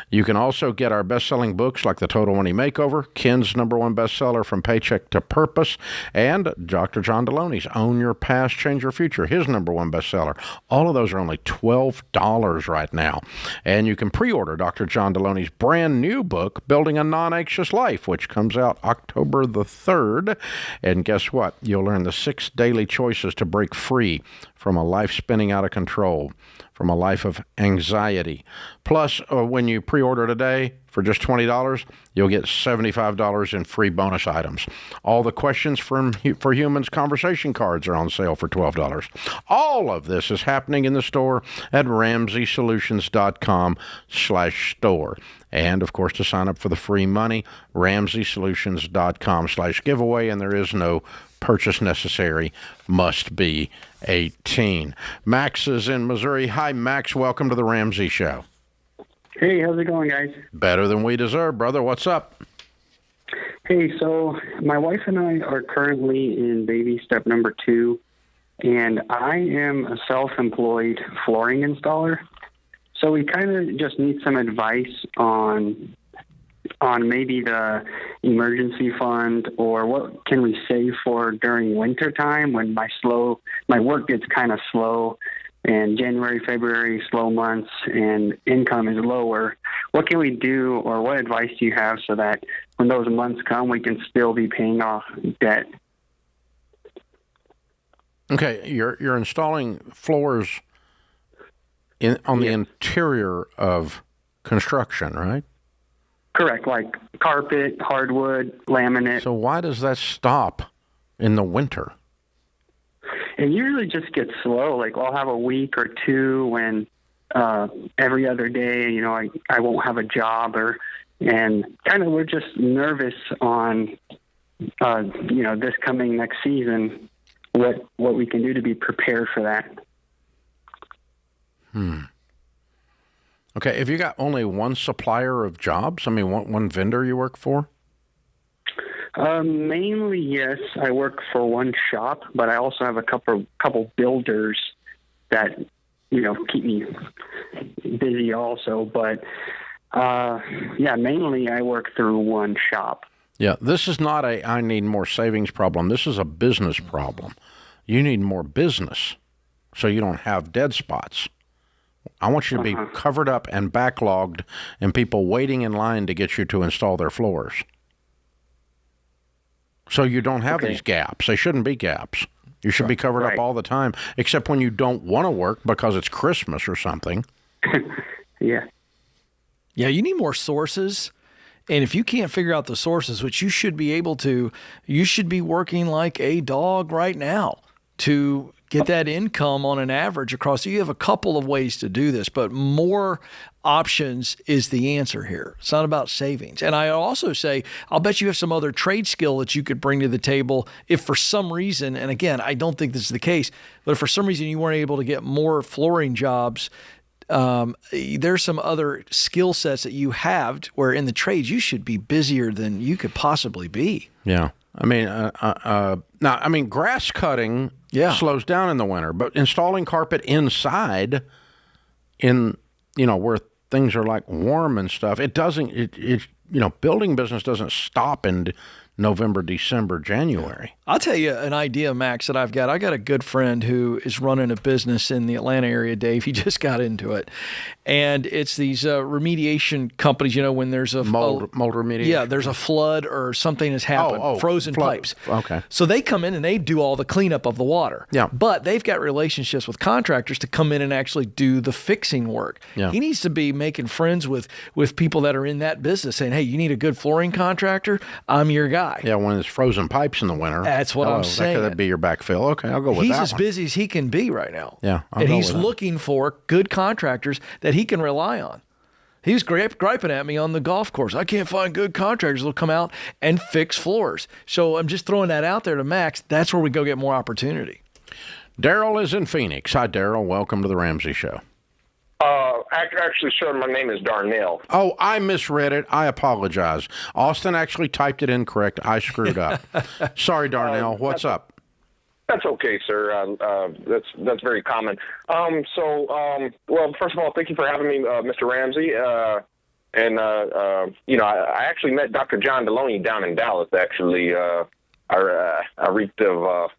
A: You can also get our best-selling books like The Total Money Makeover, Ken's #1 bestseller From Paycheck to Purpose, and Dr. John Deloney's Own Your Past, Change Your Future, his #1 bestseller. All of those are only $12 right now. And you can pre-order Dr. John Deloney's brand new book, Building a Non-Anxious Life, which comes out October the 3rd. And guess what? You'll learn the 6 daily choices to break free from a life spinning out of control, from a life of anxiety. Plus, when you pre-order today for just $20, you'll get $75 in free bonus items. All the Questions for Humans conversation cards are on sale for $12. All of this is happening in the store at RamseySolutions.com/store. And, of course, to sign up for the free money, RamseySolutions.com/giveaway, and there is no purchase necessary, must be 18. Max is in Missouri. Hi, Max. Welcome to the Ramsey Show.
Q: Hey, how's it going, guys?
A: Better than we deserve, brother. What's up?
Q: Hey, so my wife and I are currently in baby step number 2, and I am a self-employed flooring installer. So we kind of just need some advice on maybe the emergency fund, or what can we save for during winter time when my work gets kind of slow, and January, February, slow months, and income is lower. What can we do, or what advice do you have so that when those months come, we can still be paying off debt?
A: Okay, you're installing floors on the interior of construction, right?
Q: Correct, like carpet, hardwood, laminate.
A: So why does that stop in the winter?
Q: It usually just gets slow. Like I'll have a week or two when every other day, I won't have a job, and kind of we're just nervous on, this coming next season, what we can do to be prepared for that.
A: Okay, have you got only one supplier of jobs? I mean, one vendor you work for?
Q: Mainly, yes. I work for one shop, but I also have a couple builders that, keep me busy also. But, mainly I work through one shop.
A: Yeah, this is not a I need more savings problem. This is a business problem. You need more business so you don't have dead spots. I want you to be covered up and backlogged and people waiting in line to get you to install their floors. So you don't have these gaps. They shouldn't be gaps. You should be covered up all the time, except when you don't want to work because it's Christmas or something.
Q: Yeah.
C: Yeah, you need more sources. And if you can't figure out the sources, which you should be able to, you should be working like a dog right now to get that income on an average across. You have a couple of ways to do this, but more options is the answer here. It's not about savings. And I also say, I'll bet you have some other trade skill that you could bring to the table if for some reason, and again, I don't think this is the case, but if for some reason you weren't able to get more flooring jobs, there's some other skill sets that you have where in the trades you should be busier than you could possibly be.
A: Yeah. I mean, grass cutting slows down in the winter, but installing carpet inside where things are like warm and stuff, it doesn't, building business doesn't stop in November, December, January.
C: I'll tell you an idea, Max, that I've got. I got a good friend who is running a business in the Atlanta area, Dave. He just got into it. And it's these remediation companies, when there's a
A: mold remediation.
C: Yeah, there's a flood or something has happened, frozen pipes.
A: Okay.
C: So they come in and they do all the cleanup of the water.
A: Yeah.
C: But they've got relationships with contractors to come in and actually do the fixing work.
A: Yeah.
C: He needs to be making friends with people that are in that business saying, hey, you need a good flooring contractor? I'm your guy.
A: Yeah, when it's frozen pipes in the winter.
C: That's what I'm saying.
A: That could be your backfill. Okay, I'll go with that.
C: He's as busy as he can be right now.
A: Yeah,
C: and he's looking for good contractors that he can rely on. He was griping at me on the golf course. I can't find good contractors that'll come out and fix floors. So I'm just throwing that out there to Max. That's where we go get more opportunity.
A: Daryl is in Phoenix. Hi, Daryl. Welcome to the Ramsey Show.
R: Actually, sir, my name is Darnell.
A: Oh, I misread it. I apologize. Austin actually typed it incorrect. I screwed up. Sorry, Darnell. What's up?
R: That's okay, sir. That's very common. Well, first of all, thank you for having me, Mr. Ramsey. I actually met Dr. John Deloney down in Dallas. Actually, I reeked of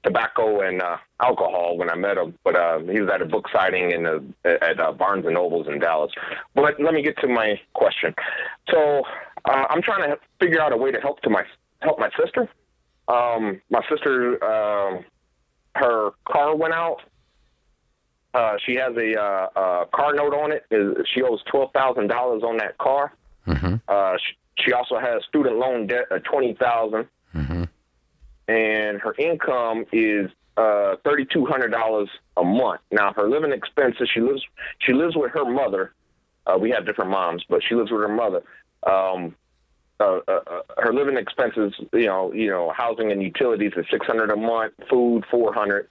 R: tobacco and alcohol when I met him, but he was at a book signing at Barnes and Nobles in Dallas. But let me get to my question. So I'm trying to figure out a way to help my sister. My sister, her car went out. She has a car note on it. She owes $12,000 on that car.
A: Mm-hmm.
R: She also has student loan debt of $20,000.
A: Mm-hmm.
R: And her income is $3,200 a month. Now, her living expenses, she lives with her mother. We have different moms, but she lives with her mother. Her living expenses, housing and utilities is $600 a month, food $400,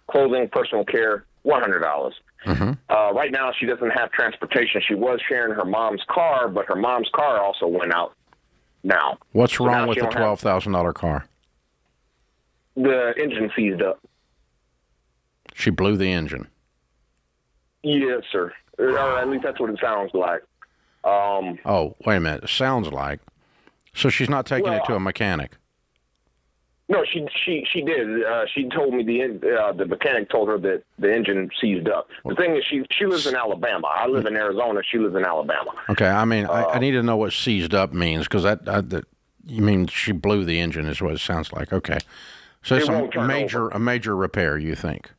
R: clothing, personal care $100.
A: Mm-hmm.
R: Right now, she doesn't have transportation. She was sharing her mom's car, but her mom's car also went out now.
A: What's wrong with the $12,000 car?
R: The engine seized up.
A: She blew the engine.
R: Yes, sir. Or at least that's what it sounds like.
A: Oh, wait a minute. It sounds like. So she's not taking it to a mechanic?
R: No, she did. She told me the mechanic told her that the engine seized up. The thing is, she lives in Alabama. I live in Arizona. She lives in Alabama.
A: Okay, I mean, I need to know what seized up means, because you mean she blew the engine is what it sounds like. Okay. So it's a major repair, you think?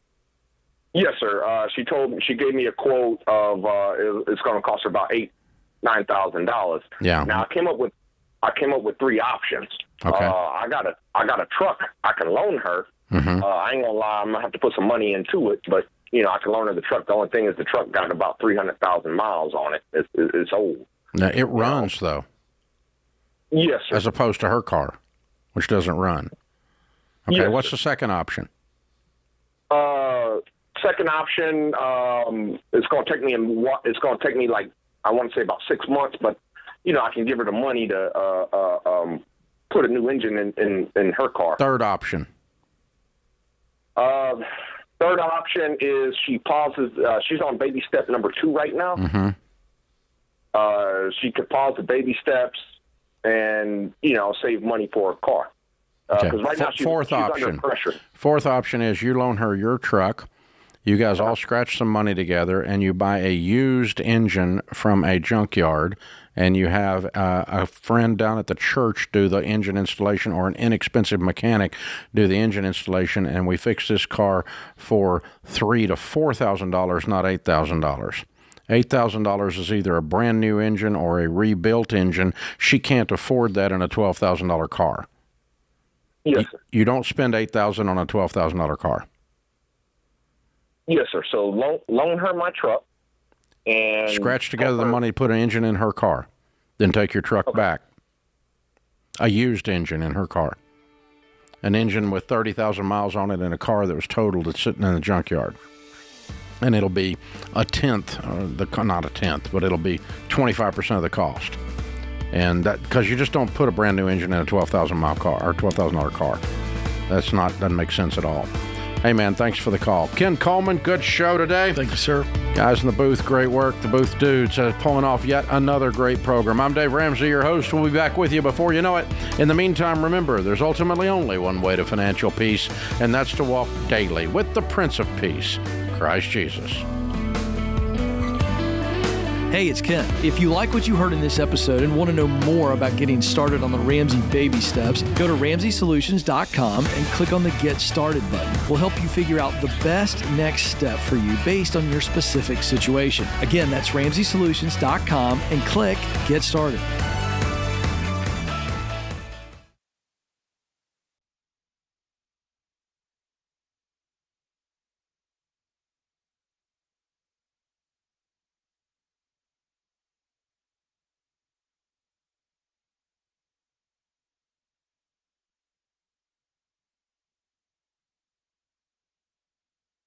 R: Yes, sir. She gave me a quote of it's going to cost her about $9,000.
A: Yeah.
R: Now I came up with three options.
A: Okay.
R: I got a truck I can loan her.
A: Mm-hmm.
R: I ain't gonna lie, I'm gonna have to put some money into it, but I can loan her the truck. The only thing is the truck got about 300,000 miles on it. It's old.
A: Now it runs though.
R: Yes, sir.
A: As opposed to her car, which doesn't run. Okay,
R: yes,
A: what's
R: sir.
A: the second option?
R: Second option, it's going to take me like, I want to say about 6 months, but I can give her the money to put a new engine in her car.
A: Third option.
R: Third option is she pauses. She's on baby step number 2 right now.
A: Mm-hmm.
R: She could pause the baby steps and save money for her car.
A: Okay.
R: Right now she's under pressure.
A: Fourth option is you loan her your truck. You guys all scratch some money together, and you buy a used engine from a junkyard, and you have a friend down at the church do the engine installation, or an inexpensive mechanic do the engine installation, and we fix this car for $3,000 to $4,000, not $8,000. $8,000 is either a brand new engine or a rebuilt engine. She can't afford that in a $12,000 car.
R: Yes, sir.
A: You don't spend $8,000 on a $12,000 car.
R: Yes, sir. So loan her my truck and
A: scratch together the money, put an engine in her car, then take your truck back. A used engine in her car. An engine with 30,000 miles on it in a car that was totaled that's sitting in the junkyard. And it'll be not a tenth, but it'll be 25% of the cost. And that, because you just don't put a brand new engine in a 12,000 mile car or $12,000 car. Doesn't make sense at all. Hey, man, thanks for the call. Ken Coleman, good show today.
C: Thank you, sir.
A: Guys in the booth, great work. The booth dudes pulling off yet another great program. I'm Dave Ramsey, your host. We'll be back with you before you know it. In the meantime, remember, there's ultimately only one way to financial peace, and that's to walk daily with the Prince of Peace, Christ Jesus.
C: Hey, it's Ken. If you like what you heard in this episode and want to know more about getting started on the Ramsey baby steps, go to RamseySolutions.com and click on the Get Started button. We'll help you figure out the best next step for you based on your specific situation. Again, that's RamseySolutions.com and click Get Started.